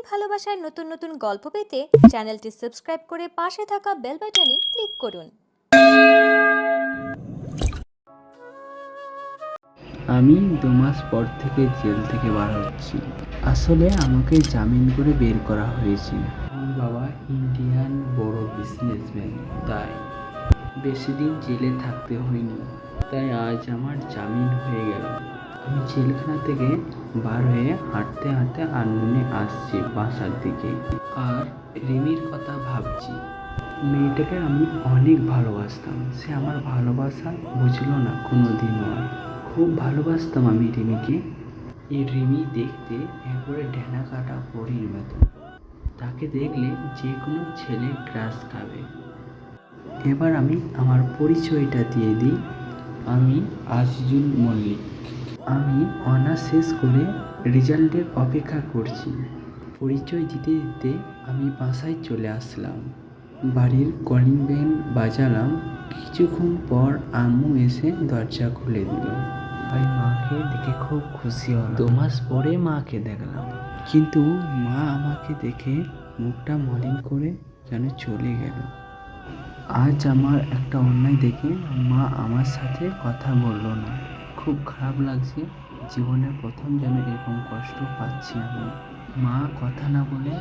ভালোবাসার নতুন নতুন গল্প পেতে চ্যানেলটি সাবস্ক্রাইব করে পাশে থাকা বেল বাটনে ক্লিক করুন। আমি 2 মাস পর থেকে জেল থেকে বার হচ্ছি। আসলে আমাকে জামিন করে বের করা হয়েছে। আমার বাবা ইন্ডিয়ান বড় বিজনেসম্যান, তাই বেশি দিন জেলে থাকতে হয়নি। তাই আজ আমার জামিন হয়ে গেল। আমি জেলখানা থেকে বার হয়ে হাঁটতে হাঁটতে আনমনে আসছি বাসার দিকে। আর রিমির কথা ভাবছি। মেয়েটাকে আমি অনেক ভালোবাসতাম, সে আমার ভালোবাসা বুঝলো না কোনোদিনও। খুব ভালোবাসতাম আমি রিমিকে। এই রিমি দেখতে একবারে ঢেনা কাটা পরীর মতো, তাকে দেখলে যে কোনো ছেলে ক্রাশ খাবে। এবার আমি আমার পরিচয়টা দিয়ে দিই। আমি আজিজুল মল্লিক। আমি অনার্স শেষ করে রেজাল্টের অপেক্ষা করছি। পরিচয় দিতে দিতে আমি বাসায় চলে আসলাম। বাড়ির কলিং বেল বাজালাম। কিছুক্ষণ পর আম্মু এসে দরজা খুলে দিল। আমি মাকে দেখে খুব খুশি হলাম। 2 মাস পরে মাকে দেখলাম, কিন্তু মা আমাকে দেখে মুখটা মলিন করে যেন চলে গেল। আজ আমার একটা অন্যায় দেখে মা আমার সাথে কথা বলল না। খুব খারাপ লাগছে। জীবনের প্রথম যেন এরকম কষ্ট পাচ্ছি আমি। মা কথা না বলে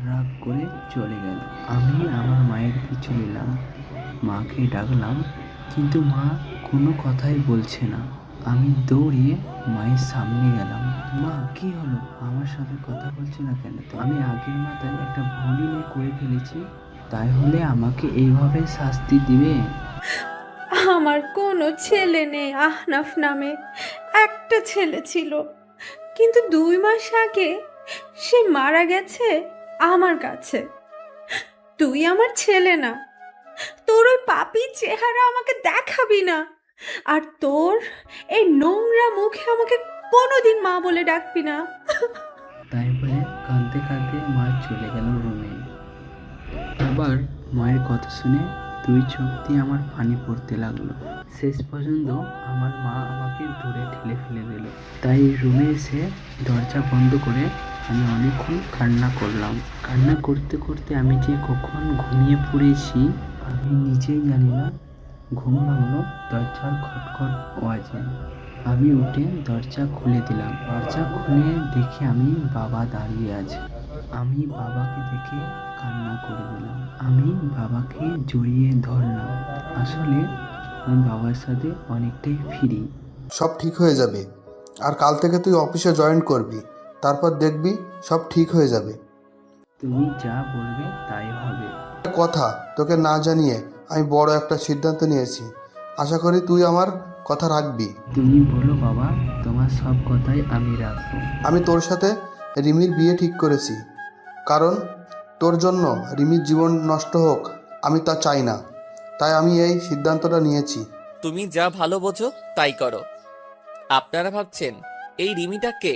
রাগ করে চলে গেল। আমি আমার মায়ের পিছু নিলাম, মাকে ডাকলাম, কিন্তু মা কোনো কথাই বলছে না। আমি দৌড়িয়ে মায়ের সামনে গেলাম। মা, কি হলো? আমার সাথে কথা বলছে না কেন? আমি আগের মাথায় একটা ভুল করে ফেলেছি, তাই হলে আমাকে এইভাবে শাস্তি দিবে? আমার কোনো ছেলে নেই। আহনাফ নামে একটা ছেলে ছিল, কিন্তু 2 মাস আগে সে মারা গেছে আমার কাছে। তুই আমার ছেলে না, তোর ওই পাপী চেহারা আমাকে দেখাবি না। আর তোর এই নোংরা মুখে আমাকে কোনোদিন মা বলে ডাকবি না। তাই বলে কাঁদতে কাঁদতে মা চলে গেল রুমে। আবার মায়ের কথা শুনে 2 চোখ দিয়ে আমার পানি পড়তে লাগলো। শেষ পর্যন্ত আমার মা আমাকে দূরে ঠেলে ফেলে দিল। তাই রুমে এসে দরজা বন্ধ করে আমি অনেকক্ষণ কান্না করলাম। কান্না করতে করতে আমি যে কখন ঘুমিয়ে পড়েছি আমি নিজেই জানি না। ঘুম ভাঙলো দরজার খটখট আওয়াজে। আমি উঠে দরজা খুলে দিলাম। দরজা খুলে দেখে আমি বাবা দাঁড়িয়ে আছে। আমি বাবাকে দেখে কান্না করে দিলাম। আমি বাবাকে জড়িয়ে ধরলাম। আসলে আমি বাবার সাথে অনেকটাই ফ্রি। সব ঠিক হয়ে যাবে। আর কাল থেকে তুই অফিসে জয়েন করবি, তারপর দেখবি সব ঠিক হয়ে যাবে। তুমি যা বলবে তাই হবে। কথা তোকে না জানিয়ে আমি বড় একটা সিদ্ধান্ত নিয়েছি। আশা করি তুই আমার কথা রাখবি। তুমি বলো বাবা, তোমার সব কথাই আমি রাখবো। আমি তোর সাথে রিমির বিয়ে ঠিক করেছি, কারণ তোর জন্য রিমির জীবন নষ্ট হোক আমি তা চাই না। তাই আমি এই সিদ্ধান্তটা নিয়েছি। তুমি যা ভালো বোঝো তাই করো। আপনারা ভাবছেন এই রিমিটা কে?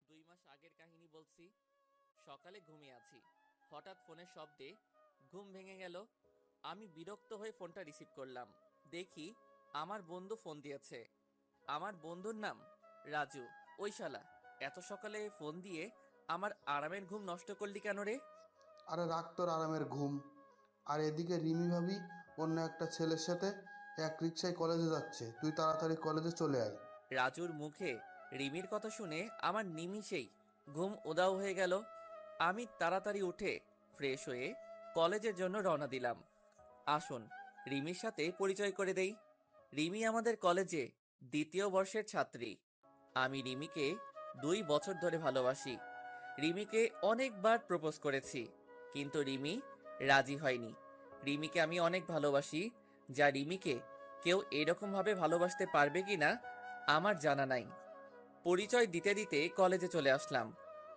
2 মাস আগের কাহিনী বলছি। সকালে ঘুমিয়ে আছি, হঠাৎ ফোনের শব্দে ঘুম ভেঙে গেল। আমি বিরক্ত হয়ে ফোনটা রিসিভ করলাম। দেখি আমার বন্ধু ফোন দিয়েছে। আমার বন্ধুর নাম রাজু। ওই শালা এত সকালে ফোন দিয়ে আমার আরামের ঘুম নষ্ট করলি কেন রে? আরে রাখ তোর আরামের ঘুম। আর এদিকে রিমি ভাবি অন্য একটা ছেলের সাথে এক রিক্সায় কলেজে যাচ্ছে, তুই তাড়াতাড়ি কলেজে চলে আয়। রাজুর মুখে রিমির কথা শুনে আমার নিমিষেই ঘুম উধাও হয়ে গেল। আমি তাড়াতাড়ি উঠে ফ্রেশ হয়ে কলেজের জন্য রওনা দিলাম। আসুন রিমির সাথে পরিচয় করে দেই। রিমি আমাদের কলেজে 2য় বর্ষের ছাত্রী। আমি রিমিকে 2 বছর ধরে ভালোবাসি। রিমিকে অনেকবার প্রপোজ করেছি, কিন্তু রিমি রাজি হয়নি। রিমিকে আমি অনেক ভালোবাসি, যা রিমিকে কেউ এরকম ভাবে ভালোবাসতে পারবে কিনা আমার জানা নাই। পরিচয় দিতে দিতে কলেজে চলে আসলাম।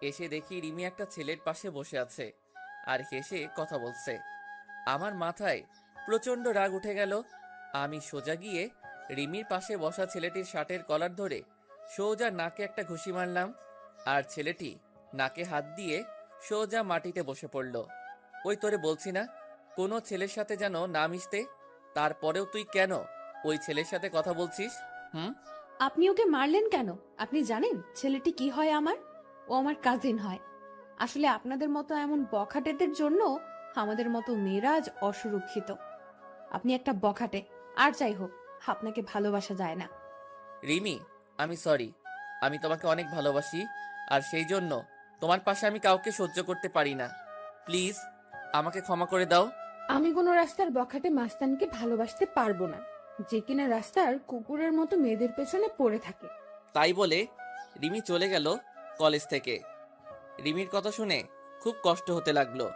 এসে দেখি রিমি একটা ছেলের পাশে বসে আছে আর হেসে কথা বলছে। আমার মাথায় প্রচন্ড রাগ উঠে গেল। আমি সোজা গিয়ে রিমির পাশে বসা ছেলেটির শার্টের কলার ধরে সোজা নাকে একটা ঘুষি মারলাম, আর ছেলেটি নাকে হাত দিয়ে সোজা মাটিতে বসে পড়ল। ওই তোরে বলছি না কোনো ছেলের সাথে যেন না মিশতে, তারপরেও তুই কেন ওই ছেলের সাথে কথা বলছিস? হুম? আপনি ওকে মারলেন কেন? আপনি জানেন ছেলেটি কি হয় আমার? ও আমার কাজিন হয়। আসলে আপনাদের মতো এমন বখাটেদের জন্য আমাদের মতো মেয়েরা আজ অসুরক্ষিত। আপনি একটা বখাটে, আর যাই হোক আপনাকে ভালোবাসা যায় না। রিমি, আমি সরি। আমি তোমাকে অনেক ভালোবাসি, আর সেই জন্য তোমার পাশে আমি কাউকে সহ্য করতে পারি না। প্লিজ আমাকে ক্ষমা করে দাও। আমি কোনো রাস্তার বখাটে মাস্তানকে ভালোবাসতে পারবো না, যে কিনা রাস্তার কুকুরের মতো মেয়েদের পেছনে পড়ে থাকে। তাই বলে রিমি চলে গেল কলেজ থেকে। রিমির কথা শুনে খুব কষ্ট হতে লাগলো।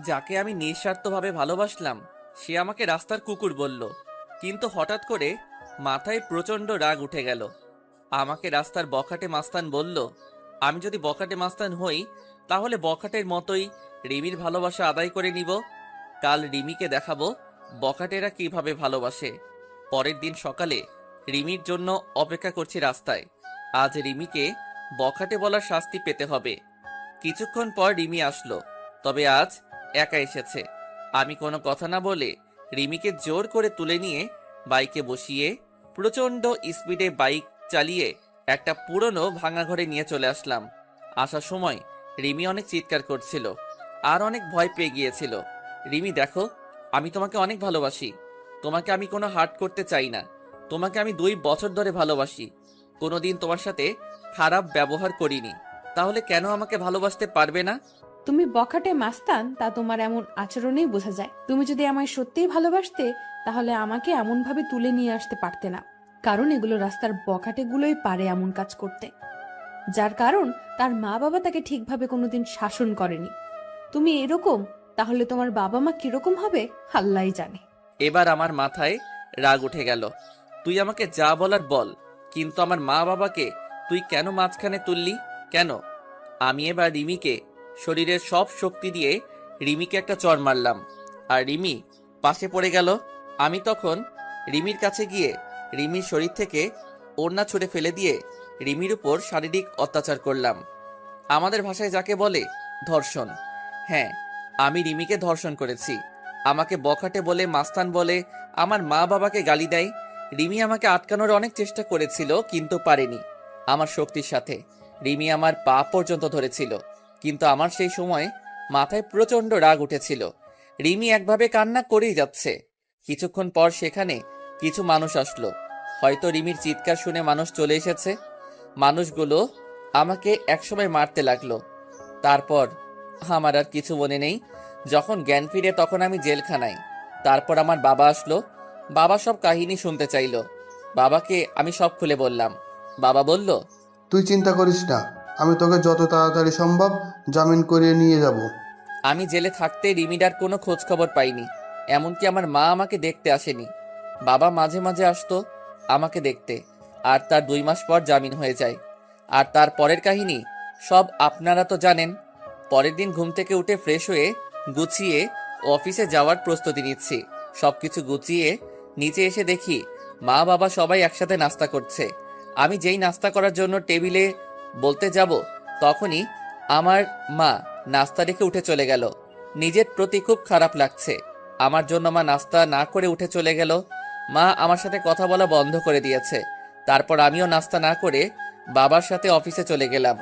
যাকে আমি নিঃস্বার্থভাবে ভালোবাসলাম সে আমাকে রাস্তার কুকুর বলল। কিন্তু হঠাৎ করে মাথায় প্রচণ্ড রাগ উঠে গেল। আমাকে রাস্তার বখাটে মাস্তান বলল। আমি যদি বখাটে মাস্তান হই তাহলে বখাটের মতোই রিমির ভালোবাসা আদায় করে নিব। কাল রিমিকে দেখাবো বখাটেরা কিভাবে ভালোবাসে। পরের দিন সকালে রিমির জন্য অপেক্ষা করছি রাস্তায়। আজ রিমিকে বখাটে বলার শাস্তি পেতে হবে। কিছুক্ষণ পর রিমি আসলো, তবে আজ একা এসেছে। আমি কোনো কথা না বলে রিমিকে জোর করে তুলে নিয়ে বাইকে বসিয়ে প্রচণ্ড স্পিডে বাইক চালিয়ে একটা পুরনো ভাঙা ঘরে নিয়ে চলে আসলাম। আসার সময় রিমি অনেক চিৎকার করছিল আর অনেক ভয় পেয়ে গিয়েছিল। রিমি দেখো, আমি তোমাকে অনেক ভালোবাসি। তোমাকে আমি কোনো হার্ট করতে চাই না। তোমাকে আমি 2 বছর ধরে ভালোবাসি। কোনোদিন তোমার সাথে খারাপ ব্যবহার করিনি, তাহলে কেন আমাকে ভালোবাসতে পারবে না? তুমি বখাটে মাস্তান তা তোমার এমন আচরণেই বোঝা যায়। তুমি যদি আমায় সত্যিই ভালোবাসতে তাহলে আমাকে এমন ভাবে তুলে নিয়ে আসতে পারতে না, কারণ এগুলো রাস্তার বখাটেগুলোই পারে এমন কাজ করতে, যার কারণ তার মা বাবা তাকে ঠিকভাবে কোনোদিন শাসন করেনি। তুমি এরকম, তাহলে তোমার বাবা মা কিরকম হবে আল্লাহই জানে। এবার আমার মাথায় রাগ উঠে গেল। তুই আমাকে যা বলার বল, কিন্তু আমার মা বাবাকে তুই কেন মাঝখানে তুললি? কেন? আমি এবার রিমিকে শরীরের সব শক্তি দিয়ে রিমিকে একটা চড় মারলাম, আর রিমি পাশে পড়ে গেল। আমি তখন রিমির কাছে গিয়ে রিমির শরীর থেকে ওড়না ছুঁড়ে ফেলে দিয়ে রিমির উপর শারীরিক অত্যাচার করলাম। আমাদের ভাষায় যাকে বলে ধর্ষণ। হ্যাঁ, আমি রিমিকে ধর্ষণ করেছি। আমাকে বখাটে বলে, মাস্তান বলে, আমার মা বাবাকে গালি দেয়। রিমি আমাকে আটকানোর অনেক চেষ্টা করেছিল, কিন্তু পারেনি। আমার শক্তির সাথে রিমি আমার পা পর্যন্ত ধরেছিল, কিন্তু আমার সেই সময় মাথায় প্রচণ্ড রাগ উঠেছিল। রিমি একভাবে কান্না করেই যাচ্ছে। কিছুক্ষণ পর সেখানে কিছু মানুষ আসলো। হয়তো রিমির চিৎকার শুনে মানুষ চলে এসেছে। মানুষগুলো আমাকে একসময় মারতে লাগলো। তারপর আমার আর কিছু মনে নেই। যখন জ্ঞান ফিরে তখন আমি জেলখানায়। তারপর আমার বাবা আসলো। বাবা সব কাহিনী শুনতে চাইলো। বাবাকে আমি সব খুলে বললাম। বাবা বলল, তুই চিন্তা করিস না, আমি তোকে যত তাড়াতাড়ি সম্ভব জামিন করিয়ে নিয়ে যাব। আমি জেলে থাকতে রিমিডার কোনো খোঁজ খবর পাইনি। এমনকি আমার মা আমাকে দেখতে আসেনি। বাবা মাঝে মাঝে আসতো আমাকে দেখতে, আর তার 2 মাস পর জামিন হয়ে যায়। আর তার পরের কাহিনী সব আপনারা তো জানেন। পরের দিন ঘুম থেকে উঠে ফ্রেশ হয়ে গুছিয়ে অফিসে যাওয়ার প্রস্তুতি নিচ্ছি। সবকিছু গুছিয়ে নিচে এসে দেখি মা বাবা সবাই একসাথে নাস্তা করছে। আমি যেই নাস্তা করার জন্য টেবিলে বলতে যাব, তখনই আমার মা নাস্তা রেখে উঠে চলে গেল। নিজের প্রতি খুব খারাপ লাগছে। আমার জন্য মা নাস্তা না করে উঠে চলে গেল। মা আমার সাথে কথা বলা বন্ধ করে দিয়েছে। তারপর আমিও নাস্তা না করে বাবার সাথে অফিসে চলে গেলাম।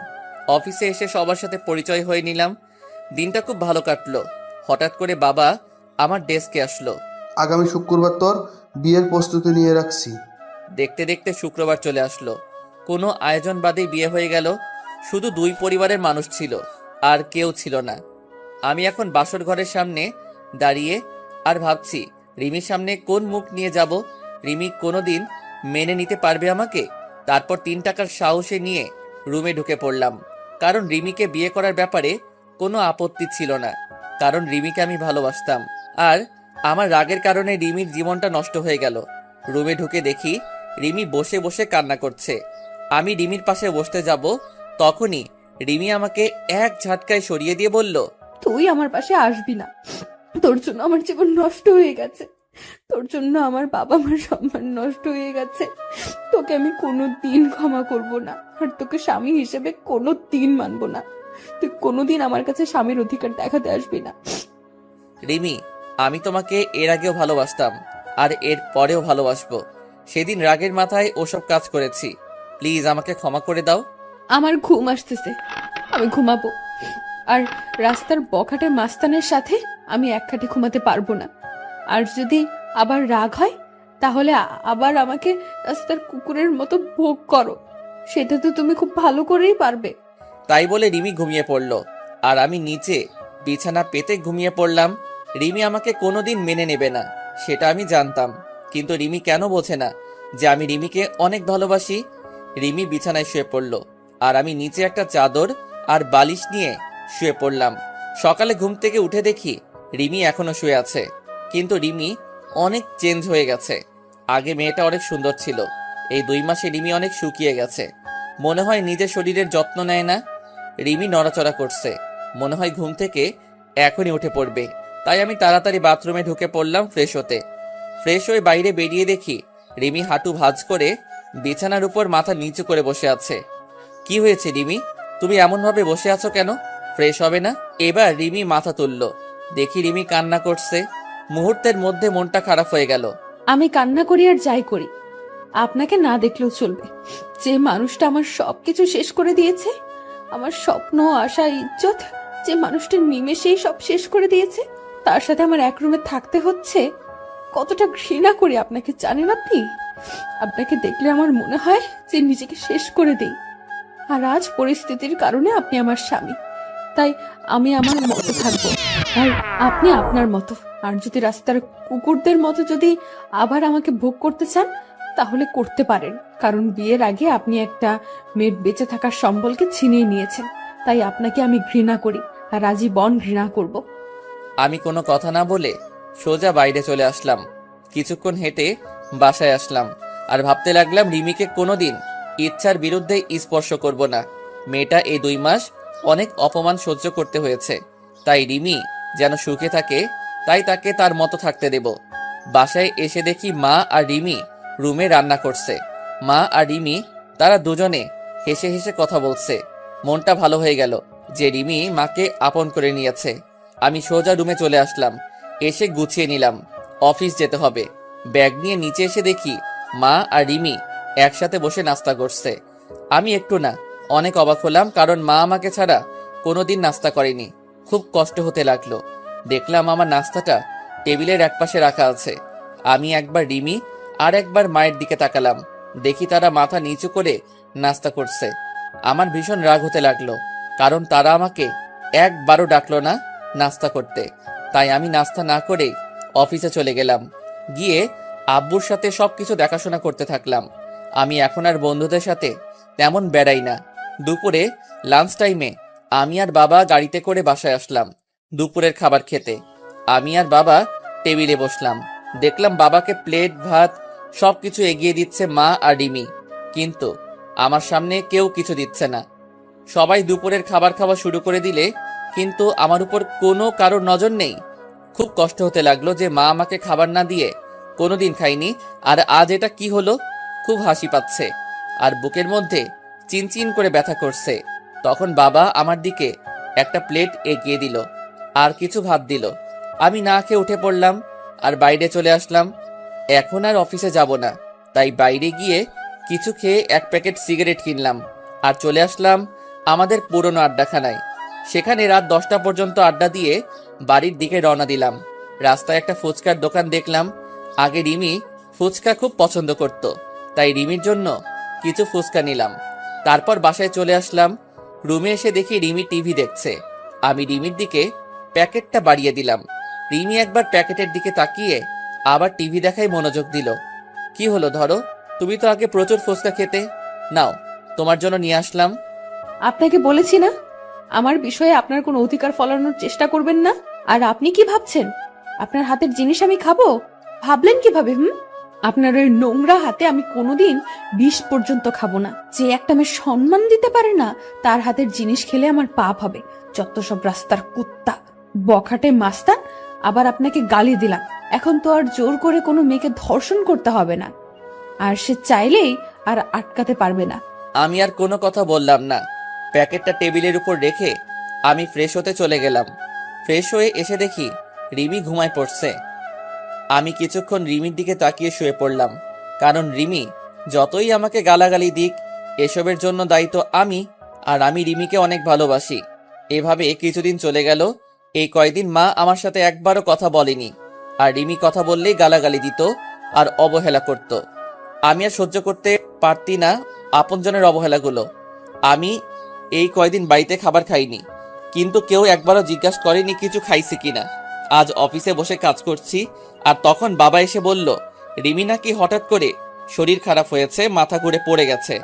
অফিসে এসে সবার সাথে পরিচয় হয়ে নিলাম। দিনটা খুব ভালো কাটলো। হঠাৎ করে বাবা আমার ডেস্কে আসলো। আগামী শুক্রবার তোর বিয়ের প্রস্তুতি নিয়ে রাখছি। দেখতে দেখতে শুক্রবার চলে আসলো। কোনো আয়োজন বাদেই বিয়ে হয়ে গেল। শুধু 2 পরিবারের মানুষ ছিল, আর কেউ ছিল না। আমি এখন বাসর ঘরের সামনে দাঁড়িয়ে আর ভাবছি রিমির সামনে কোন মুখ নিয়ে যাব। রিমি কোনোদিন মেনে নিতে পারবে আমাকে? তারপর 3 টাকার সাহসে নিয়ে রুমে ঢুকে পড়লাম, কারণ রিমিকে বিয়ে করার ব্যাপারে কোনো আপত্তি ছিল না, কারণ রিমিকে আমি ভালোবাসতাম। আর আমার রাগের কারণে রিমির জীবনটা নষ্ট হয়ে গেল। রুমে ঢুকে দেখি রিমি বসে বসে কান্না করছে। আমি রিমির পাশে বসতে যাব, তখনই রিমি আমাকে এক ঝাটকায় সরিয়ে দিয়ে বলল, তুই আমার পাশে আসবি না। তোর জন্য আমার জীবন নষ্ট হয়ে গেছে, তোর জন্য আমার বাবা মার সম্মান নষ্ট হয়ে গেছে। তোকে আমি কোনোদিন ক্ষমা করব না, আর তোকে স্বামী হিসেবে কোনোদিন মানবো না। তুই কোনোদিন আমার কাছে স্বামীর অধিকার দেখাতে আসবি না। রিমি, আমি তোমাকে এর আগেও ভালোবাসতাম, আর এর পরেও ভালোবাসবো। সেদিন রাগের মাথায় ওসব কাজ করেছি। প্লিজ আমাকে ক্ষমা করে দাও। আমার ঘুম আসতেছে, আমি ঘুমাবো। আর রাস্তার বখাটে মাস্তানের সাথে আমি এক খাটে ঘুমাতে পারবো না। আর যদি আবার রাগ হয় তাহলে আবার আমাকে রাস্তার কুকুরের মতো ভোগ করো, সেটা তো তুমি খুব ভালো করেই পারবে। তাই বলে রিমি ঘুমিয়ে পড়ল, আর আমি নিচে বিছানা পেতে ঘুমিয়ে পড়লাম। রিমি আমাকে কোনোদিন মেনে নেবে না সেটা আমি জানতাম, কিন্তু রিমি কেন বোঝে না যে আমি রিমিকে অনেক ভালোবাসি। রিমি বিছানায় শুয়ে পড়ল, আর আমি নিচে একটা চাদর আর বালিশ নিয়ে শুয়ে পড়লাম। সকালে ঘুম থেকে উঠে দেখি রিমি এখনো শুয়ে আছে, কিন্তু রিমি অনেক চেঞ্জ হয়ে গেছে। আগে মেয়েটা অনেক সুন্দর ছিল, এই 2 মাসে রিমি অনেক শুকিয়ে গেছে। মনে হয় নিজের শরীরের যত্ন নেয় না। রিমি নড়াচড়া করছে, মনে হয় ঘুম থেকে এখনই উঠে পড়বে। তাই আমি তাড়াতাড়ি বাথরুমে ঢুকে পড়লাম ফ্রেশ হতে। ফ্রেশ হয়ে বাইরে বেরিয়ে দেখি রিমি হাঁটু ভাঁজ করে বিছানার উপর মাথা নিচু করে বসে আছে। কি হয়েছে রিমি, তুমি এমন ভাবে বসে আছো কেন? ফ্রেশ হবে না? এবার রিমি মাথা তুলল, দেখি রিমি কান্না করছে। মুহূর্তের মধ্যে মনটা খারাপ হয়ে গেল। আমি কান্না করি আর যাই করি, আপনাকে না দেখলেও চলবে। যে মানুষটা আমার সবকিছু শেষ করে দিয়েছে, আমার স্বপ্ন, আশা, ইজ্জত, যে মানুষটা নিমেষেই সব শেষ করে দিয়েছে, তার সাথে আমার এক রুমে থাকতে হচ্ছে। কতটা ঘৃণা করি আপনাকে জানেন আপনি? আপনাকে দেখলে আমার মনে হয় যে নিজেকে শেষ করে দেই। আর আজ পরিস্থিতির কারণে আপনি আমার স্বামী, তাই আমি আমার মতো থাকবো, আর আপনি আপনার মতো। আর যদি রাস্তার কুকুরদের মতো যদি আবার আমাকে ভোগ করতে চান তাহলে করতে পারেন, কারণ বিয়ের আগে আপনি একটা মেয়ের বেঁচে থাকার সম্বলকে ছিনিয়ে নিয়েছেন। তাই আপনাকে আমি ঘৃণা করি, আর আজীবন ঘৃণা করব। আমি কোনো কথা না বলে সোজা বাইরে চলে আসলাম। কিছুক্ষণ হেঁটে বাসায় আসলাম, আর ভাবতে লাগলাম রিমিকে কোনোদিন ইচ্ছার বিরুদ্ধে স্পর্শ করব না। মেয়েটা এই 2 মাস অনেক অপমান সহ্য করতে হয়েছে, তাই রিমি যেন সুখে থাকে, তাই তাকে তার মতো থাকতে দেব। বাসায় এসে দেখি মা আর রিমি রুমে রান্না করছে। মা আর রিমি তারা দুজনে হেসে হেসে কথা বলছে। মনটা ভালো হয়ে গেল যে রিমি মাকে আপন করে নিয়েছে। আমি সোজা রুমে চলে আসলাম, এসে গুছিয়ে নিলাম, অফিস যেতে হবে। ব্যাগ নিয়ে নিচে এসে দেখি মা আর রিমি একসাথে বসে নাস্তা করছে। আমি একটু না অনেক অবাক হলাম, কারণ মা আমাকে ছাড়া কোনোদিন নাস্তা করেনি। খুব কষ্ট হতে লাগলো। দেখলাম আমার নাস্তাটা টেবিলের একপাশে রাখা আছে। আমি একবার রিমি আর একবার মায়ের দিকে তাকালাম, দেখি তারা মাথা নিচু করে নাস্তা করছে। আমার ভীষণ রাগ হতে লাগলো, কারণ তারা আমাকে একবারও ডাকলো না নাস্তা করতে। তাই আমি নাস্তা না করেই অফিসে চলে গেলাম। গিয়ে আব্বুর সাথে সবকিছু দেখাশোনা করতে থাকলাম। আমি এখন আর বন্ধুদের সাথে তেমন বেড়াই না। দুপুরে লাঞ্চ টাইমে আমি আর বাবা গাড়িতে করে বাসায় আসলাম দুপুরের খাবার খেতে। আমি আর বাবা টেবিলে বসলাম, দেখলাম বাবাকে প্লেট ভাত সবকিছু এগিয়ে দিচ্ছে মা আর রিমি, কিন্তু আমার সামনে কেউ কিছু দিচ্ছে না। সবাই দুপুরের খাবার খাওয়া শুরু করে দিলে কিন্তু আমার উপর কোনো কারোর নজর নেই। খুব কষ্ট হতে লাগলো যে মা আমাকে খাবার না দিয়ে কোনোদিন খাইনি, আর আজ এটা কি হলো। খুব হাসি পাচ্ছে, আর বুকের মধ্যে চিনচিন করে ব্যথা করছে। তখন বাবা আমার দিকে একটা প্লেট এগিয়ে দিল, আর কিছু ভাত দিল। আমি না খেয়ে উঠে পড়লাম আর বাইরে চলে আসলাম। এখন আর অফিসে যাব না, তাই বাইরে গিয়ে কিছু খেয়ে 1 প্যাকেট সিগারেট কিনলাম আর চলে আসলাম আমাদের পুরনো আড্ডাখানায়। সেখানে রাত 10টা পর্যন্ত আড্ডা দিয়ে বাড়ির দিকে রওনা দিলাম। রাস্তায় একটা ফুচকার দোকান দেখলাম। আগে রিমি ফুচকা খুব পছন্দ করত, তাই রিমির জন্য কিছু ফুচকা নিলাম। তারপর বাসায় চলে আসলাম। রুমে এসে দেখি রিমি টিভি দেখছে। আমি রিমির দিকে প্যাকেটটা বাড়িয়ে দিলাম। রিমি একবার প্যাকেটের দিকে তাকিয়ে আবার টিভি দেখায় মনোযোগ দিল। কি হলো ধরো, তুমি তো আগে প্রচুর ফুচকা খেতে, নাও তোমার জন্য নিয়ে আসলাম। আপনাকে বলেছি না আমার বিষয়ে আপনার কোনো অধিকার ফলানোর চেষ্টা করবেন না। আর আপনি কি ভাবছেন আপনার হাতের জিনিস আমি খাবো? ভাবলেন কিভাবে? আপনার ওই নোংরা হাতে আমি কোনোদিন বিষ পর্যন্ত খাবো না। যে একটা মেয়ে সম্মান দিতে পারে না তার হাতের জিনিস খেলে আমার পাপ হবে। যত সব রাস্তার কুত্তা, বখাটে মাস্তান। আবার আপনাকে গালি দিলাম, এখন তো আর জোর করে কোনো মেয়েকে ধর্ষণ করতে হবে না, আর সে চাইলেই আর আটকাতে পারবে না। আমি আর কোনো কথা বললাম না। প্যাকেটটা টেবিলের উপর রেখে আমি ফ্রেশ হতে চলে গেলাম। ফ্রেশ হয়ে এসে দেখি রিমি ঘুমায় পড়ছে। আমি কিছুক্ষণ রিমির দিকে তাকিয়ে শুয়ে পড়লাম, কারণ রিমি যতই আমাকে গালাগালি দিক, এসবের জন্য দায়ী তো আমি, আর আমি রিমিকে অনেক ভালোবাসি। এভাবে কিছুদিন চলে গেল। এই কয়দিন মা আমার সাথে একবারও কথা বলেনি, আর রিমি কথা বললেই গালাগালি দিত আর অবহেলা করত। আমি আর সহ্য করতে পারতি না আপনজনের অবহেলাগুলো। আমি এই কয়দিন বাড়িতে খাবার খাইনি, কিন্তু কেউ একবারও জিজ্ঞাসা করেনি কিছু খাইছি কিনা। আজ অফিসে বসে কাজ করছি, আর তখন বাবা এসে বলল রিমি নাকি হঠাৎ করে শরীর খারাপ হয়েছে, মাথা ঘুরে পড়ে গেছে।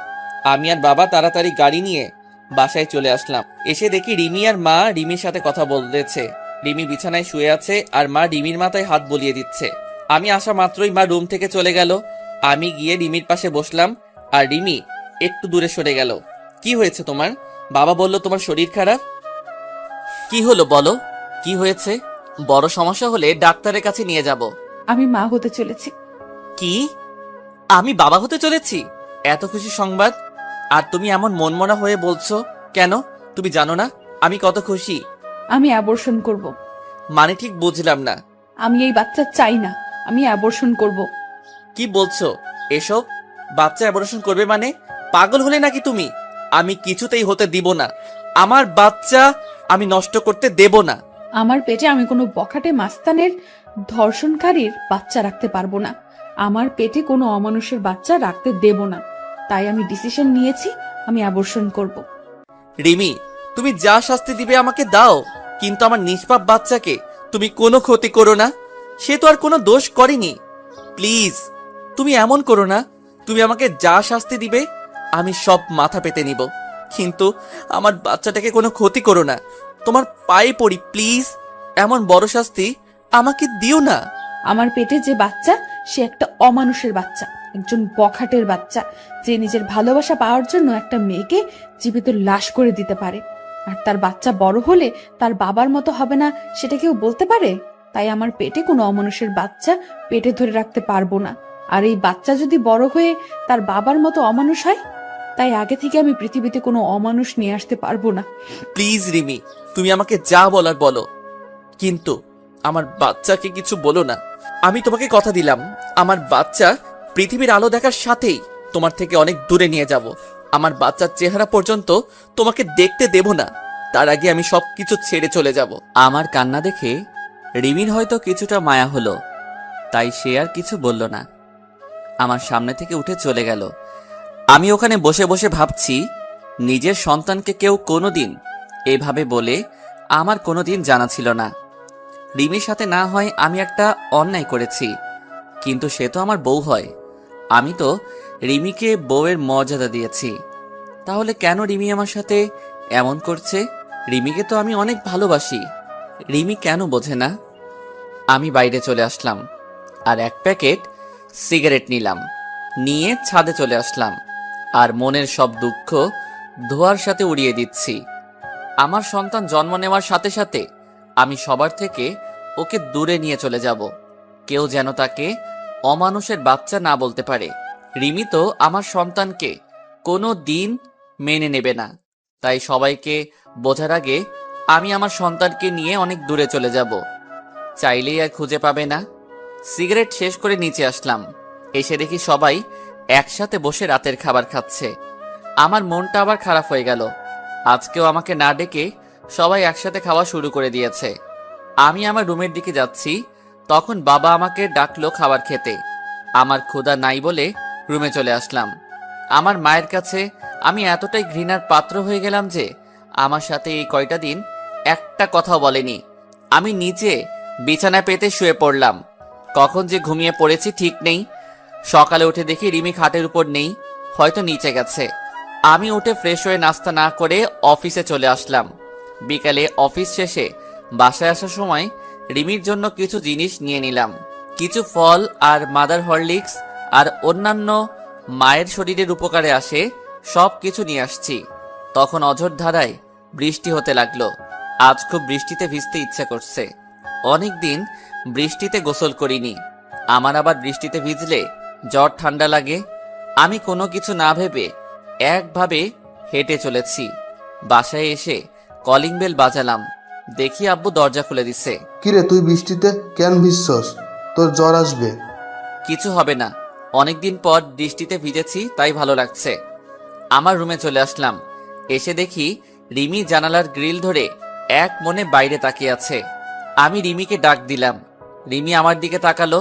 আমি আর বাবা তাড়াতাড়ি গাড়ি নিয়ে বাসায় চলে আসলাম। এসে দেখি রিমি আর মা রিমির সাথে কথা বলতেছে। রিমি বিছানায় শুয়ে আছে আর মা রিমির মাথায় হাত বুলিয়ে দিচ্ছে। আমি আসা মাত্রই মা রুম থেকে চলে গেল। আমি গিয়ে রিমির পাশে বসলাম, আর রিমি একটু দূরে সরে গেল। কি হয়েছে তোমার? বাবা বলল তোমার শরীর খারাপ। কি হলো বলো, কি হয়েছে? বড় সমস্যা হলে ডাক্তারের কাছে নিয়ে যাব। আমি মা হতে চলেছি। কি? আমি বাবা হতে চলেছি? এত খুশি সংবাদ, আর তুমি এমন মনমরা হয়ে বলছো কেন? তুমি জানো না আমি কত খুশি। আমি অ্যাবর্শন করব। মানে ঠিক বুঝলাম না। আমি এই বাচ্চা চাই না, আমি অ্যাবর্শন করব। কি বলছো এসব? বাচ্চা অ্যাবর্শন করবে মানে? পাগল হলে নাকি তুমি? আমি কিছুতেই হতে দিব না। আমার বাচ্চা আমি নষ্ট করতে দেব না। আমার পেটে আমি কোনো বখাটে মাস্তানের ধর্ষণকারীর বাচ্চা রাখতে পারবো না। আমার পেটে কোনো অমানুষের বাচ্চা রাখতে দেব না। তাই আমি ডিসিশন নিয়েছি, আমি অ্যাবর্শন করব। রিমি, তুমি যা শাস্তি দিবে আমাকে দাও, কিন্তু আমার নিষ্পাপ বাচ্চাকে তুমি কোনো ক্ষতি করো না। সে তো আর কোনো দোষ করেনি। প্লিজ, তুমি এমন করো না। তুমি আমাকে যা শাস্তি দিবে আমি সব মাথা পেতে নিব, কিন্তু আমার বাচ্চাটাকে কোনো ক্ষতি করো না। তোমার পায়ে পড়ি প্লিজ, এমন বড় শাস্তি আমাকে দিও না। আমার পেটে যে বাচ্চা, সে একটা অমানুষের বাচ্চা, একজন বখাটের বাচ্চা, যে নিজের ভালোবাসা পাওয়ার জন্য একটা মেয়েকে জীবিত লাশ করে দিতে পারে। আর তার বাচ্চা বড় হলে তার বাবার মতো হবে না, সেটা কেউ বলতে পারে? তাই আমার পেটে কোনো অমানুষের বাচ্চা পেটে ধরে রাখতে পারবো না। আর এই বাচ্চা যদি বড় হয়ে তার বাবার মতো অমানুষ হয়, তাই আগে থেকে আমি পৃথিবীতে কোনো অমানুষ নিয়ে আসতে পারবো না। প্লিজ রিমি, তুমি আমাকে যা বলার বলো, কিন্তু আমার বাচ্চাকে কিছু বলো না। আমি তোমাকে কথা দিলাম, আমার বাচ্চা পৃথিবীর আলো দেখার সাথেই তোমার থেকে অনেক দূরে নিয়ে যাব। আমার বাচ্চার চেহারা পর্যন্ত তোমাকে দেখতে দেব না। তার আগে আমি সবকিছু ছেড়ে চলে যাব। আমার কান্না দেখে রিমির হয়তো কিছুটা মায়া হলো, তাই সে আর কিছু বলল না। আমার সামনে থেকে উঠে চলে গেল। আমি ওখানে বসে বসে ভাবছি, নিজের সন্তানকে কেউ কোনোদিন এভাবে বলে আমার কোনোদিন জানা ছিল না। রিমির সাথে না হয় আমি একটা অন্যায় করেছি, কিন্তু সে তো আমার বউ হয়। আমি তো রিমিকে বউয়ের মর্যাদা দিয়েছি, তাহলে কেন রিমি আমার সাথে এমন করছে? রিমিকে তো আমি অনেক ভালোবাসি। রিমি কেন বোঝে না? আমি বাইরে চলে আসলাম আর এক প্যাকেট সিগারেট নিলাম, নিয়ে ছাদে চলে আসলাম, আর মনের সব দুঃখ ধোঁয়ার সাথে উড়িয়ে দিচ্ছি। আমার সন্তান জন্ম নেওয়ার সাথে সাথে আমি সবার থেকে ওকে দূরে নিয়ে চলে যাব। কেউ যেন তাকে অমানুষের বাচ্চা না বলতে পারে। রিমি তো আমার সন্তানকে কোনো দিন মেনে নেবে না, তাই সবাইকে বোঝার আগে আমি আমার সন্তানকে নিয়ে অনেক দূরে চলে যাব। চাইলেই আর খুঁজে পাবে না। সিগারেট শেষ করে নিচে আসলাম। এসে দেখি সবাই একসাথে বসে রাতের খাবার খাচ্ছে। আমার মনটা আবার খারাপ হয়ে গেল। আজকেও আমাকে না ডেকে সবাই একসাথে খাওয়া শুরু করে দিয়েছে। আমি আমার রুমের দিকে যাচ্ছি, তখন বাবা আমাকে ডাকলো খাবার খেতে। আমার ক্ষুধা নাই বলে রুমে চলে আসলাম। আমার মায়ের কাছে আমি এতটাই ঘৃণার পাত্র হয়ে গেলাম যে আমার সাথে এই কয়টা দিন একটা কথাও বলেনি। আমি নিচে বিছানায় পেতে শুয়ে পড়লাম। কখন যে ঘুমিয়ে পড়েছি ঠিক নেই। সকালে উঠে দেখি রিমি খাটের উপর নেই, হয়তো নিচে গেছে। আমি উঠে ফ্রেশ হয়ে নাস্তা না করে অফিসে চলে আসলাম। বিকালে অফিস শেষে বাসায় আসার সময় রিমির জন্য কিছু জিনিস নিয়ে নিলাম। কিছু ফল আর মাদার হরলিক্স আর অন্যান্য মায়ের শরীরের উপকারে আসে সব কিছু নিয়ে আসছি। তখন অঝোর ধারায় বৃষ্টি হতে লাগলো। আজ খুব বৃষ্টিতে ভিজতে ইচ্ছা করছে। অনেকদিন বৃষ্টিতে গোসল করিনি। আমার আবার বৃষ্টিতে ভিজলে জ্বর ঠান্ডা লাগে। আমি কোনো কিছু না ভেবে একভাবে হেঁটে চলেছি। বাসায় এসে কলিং বেল বাজালাম, দেখি আব্বু দরজা খুলে দিছে। কিরে, তুই বৃষ্টিতে কেন ভিজছস? তোর জ্বর আসবে। কিছু হবে না, অনেকদিন পর বৃষ্টিতে ভিজেছি তাই ভালো লাগছে। আমার রুমে চলে আসলাম। এসে দেখি রিমি জানালার গ্রিল ধরে এক মনে বাইরে তাকিয়ে আছে। আমি রিমিকে ডাক দিলাম। রিমি আমার দিকে তাকালো।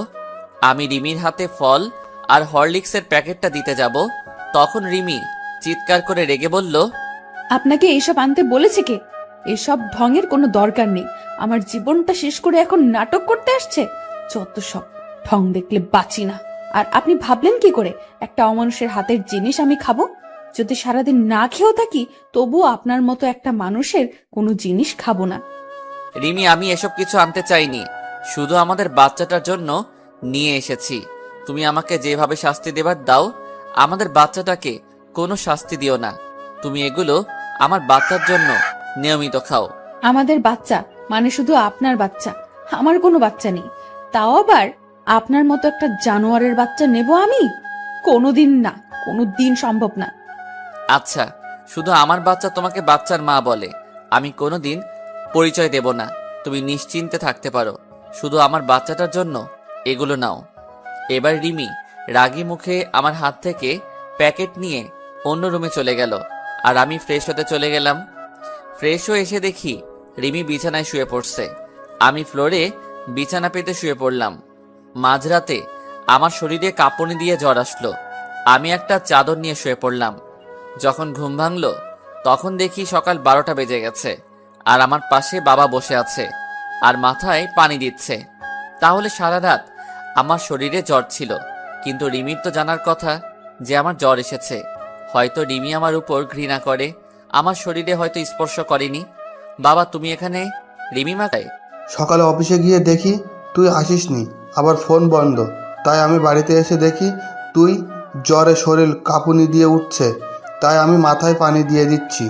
আমি রিমির হাতে ফল আর হরলিক্সের প্যাকেটটা দিতে যাব, তখন রিমি চিৎকার করে রেগে বলল, আপনাকে এইসব আনতে বলেছে কে? এসব ঢঙের কোনো দরকার নেই। আমার জীবনটা শেষ করে এখন নাটক করতে আসছে। যত সব ঢং দেখলে বাঁচি না। আর আপনি ভাবলেন কি করে একটা অমানুষের হাতের জিনিস আমি খাবো? যদি সারাদিন না খেয়েও থাকি তবুও আপনার মতো একটা মানুষের কোনো জিনিস খাবো না। রিমি, আমি এসব কিছু আনতে চাইনি, শুধু আমাদের বাচ্চাটার জন্য নিয়ে এসেছি। তুমি আমাকে যেভাবে শাস্তি দেবার দাও, আমাদের বাচ্চাটাকে কোনো শাস্তি দিও না। তুমি এগুলো আমার বাচ্চার জন্য নিয়মিত খাও। আমাদের বাচ্চা মানে শুধু আপনার বাচ্চা, আমার কোনো বাচ্চা নেই। তাও আবার আপনার মতো একটা জানোয়ারের বাচ্চা নেব আমি? কোনোদিন না, কোনোদিন সম্ভব না। আচ্ছা, শুধু আমার বাচ্চা তোমাকে বাচ্চার মা বলে, আমি কোনোদিন পরিচয় দেব না। তুমি নিশ্চিন্তে থাকতে পারো। শুধু আমার বাচ্চাটার জন্য এগুলো নাও। এবার রিমি রাগী মুখে আমার হাত থেকে প্যাকেট নিয়ে অন্য রুমে চলে গেল, আর আমি ফ্রেশ হতে চলে গেলাম। ফ্রেশ হয়ে এসে দেখি রিমি বিছানায় শুয়ে পড়ছে। আমি ফ্লোরে বিছানা পেতে শুয়ে পড়লাম। মাঝরাতে আমার শরীরে কাঁপুনি দিয়ে জ্বর আসলো। আমি একটা চাদর নিয়ে শুয়ে পড়লাম। যখন ঘুম ভাঙলো তখন দেখি সকাল 12টা বেজে গেছে, আর আমার পাশে বাবা বসে আছে আর মাথায় পানি দিচ্ছে। তাহলে সারা রাত আমার শরীরে জ্বর ছিল, কিন্তু রিমির তো জানার কথা যে আমার জ্বর এসেছে। হয়তো রিমি আমার উপর ঘৃণা করে, আমার শরীরে হয়তো স্পর্শ করেনি। বাবা, তুমি এখানে? রিমি মাথায়। সকালে অফিসে গিয়ে দেখি তুই আসিসনি, আবার ফোন বন্ধ। তাই আমি বাড়িতে এসে দেখি তুই জ্বরে শরীর কাঁপুনি দিয়ে উঠছে, তাই আমি মাথায় পানি দিয়ে দিচ্ছি।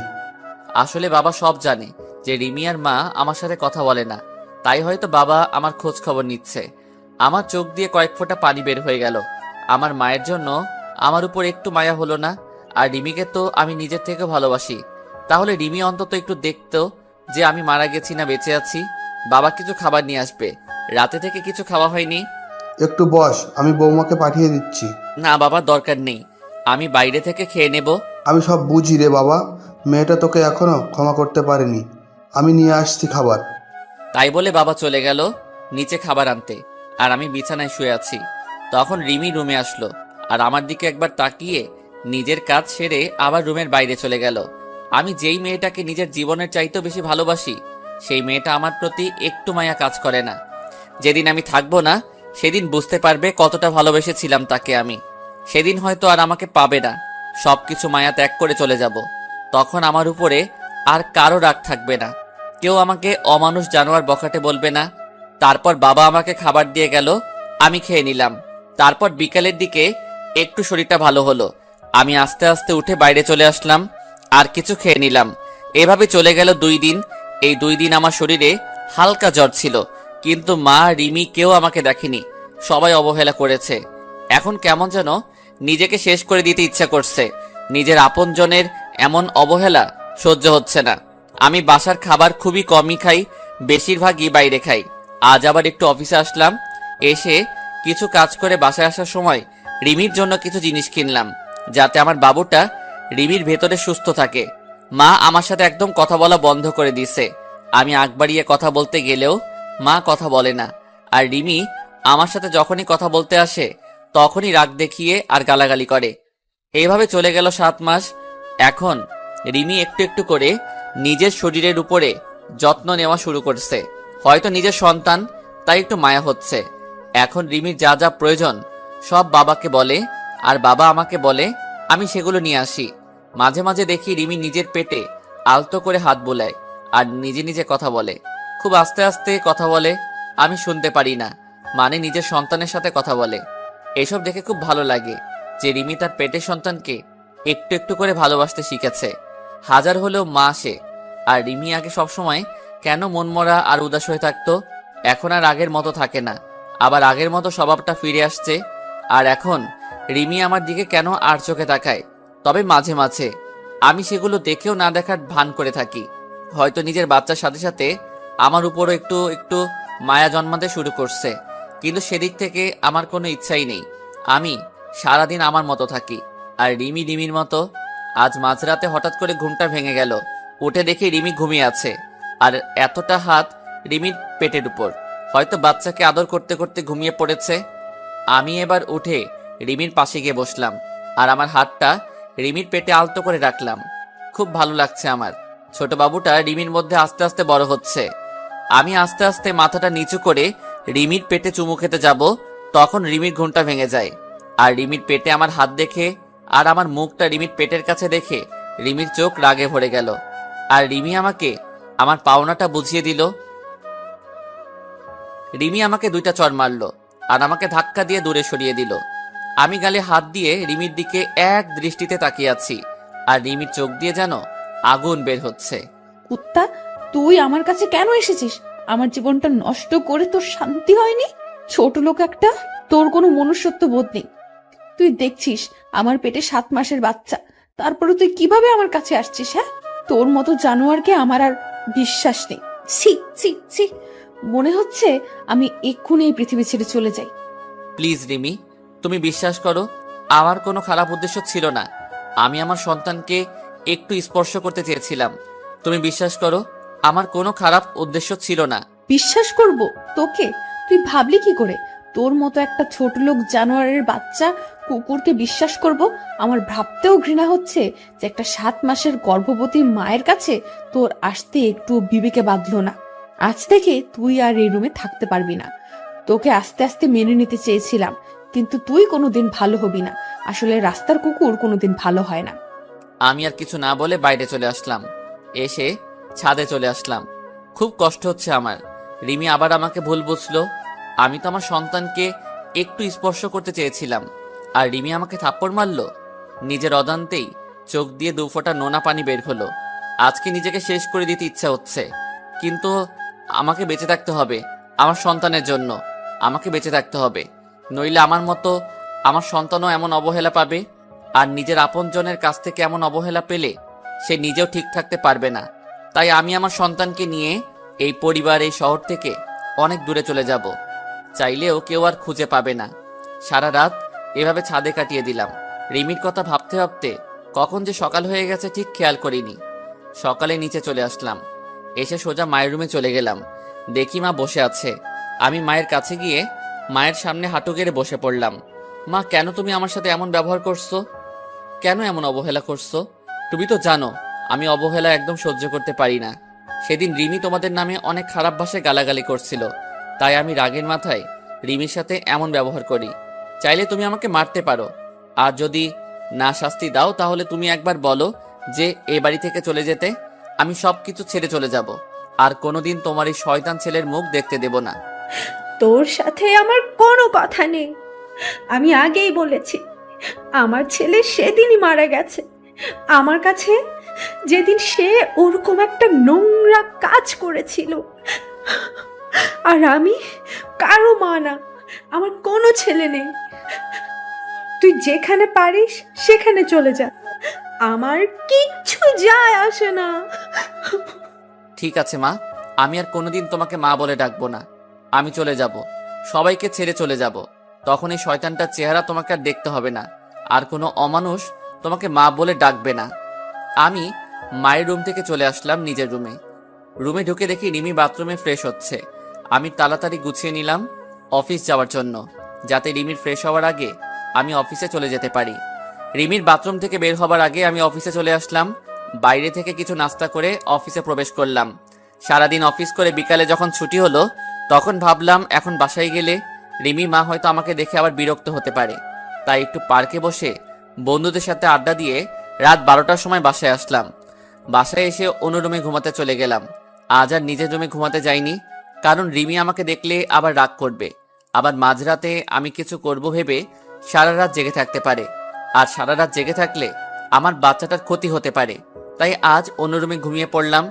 আসলে বাবা সব জানে যে রিমি আর মা আমার সাথে কথা বলে না, তাই হয়তো বাবা আমার খোঁজ খবর নিচ্ছে। আমার চোখ দিয়ে কয়েক ফোঁটা পানি বের হয়ে গেল। আমার মায়ের জন্য আমার উপর একটু মায়া হলো না। আর রিমিকে তো আমি নিজের থেকেও ভালোবাসি। তাহলে রিমি অন্তত একটু দেখতো যে আমি মারা গেছি না বেঁচে আছি। বাবা কিছু খাবার নিয়ে আসবে, রাতে থেকে কিছু খাওয়া হয়নি। একটু বস, আমি বৌমাকে পাঠিয়ে দিচ্ছি। না বাবা, দরকার নেই, আমি বাইরে থেকে খেয়ে নেব। আমি সব বুঝি রে বাবা, মেয়েটা তোকে এখনো ক্ষমা করতে পারেনি। আমি নিয়ে আসছি খাবার। তাই বলে বাবা চলে গেল নিচে খাবার আনতে, আর আমি বিছানায় শুয়ে আছি। তখন রিমি রুমে আসলো, আর আমার দিকে একবার তাকিয়ে নিজের কাজ সেরে আবার রুমের বাইরে চলে গেল। আমি যেই মেয়েটাকে নিজের জীবনের চাইতেও বেশি ভালোবাসি, সেই মেয়েটা আমার প্রতি একটু মায়া কাজ করে না। যেদিন আমি থাকবো না সেদিন বুঝতে পারবে কতটা ভালোবেসেছিলাম তাকে আমি। সেদিন হয়তো আর আমাকে পাবে না, সবকিছু মায়া ত্যাগ করে চলে যাব। তখন আমার উপরে আর কারো রাগ থাকবে না, কেউ আমাকে অমানুষ জানোয়ার বখাটে বলবে না। তারপর বাবা আমাকে খাবার দিয়ে গেল, আমি খেয়ে নিলাম। তারপর বিকালের দিকে একটু শরীরটা ভালো হলো, আমি আস্তে আস্তে উঠে বাইরে চলে আসলাম আর কিছু খেয়ে নিলাম। এভাবে চলে গেল 2 দিন। এই 2 দিন আমার শরীরে হালকা জ্বর ছিল, কিন্তু মা, রিমি কেউ আমাকে দেখেনি, সবাই অবহেলা করেছে। এখন কেমন যেন নিজেকে শেষ করে দিতে ইচ্ছা করছে। নিজের আপনজনের এমন অবহেলা সহ্য হচ্ছে না। আমি বাসার খাবার খুবই কমই খাই, বেশিরভাগই বাইরে খাই। আজ আবার একটু অফিসে আসলাম, এসে কিছু কাজ করে বাসায় আসার সময় রিমির জন্য কিছু জিনিস কিনলাম, যাতে আমার বাবুটা রিমির ভেতরে সুস্থ থাকে। মা আমার সাথে একদম কথা বলা বন্ধ করে দিয়েছে। আমি আগ বাড়িয়ে কথা বলতে গেলেও মা কথা বলে না, আর রিমি আমার সাথে যখনই কথা বলতে আসে তখনই রাগ দেখিয়ে আর গালাগালি করে। এইভাবে চলে গেল 7 মাস। এখন রিমি একটু একটু করে নিজের শরীরের উপরে যত্ন নেওয়া শুরু করছে। হয়তো নিজের সন্তান, তাই একটু মায়া হচ্ছে। এখন রিমির যা যা প্রয়োজন সব বাবাকে বলে, আর বাবা আমাকে বলে আমি সেগুলো নিয়ে আসি। মাঝে মাঝে দেখি রিমি নিজের পেটে আলতো করে হাত বোলায় আর নিজে নিজে কথা বলে। খুব আস্তে আস্তে কথা বলে, আমি শুনতে পারি না, মানে নিজের সন্তানের সাথে কথা বলে। এসব দেখে খুব ভালো লাগে যে রিমি তার পেটের সন্তানকে একটু একটু করে ভালোবাসতে শিখেছে। হাজার হলেও মা সে। আর রিমি আগে সবসময় কেন মনমরা আর উদাস হয়ে থাকতো, এখন আর আগের মতো থাকে না, আবার আগের মতো স্বভাবটা ফিরে আসছে। আর এখন রিমি আমার দিকে কেন আর চোখে তাকায়, তবে মাঝে মাঝে আমি সেগুলো দেখেও না দেখার ভান করে থাকি। হয়তো নিজের বাচ্চার সাথে সাথে আমার উপরও একটু একটু মায়া জন্মাতে শুরু করছে, কিন্তু সেদিক থেকে আমার কোনো ইচ্ছাই নেই। আমি সারাদিন আমার মতো থাকি, আর রিমি রিমির মতো। আজ মাঝরাতে হঠাৎ করে ঘুমটা ভেঙে গেল। উঠে দেখি রিমি ঘুমিয়ে আছে, আর এতটা হাত রিমির পেটের উপর, হয়তো বাচ্চাকে আদর করতে করতে ঘুমিয়ে পড়েছে। আমি এবার উঠে রিমির পাশে গিয়ে বসলাম, আর আমার হাতটা রিমির পেটে আলতো করে রাখলাম। খুব ভালো লাগছে আমার। ছোট বাবুটা রিমির মধ্যে আস্তে আস্তে বড় হচ্ছে। আমি আস্তে আস্তে মাথাটা নিচু করে রিমির পেটে চুমু খেতে যাব, তখন রিমির ঘুমটা ভেঙে যায়। আর রিমির পেটে আমার হাত দেখে আর আমার মুখটা রিমির পেটের কাছে দেখে রিমির চোখ রাগে ভরে গেল। আর রিমি আমাকে আমার পাওনাটা বুঝিয়ে দিল। রিমি আমাকে 2টা চড় মারলো আর আমাকে ধাক্কা দিয়ে দূরে সরিয়ে দিল। আমি গালে হাত দিয়ে রিমির দিকে এক দৃষ্টিতে তাকিয়ে আছি, আর রিমির চোখ দিয়ে যেন আগুন বের হচ্ছে। কুত্তা, তুই আমার কাছে কেন এসেছিস? আমার জীবনটা নষ্ট করে তোর শান্তি হয়নি? ছোট লোক একটা, তোর কোনো মনুষ্যত্ব বোধ নেই। তুই দেখছিস আমার পেটে 7 মাসের বাচ্চা, তারপরে তুই কিভাবে আমার কাছে আসছিস? হ্যাঁ, তোর মতো জানোয়ারকে আমার আর বিশ্বাস নেই। ছি ছি ছি, মনে হচ্ছে আমি এক্ষুনি এই পৃথিবী ছেড়ে চলে যাই। প্লিজ রিমি, তুমি বিশ্বাস করো, আমার কোনো খারাপ উদ্দেশ্য ছিল না। আমি আমার সন্তানকে একটু স্পর্শ করতে চেয়েছিলাম। তুমি বিশ্বাস করো, আমার কোনো খারাপ উদ্দেশ্য ছিল না। বিশ্বাস করব তোকে? তুই ভাবলি কি করে তোর মতো একটা ছোট লোক জানোয়ারের বাচ্চা কুকুরকে বিশ্বাস করব? আমার ভাবতেও ঘৃণা হচ্ছে যে একটা 7 মাসের গর্ভবতী মায়ের কাছে তোর আসতে একটু বিবেকে বাঁধলো না। আজ থেকে তুই আর এই রুমে থাকতে পারবি না। তোকে আস্তে আস্তে মেনে নিতে চেয়েছিলাম, কিন্তু তুই কোনোদিন ভালো হবি না। আসলে রাস্তার কুকুর কোনোদিন ভালো হয় না। আমি আর কিছু না বলে বাইরে চলে আসলাম। এসে ছাদে চলে আসলাম। খুব কষ্ট হচ্ছে আমার। রিমি আবার আমাকে ভুল বুঝলো। আমি তো আমার সন্তানকে একটু স্পর্শ করতে চেয়েছিলাম, আর রিমি আমাকে থাপ্পড় মারলো। নিজের অজান্তেই চোখ দিয়ে 2 ফোঁটা নোনা পানি বের হলো। আজকে নিজেকে শেষ করে দিতে ইচ্ছা হচ্ছে, কিন্তু আমাকে বেঁচে থাকতে হবে। আমার সন্তানের জন্য আমাকে বেঁচে থাকতে হবে, নইলে আমার মতো আমার সন্তানও এমন অবহেলা পাবে। আর নিজের আপনজনের কাছ থেকে এমন অবহেলা পেলে সে নিজেও ঠিক থাকতে পারবে না। তাই আমি আমার সন্তানকে নিয়ে এই পরিবার, এই শহর থেকে অনেক দূরে চলে যাব। চাইলেও কেউ আর খুঁজে পাবে না। সারা রাত এভাবে ছাদে কাটিয়ে দিলাম। রিমির কথা ভাবতে ভাবতে কখন যে সকাল হয়ে গেছে ঠিক খেয়াল করিনি। সকালে নিচে চলে আসলাম। এসে সোজা মায়ের রুমে চলে গেলাম। দেখি মা বসে আছে। আমি মায়ের কাছে গিয়ে মায়ের সামনে হাঁটু গেড়ে বসে পড়লাম। মা, কেন তুমি আমার সাথে এমন ব্যবহার করছো? কেন এমন অবহেলা করছো? তুমি তো জানো আমি অবহেলা একদম সহ্য করতে পারি না। সেদিন রিমি তোমাদের নামে অনেক খারাপ ভাষায় গালাগালি করছিল, তাই আমি রাগের মাথায় রিমির সাথে এমন ব্যবহার করি। চাইলে তুমি আমাকে মারতে পারো, আর যদি না শাস্তি দাও তাহলে তুমি একবার বলো যে এ বাড়ি থেকে চলে যেতে। আমি সবকিছু ছেড়ে চলে যাব, আর কোনোদিন তোমার এই শয়তান ছেলের মুখ দেখতে দেব না। তোর সাথে আমার কোনো কথা নেই। আমি আগেই বলেছি, আমার ছেলে সেদিনই মারা গেছে। আমার কাছে যেদিন সে ওরকম একটা নোংরা কাজ করেছিল, আর আমি কারো মা না, আমার কোনো ছেলে নেই। তুই যেখানে পারিস সেখানে চলে যা, আমার কিচ্ছু যায় আসে না। ঠিক আছে মা, আমি আর কোনোদিন তোমাকে মা বলে ডাকবো না। আমি চলে যাব, সবাইকে ছেড়ে চলে যাব। তখন এই শয়তানটার চেহারা তোমাকে আর দেখতে হবে না, আর কোনো অমানুষ তোমাকে মা বলে ডাকবে না। আমি মায়ের রুম থেকে চলে আসলাম নিজের রুমে ঢুকে দেখি রিমি বাথরুমে ফ্রেশ হচ্ছে। আমি তাড়াতাড়ি গুছিয়ে নিলাম অফিস যাওয়ার জন্য, যাতে রিমির ফ্রেশ হওয়ার আগে আমি অফিসে চলে যেতে পারি। রিমির বাথরুম থেকে বের হবার আগে আমি অফিসে চলে আসলাম। বাইরে থেকে কিছু নাস্তা করে অফিসে প্রবেশ করলাম। সারাদিন অফিস করে বিকালে যখন ছুটি হলো, তখন ভাবলাম এখন বাসায় গেলে রিমি মা হয়তো আমাকে দেখে আবার বিরক্ত হতে পারে। তাই একটু পার্কে বসে বন্ধুদের সাথে আড্ডা দিয়ে রাত 12টার সময় বাসায় আসলাম। বাসায় এসে অন্য রুমে ঘুমাতে চলে গেলাম। আজ আর নিজের রুমে ঘুমাতে যাইনি, কারণ রিমি আমাকে দেখলে আবার রাগ করবে। আবার মাঝরাতে আমি কিছু করব ভেবে সারা রাত জেগে থাকতে পারে, আর সারা রাত জেগে থাকলে আমার বাচ্চাটার ক্ষতি হতে পারে। তাই আজ অন্য রুমে ঘুমিয়ে পড়লাম।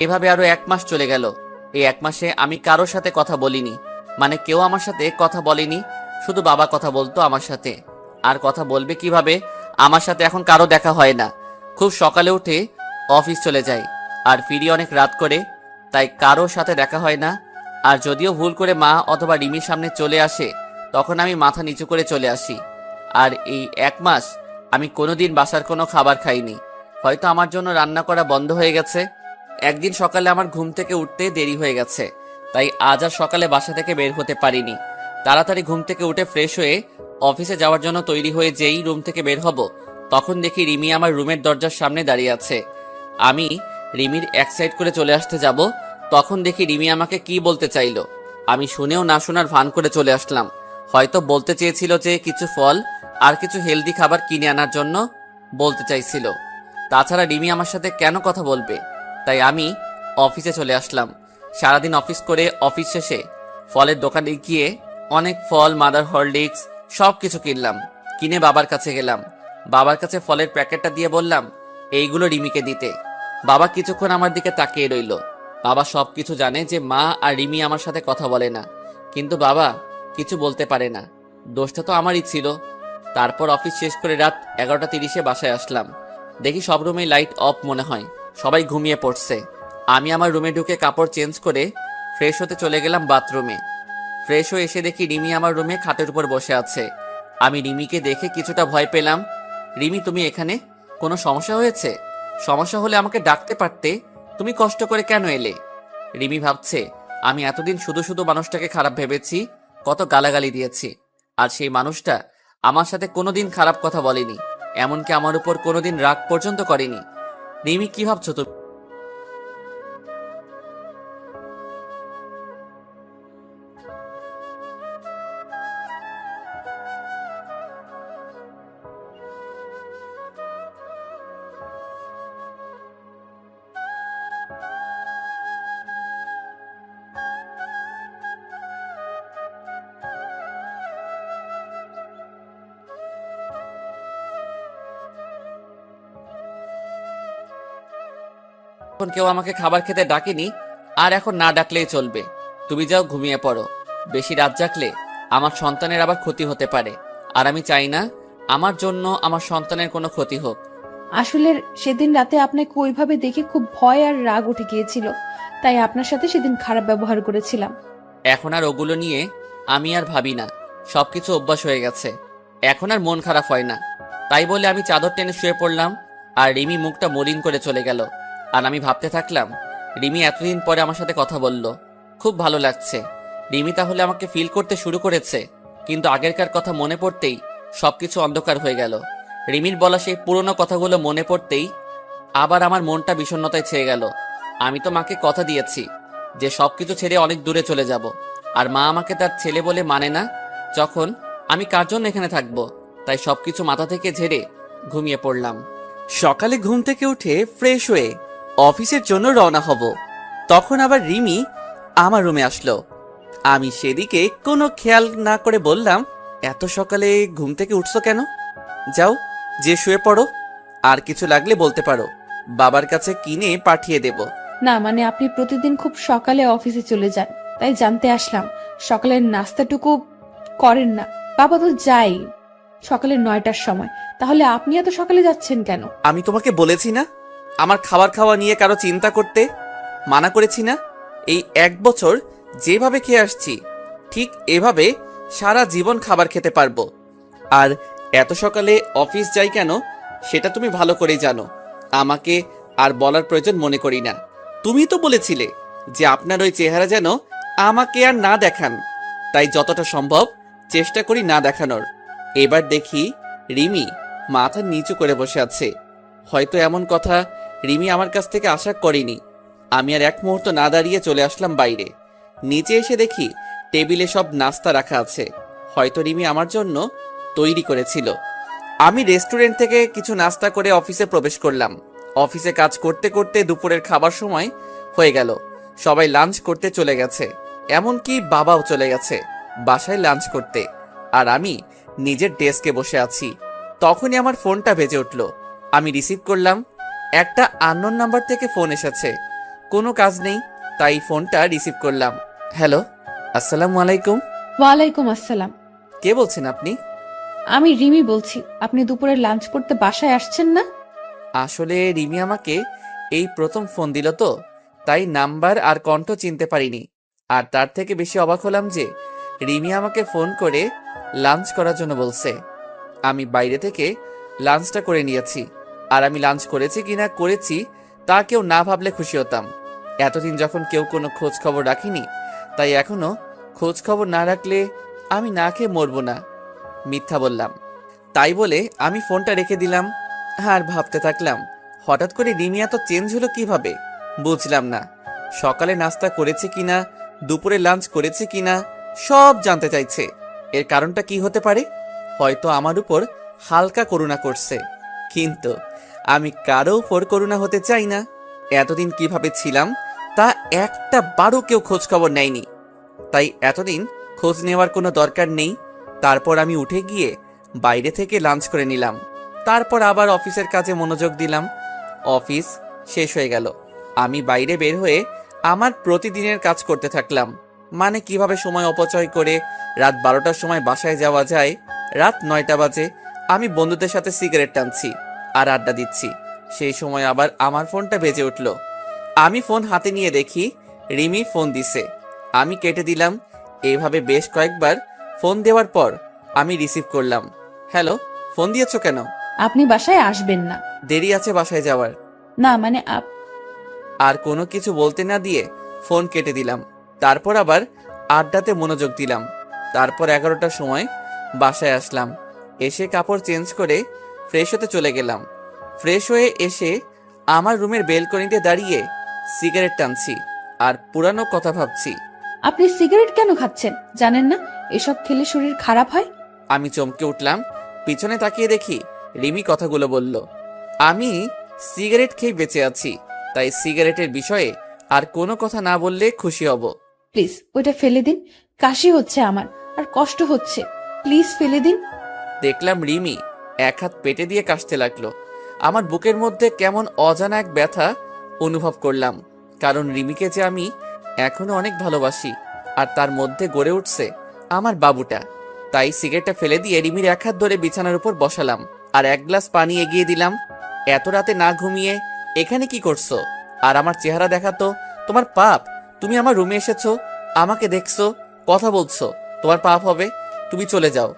এভাবে আরো 1 মাস চলে গেল। এই 1 মাসে আমি কারোর সাথে কথা বলিনি, মানে কেউ আমার সাথে কথা বলেনি। শুধু বাবা কথা বলতো আমার সাথে, আর কথা বলবে কিভাবে? আমার সাথে এখন কারো দেখা হয় না। খুব সকালে উঠে অফিস চলে যাই, আর ফিরি অনেক রাত করে, তাই কারোর সাথে দেখা হয় না। আর যদিও ভুল করে মা অথবা রিমির সামনে চলে আসে, তখন আমি মাথা নিচু করে চলে আসি। আর এই 1 মাস আমি কোনোদিন বাসার কোনো খাবার খাইনি। হয়তো আমার জন্য রান্না করা বন্ধ হয়ে গেছে। একদিন সকালে আমার ঘুম থেকে উঠতে দেরি হয়ে গেছে, তাই আজ আর সকালে বাসা থেকে বের হতে পারিনি। তাড়াতাড়ি ঘুম থেকে উঠে ফ্রেশ হয়ে অফিসে যাওয়ার জন্য তৈরি হয়ে যেই রুম থেকে বের হব, তখন দেখি রিমি আমার রুমের দরজার সামনে দাঁড়িয়ে আছে। আমি রিমির এক সাইড করে চলে আসতে যাব, তখন দেখি রিমি আমাকে কি বলতে চাইলো। আমি শুনেও না শোনার ভান করে চলে আসলাম। হয়তো বলতে চেয়েছিল যে কিছু ফল আর কিছু হেলদি খাবার কিনে আনার জন্য বলতে চাইছিল। তাছাড়া রিমি আমার সাথে কেন কথা বলবে, তাই আমি অফিসে চলে আসলাম। সারাদিন অফিস করে অফিস শেষে ফলের দোকানে গিয়ে অনেক ফল, মাদার হরলিক্স সব কিছু কিনলাম। কিনে বাবার কাছে গেলাম। বাবার কাছে ফলের প্যাকেটটা দিয়ে বললাম এইগুলো রিমিকে দিতে। বাবা কিছুক্ষণ আমার দিকে তাকিয়ে রইল। বাবা সব কিছু জানে যে মা আর রিমি আমার সাথে কথা বলে না, কিন্তু বাবা কিছু বলতে পারে না। দোষটা তো আমারই ছিল। তারপর অফিস শেষ করে রাত 11:30-এ বাসায় আসলাম। দেখি সব রুমে লাইট অফ মনে হয়, সবাই ঘুমিয়ে পড়ছে। আমি আমার রুমে ঢুকে কাপড় চেঞ্জ করে ফ্রেশ হতে চলে গেলাম বাথরুমে। ফ্রেশ হয়ে এসে দেখি রিমি আমার রুমে খাটের উপর বসে আছে। আমি রিমিকে দেখে কিছুটা ভয় পেলাম। রিমি, তুমি এখানে? কোনো সমস্যা হয়েছে? সমস্যা হলে আমাকে ডাকতে পারতে, তুমি কষ্ট করে কেন এলে? রিমি ভাবছে আমি এতদিন শুধু শুধু মানুষটাকে খারাপ ভেবেছি, কত গালাগালি দিয়েছি, আর সেই মানুষটা আমার সাথে কোনোদিন খারাপ কথা বলেনি, এমনকি আমার উপর কোনোদিন রাগ পর্যন্ত করেনি। রিমি, কি ভাবছো তুমি? এখন কেউ আমাকে খাবার খেতে ডাকেনি, আর এখন না ডাকলেই চলবে। তুমি যাও, ঘুমিয়ে পড়ো। বেশি রাত জাগলে আমার সন্তানের আবার ক্ষতি হতে পারে, আর আমি চাই না আমার জন্য আমার সন্তানের কোনো ক্ষতি হোক। আসলে সেদিন রাতে আপনাকে ওইভাবে দেখে খুব ভয় আর রাগ উঠে গিয়েছিল, তাই আপনার সাথে সেদিন খারাপ ব্যবহার করেছিলাম। এখন আর ওগুলো নিয়ে আমি আর ভাবি না, সবকিছু অভ্যাস হয়ে গেছে। এখন আর মন খারাপ হয় না। তাই বলে আমি চাদর টেনে শুয়ে পড়লাম, আর রিমি মুখটা মলিন করে চলে গেল। আর আমি ভাবতে থাকলাম রিমি এতদিন পরে আমার সাথে কথা বলল, খুব ভালো লাগছে। রিমি তাহলে আমাকে ফিল করতে শুরু করেছে। কিন্তু আগেরকার কথা মনে পড়তেই সবকিছু অন্ধকার হয়ে গেল। রিমির বলা সেই পুরনো কথাগুলো মনে পড়তেই আবার আমার মনটা বিষণ্ণতায় ছেয়ে গেল। আমি তো মাকে কথা দিয়েছি যে সবকিছু ছেড়ে অনেক দূরে চলে যাব, আর মা আমাকে তার ছেলে বলে মানে না। যখন আমি কার জন্য এখানে থাকবো, তাই সবকিছু মাথা থেকে ঝেড়ে ঘুমিয়ে পড়লাম। সকালে ঘুম থেকে উঠে ফ্রেশ হয়ে অফিসের জন্য রওনা হব, তখন আবার রিমি আমার রুমে আসলো। আমি সেদিকে কোনো খেয়াল না করে বললাম, এত সকালে ঘুম থেকে উঠছো কেন? যাও, যে শুয়ে পড়ো। আর কিছু লাগলে বলতে পারো, বাবার কাছে কিনে পাঠিয়ে দেব। না মানে আপনি প্রতিদিন খুব সকালে অফিসে চলে যান, তাই জানতে আসলাম সকালের নাস্তাটুকু করেন না। বাবা তো যাই সকালে 9টার সময়, তাহলে আপনি এত সকালে যাচ্ছেন কেন? আমি তোমাকে বলেছি না আমার খাবার খাওয়া নিয়ে কারো চিন্তা করতে? মানা করেছি না? এই 1 বছর যেভাবে খেয়ে আসছি, ঠিক এভাবে সারা জীবন খাবার খেতে পারবো। আর এত সকালে অফিস যাই কেন সেটা তুমি ভালো করেই জানো। আমাকে আর বলার প্রয়োজন মনে করি না। তুমি তো বলেছিলে যে আপনার ওই চেহারা যেন আমাকে আর না দেখান, তাই যতটা সম্ভব চেষ্টা করি না দেখানোর। এবার দেখি রিমি মাথা নিচু করে বসে আছে। হয়তো এমন কথা রিমি আমার কাছ থেকে আশা করেনি। আমি আর এক মুহূর্ত না দাঁড়িয়ে চলে আসলাম বাইরে। নিচে এসে দেখি টেবিলে সব নাস্তা রাখা আছে, হয়তো রিমি আমার জন্য তৈরি করেছিল। আমি রেস্টুরেন্ট থেকে কিছু নাস্তা করে অফিসে প্রবেশ করলাম। অফিসে কাজ করতে করতে দুপুরের খাবার সময় হয়ে গেল। সবাই লাঞ্চ করতে চলে গেছে, এমনকি বাবাও চলে গেছে বাসায় লাঞ্চ করতে। আর আমি নিজের ডেস্কে বসে আছি। তখনই আমার ফোনটা বেজে উঠল। আমি রিসিভ করলাম। একটা আননোন নাম্বার থেকে ফোন এসেছে। কোনো কাজ নেই, তাই ফোনটা রিসিভ করলাম। হ্যালো, আসসালামু আলাইকুম। ওয়ালাইকুম আসসালাম। কে বলছেন আপনি? আমি রিমি বলছি। আপনি দুপুরে লাঞ্চ করতে বাসায় আসছেন না? আসলে রিমি আমাকে এই প্রথম ফোন দিল, তো তাই নাম্বার আর কণ্ঠ চিনতে পারিনি। আর তার থেকে বেশি অবাক হলাম যে রিমি আমাকে ফোন করে লাঞ্চ করার জন্য বলছে। আমি বাইরে থেকে লাঞ্চটা করে নিয়েছি। আর আমি লাঞ্চ করেছি কিনা করেছি তা কেউ না ভাবলে খুশি হতাম। এতদিন যখন কেউ কোনো খোঁজ খবর রাখিনি, তাই এখনো খোঁজ খবর না রাখলে আমি না খেয়ে মরবো না। মিথ্যা বললাম। তাই বলে আমি ফোনটা রেখে দিলাম আর ভাবতে থাকলাম, হঠাৎ করে রিমি এত চেঞ্জ হলো কিভাবে? বুঝলাম না। সকালে নাস্তা করেছে কিনা, দুপুরে লাঞ্চ করেছে কিনা, সব জানতে চাইছে। এর কারণটা কি হতে পারে? হয়তো আমার উপর হালকা করুণা করছে, কিন্তু আমি কারো উপর করুণা হতে চাই না। এতদিন কিভাবে ছিলাম তা একটা বারও কেউ খোঁজ খবর নেয়নি, তাই এতদিন খোঁজ নেওয়ার কোনো দরকার নেই। তারপর আমি উঠে গিয়ে বাইরে থেকে লাঞ্চ করে নিলাম। তারপর আবার অফিসের কাজে মনোযোগ দিলাম। অফিস শেষ হয়ে গেল, আমি বাইরে বের হয়ে আমার প্রতিদিনের কাজ করতে থাকলাম। মানে কিভাবে সময় অপচয় করে রাত 12টার সময় বাসায় যাওয়া যায়। রাত 9টা বাজে, আমি বন্ধুদের সাথে সিগারেট টানছি আর আড্ডা দিচ্ছি। সেই সময় আবার আমার ফোনটা বেজে উঠল। আমি ফোন হাতে নিয়ে দেখি রিমি ফোন দিছে। আমি কেটে দিলাম। এইভাবে বেশ কয়েকবার ফোন দেওয়ার পর আমি রিসিভ করলাম। হ্যালো, ফোন দিয়েছো কেন? আপনি বাসায় আসবেন না। দেরি আছে বাসায় যাওয়ার। না মানে আর কোনো কিছু বলতে না দিয়ে ফোন কেটে দিলাম। তারপর আবার আড্ডাতে মনোযোগ দিলাম। তারপর 11টার সময় বাসায় আসলাম। এসে কাপড় চেঞ্জ করে ফ্রেশ হতে চলে গেলাম। ফ্রেশ হয়ে এসে আমার রুমের বেলকনিতে দাঁড়িয়ে সিগারেট টানছি আর পুরানো কথা ভাবছি। আপনি সিগারেট কেন খাচ্ছেন? জানেন না এসব খেলে শরীর খারাপ হয়? আমি চমকে উঠলাম। পিছনে তাকিয়ে দেখি রিমি কথাগুলো বলল। আমি সিগারেট খেয়ে বেঁচে আছি, তাই সিগারেটের বিষয়ে আর কোনো কথা না বললে খুশি হব। প্লিজ ওইটা ফেলে দিন, কাশি হচ্ছে আমার আর কষ্ট হচ্ছে, প্লিজ ফেলে দিন। দেখলাম রিমি এক হাত পেটে দিয়ে কাশতে লাগলো। আমার বুকের মধ্যে কেমন অজানা এক ব্যথা অনুভব করলাম, কারণ রিমিকে যে আমি এখনো অনেক ভালোবাসি আর তার মধ্যে গড়ে উঠছে আমার বাবুটা। তাই সিগারেটটা ফেলে দিয়ে রিমির এক হাত ধরে বিছানার উপর বসালাম আর এক গ্লাস পানি এগিয়ে দিলাম। এত রাতে না ঘুমিয়ে এখানে কি করছো? আর আমার চেহারা দেখাতো। তোমার পাপ। তুমি আমার রুমে এসেছো, আমাকে দেখছো, কথা বলছো, তোমার পাপ হবে। তুমি চলে যাও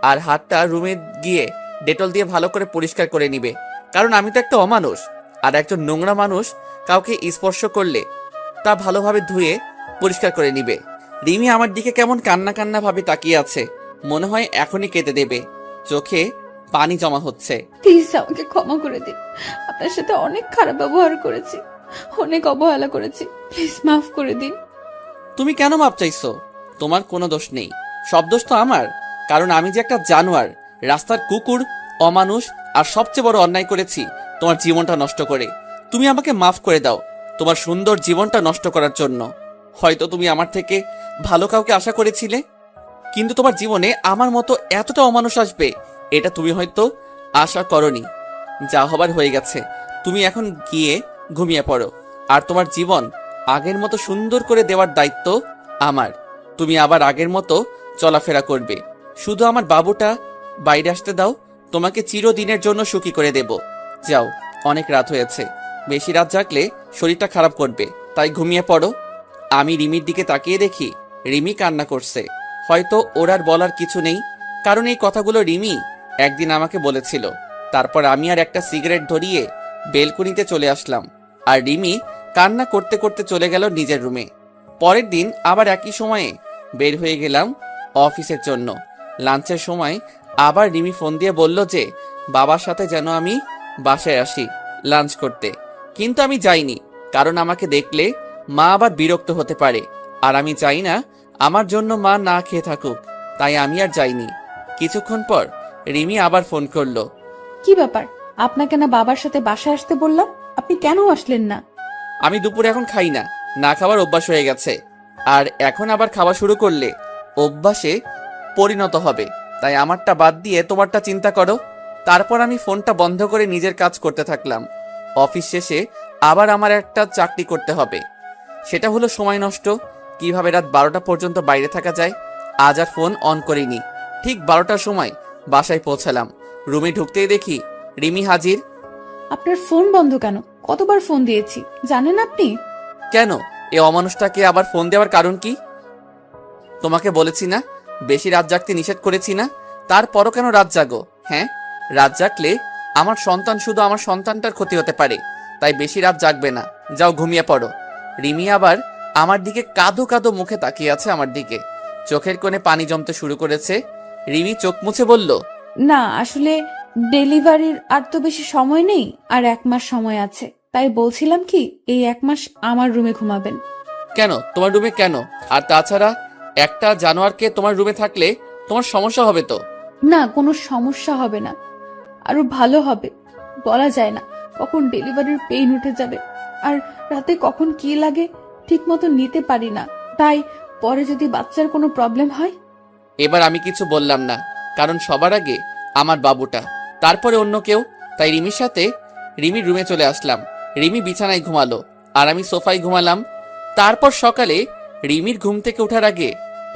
আর হাতটা রুমে গিয়ে ডেটল দিয়ে ভালো করে পরিষ্কার করে নিবে, কারণ আমি তো একটা অমানুষ। আর একজন নোংরা মানুষ কাউকে স্পর্শ করলে তা ভালোভাবে ধুয়ে পরিষ্কার করে নিবে। রিমি আমার দিকে কেমন কান্না কান্না ভাবে তাকিয়ে আছে, মনে হয় এখনই কেঁদে দেবে। চোখে পানি জমা হচ্ছে। প্লিজ আমাকে ক্ষমা করে দিন, আপনার সাথে অনেক খারাপ ব্যবহার করেছি, অনেক অবহেলা করেছি, প্লিজ মাফ করে দিন। তুমি কেন মাপ চাইছো? তোমার কোনো দোষ নেই, সব দোষ তো আমার, কারণ আমি যে একটা জানোয়ার, রাস্তার কুকুর, অমানুষ আর সবচেয়ে বড় অন্যায় করেছি তোমার জীবনটা নষ্ট করে। তুমি আমাকে মাফ করে দাও তোমার সুন্দর জীবনটা নষ্ট করার জন্য। হয়তো তুমি আমার থেকে ভালো কাউকে আশা করেছিলে, কিন্তু তোমার জীবনে আমার মতো এতটা অমানুষ আসবে এটা তুমি হয়তো আশা করনি। যা হবার হয়ে গেছে, তুমি এখন গিয়ে ঘুমিয়ে পড়ো। আর তোমার জীবন আগের মতো সুন্দর করে দেওয়ার দায়িত্ব আমার। তুমি আবার আগের মতো চলাফেরা করবে। শুধু আমার বাবুটা বাইরে আসতে দাও, তোমাকে চিরদিনের জন্য সুখী করে দেব। যাও, অনেক রাত হয়েছে, বেশি রাত জাগলে শরীরটা খারাপ করবে, তাই ঘুমিয়ে পড়ো। আমি রিমির দিকে তাকিয়ে দেখি রিমি কান্না করছে। হয়তো ওর আর বলার কিছু নেই, কারণ এই কথাগুলো রিমি একদিন আমাকে বলেছিল। তারপর আমি আর একটা সিগারেট ধরিয়ে বেলকনিতে চলে আসলাম, আর রিমি কান্না করতে করতে চলে গেল নিজের রুমে। পরের দিন আবার একই সময়ে বের হয়ে গেলাম অফিসের জন্য। লাঞ্চের সময় আবার রিমি ফোন দিয়ে বলল যে বাবার সাথে যেন আমি বাসায় আসি লাঞ্চ করতে, কিন্তু আমি যাইনি, কারণ আমাকে দেখলে মা আবার বিরক্ত হতে পারে, আর আমি চাই না আমার জন্য মা না খেয়ে থাকুক, তাই আমি আর যাইনি। কিছুক্ষণ পর রিমি আবার ফোন করলো। কি ব্যাপার, আপনাকে না বাবার সাথে বাসায় আসতে বললাম, আপনি কেন আসলেন না? আমি দুপুরে এখন খাই না, না খাবার অভ্যাস হয়ে গেছে, আর এখন আবার খাওয়া শুরু করলে অভ্যাসে পরিণত হবে, তাই আমারটা বাদ দিয়ে তোমারটা চিন্তা করো। তারপর আমি ফোনটা বন্ধ করে নিজের কাজ করতে থাকলাম। অফিস শেষে আবার আমার একটা চাকরি করতে হবে, সেটা হলো সময় নষ্ট, কিভাবে রাত 12টা পর্যন্ত বাইরে থাকা যায়। আজ আর ফোন অন করিনি। ঠিক 12টার সময় বাসায় পৌঁছালাম। রুমে ঢুকতেই দেখি রিমি হাজির। আপনার ফোন বন্ধ কেন? কতবার ফোন দিয়েছি জানেন আপনি? কেন, এ অমানুষটাকে আবার ফোন দেওয়ার কারণ কি? তোমাকে বলেছি না বেশি রাত জাগতে নিষেধ করেছি না, তারপরও কেন রাত জাগো? হ্যাঁ, রাত জাগলে আমার সন্তান, শুধু আমার সন্তানটার ক্ষতি হতে পারে, তাই বেশি রাত জাগবে না, যাও ঘুমিয়ে পড়ো। রিমি আবার আমার দিকে কাঁদো কাঁদো মুখে তাকিয়ে আছে আমার দিকে, চোখের কোণে পানি জমতে শুরু করেছে। রিমি চোখ মুছে বলল, না আসলে ডেলিভারির আর তো বেশি সময় নেই, আর 1 মাস সময় আছে, তাই বলছিলাম কি এই 1 মাস আমার রুমে ঘুমাবেন। কেন তোমার রুমে কেন? আর তাছাড়া একটা জানোয়ারকে তোমার রুমে থাকলে তোমার সমস্যা হবে তো। না, কোনো সমস্যা হবে না, আরো ভালো হবে। বলা যায় না কখন ডেলিভারির পেইন উঠে যাবে, আর রাতে কখন কি লাগে ঠিক মতো নিতে পারি না, তাই পরে যদি বাচ্চার কোনো প্রবলেম হয়। এবার আমি কিছু বললাম না, কারণ সবার আগে আমার বাবুটা, তারপরে অন্য কেউ। তাই রিমির সাথে রিমির রুমে চলে আসলাম। রিমি বিছানায় ঘুমালো আর আমি সোফায় ঘুমালাম। তারপর সকালে রিমির ঘুম থেকে ওঠার আগে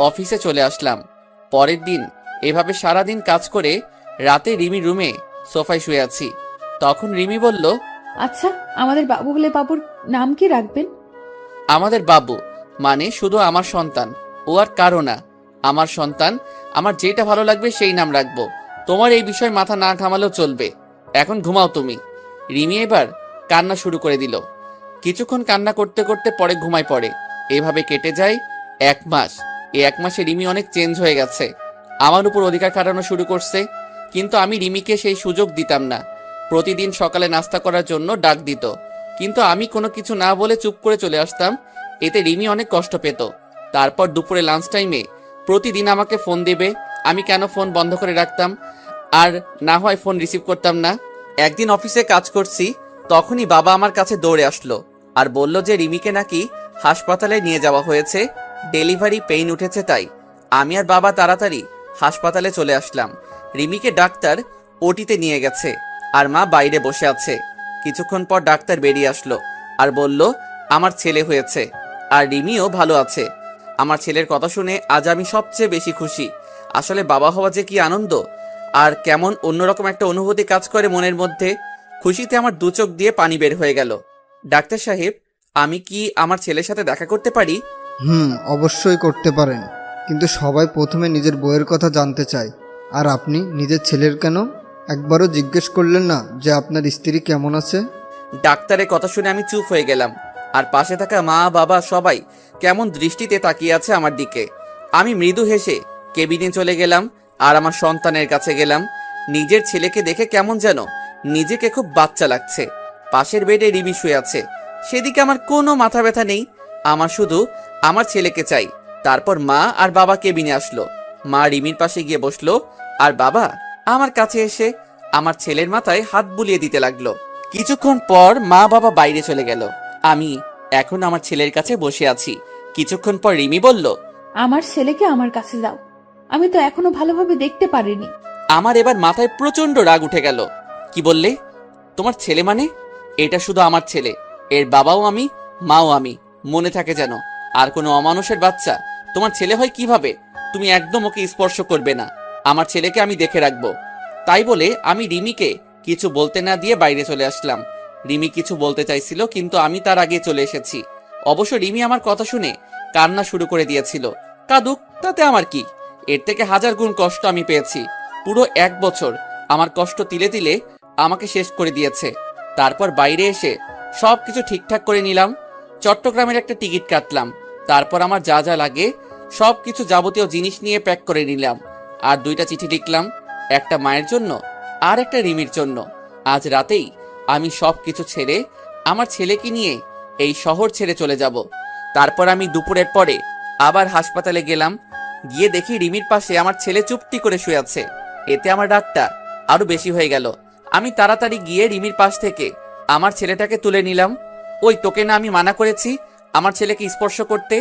অফিসে চলে আসলাম। পরের দিন এভাবে সারাদিন কাজ করে রাতে রিমির রুমে সোফায় শুয়ে আছি। তখন রিমি বলল, আচ্ছা, আমাদের বাবু হলে বাবুর নাম কি রাখবেন? আমাদের বাবু মানে শুধু আমার সন্তান, ও আর কারো না। আমার সন্তান, আমার যেটা ভালো লাগবে সেই নাম রাখবো। তোমার এই বিষয় মাথা না ঘামালেও চলবে। এখন ঘুমাও তুমি। রিমি এবার কান্না শুরু করে দিল। কিছুক্ষণ কান্না করতে করতে পরে ঘুমায় পড়ে। এভাবে কেটে যায় 1 মাস। এই 1 মাসে রিমি অনেক চেঞ্জ হয়ে গেছে, আমার উপর অধিকার খাটানো শুরু করছে। কিন্তু আমি রিমিকে সেই সুযোগ দিতাম না। প্রতিদিন সকালে নাস্তা করার জন্য ডাক দিত, কিন্তু আমি কোনো কিছু না বলে চুপ করে চলে আসতাম। এতে রিমি অনেক কষ্ট পেত। তারপর দুপুরে লাঞ্চ টাইমে প্রতিদিন আমাকে ফোন দেবে, আমি কেন ফোন বন্ধ করে রাখতাম, আর না হয় ফোন রিসিভ করতাম না। একদিন অফিসে কাজ করছি, তখনই বাবা আমার কাছে দৌড়ে আসলো আর বলল যে রিমিকে নাকি হাসপাতালে নিয়ে যাওয়া হয়েছে, ডেলিভারি পেইন উঠেছে। তাই আমি আর বাবা তাড়াতাড়ি হাসপাতালে চলে আসলাম। রিমিকে ডাক্তার ওটিতে নিয়ে গেছে আর মা বাইরে বসে আছে। কিছুক্ষণ পর ডাক্তার বেরিয়ে আসলো আর বলল আমার ছেলে হয়েছে আর রিমিও ভালো আছে। আমার ছেলের কথা শুনে আজ আমি সবচেয়ে বেশি খুশি। আসলে বাবা হওয়া যে কি আনন্দ, আর কেমন অন্যরকম একটা অনুভূতি কাজ করে মনের মধ্যে। খুশিতে আমার 2 চোখ দিয়ে পানি বের হয়ে গেল। ডাক্তার সাহেব, আমি কি আমার ছেলের সাথে দেখা করতে পারি? অবশ্যই করতে পারেন, কিন্তু সবাই প্রথমে নিজের বইয়ের কথা জানতে চায়। আর আপনি নিজের ছেলের কেন একবারও জিজ্ঞেস করলেন না যে আপনার স্ত্রী কেমন আছে? ডাক্তারের কথা শুনে আমি চুপ হয়ে গেলাম, আর পাশে থাকা মা বাবা সবাই কেমন দৃষ্টিতে তাকিয়ে আছে আমার দিকে। আমি মৃদু হেসে কেবিনে চলে গেলাম আর আমার সন্তানের কাছে গেলাম। নিজের ছেলেকে দেখে কেমন যেন নিজেকে খুব বাচ্চা লাগছে। পাশের বেডে রিমি শুয়ে আছে, সেদিকে আমার কোনো মাথা ব্যথা নেই। আমার শুধু আমার ছেলেকে চাই। তারপর মা আর বাবা কেবিনে আসলো। মা রিমির পাশে গিয়ে বসলো আর বাবা আমার কাছে এসে আমার ছেলের মাথায় হাত বুলিয়ে দিতে লাগলো। কিছুক্ষণ পর মা বাবা বাইরে চলে গেল। আমি এখন আমার ছেলের কাছে বসে আছি। কিছুক্ষণ পর রিমি বলল, আমার ছেলেকে আমার কাছে দাও, আমি তো এখনো ভালোভাবে দেখতে পারিনি। আমার এবার মাথায় প্রচন্ড রাগ উঠে গেল। কি বললে? তোমার ছেলে মানে? এটা শুধু আমার ছেলে, এর বাবাও আমি, মাও আমি। মনে থাকে যেন। আর কোনো অমানুষের বাচ্চা তোমার ছেলে হয় কিভাবে? তুমি একদম ওকে স্পর্শ করবে না। আমার ছেলেকে আমি দেখে রাখবো। তাই বলে আমি রিমিকে কিছু বলতে না দিয়ে বাইরে চলে আসলাম। রিমি কিছু বলতে চাইছিল, কিন্তু আমি তার আগে চলে এসেছি। অবশ্য রিমি আমার কথা শুনে কান্না শুরু করে দিয়েছিল। কাঁদুক, তাতে আমার কি? এর থেকে 1000 গুণ কষ্ট আমি পেয়েছি। পুরো 1 বছর আমার কষ্ট তিলে তিলে আমাকে শেষ করে দিয়েছে। তারপর বাইরে এসে সবকিছু ঠিকঠাক করে নিলাম। চট্টগ্রামের একটা টিকিট কাটলাম। তারপর আমার যা যা লাগে সবকিছু যাবতীয় জিনিস নিয়ে প্যাক করে নিলাম। আর 2টা চিঠি লিখলাম, একটা মায়ের জন্য আর একটা রিমির জন্য। আজ রাতেই আমি সবকিছু ছেড়ে আমার ছেলেকে নিয়ে এই শহর ছেড়ে চলে যাব। তারপর আমি দুপুরের পরে আবার হাসপাতালে গেলাম। গিয়ে দেখি রিমির পাশে আমার ছেলে চুপটি করে শুয়ে আছে। এতে আমার রাগটা আরো বেশি হয়ে গেল। আমি তাড়াতাড়ি গিয়ে রিমির পাশ থেকে আমার ছেলেটাকে তুলে নিলাম। ওই, তোকে না আমি মানা করেছি আমার ছেলেকে স্পর্শ করতে?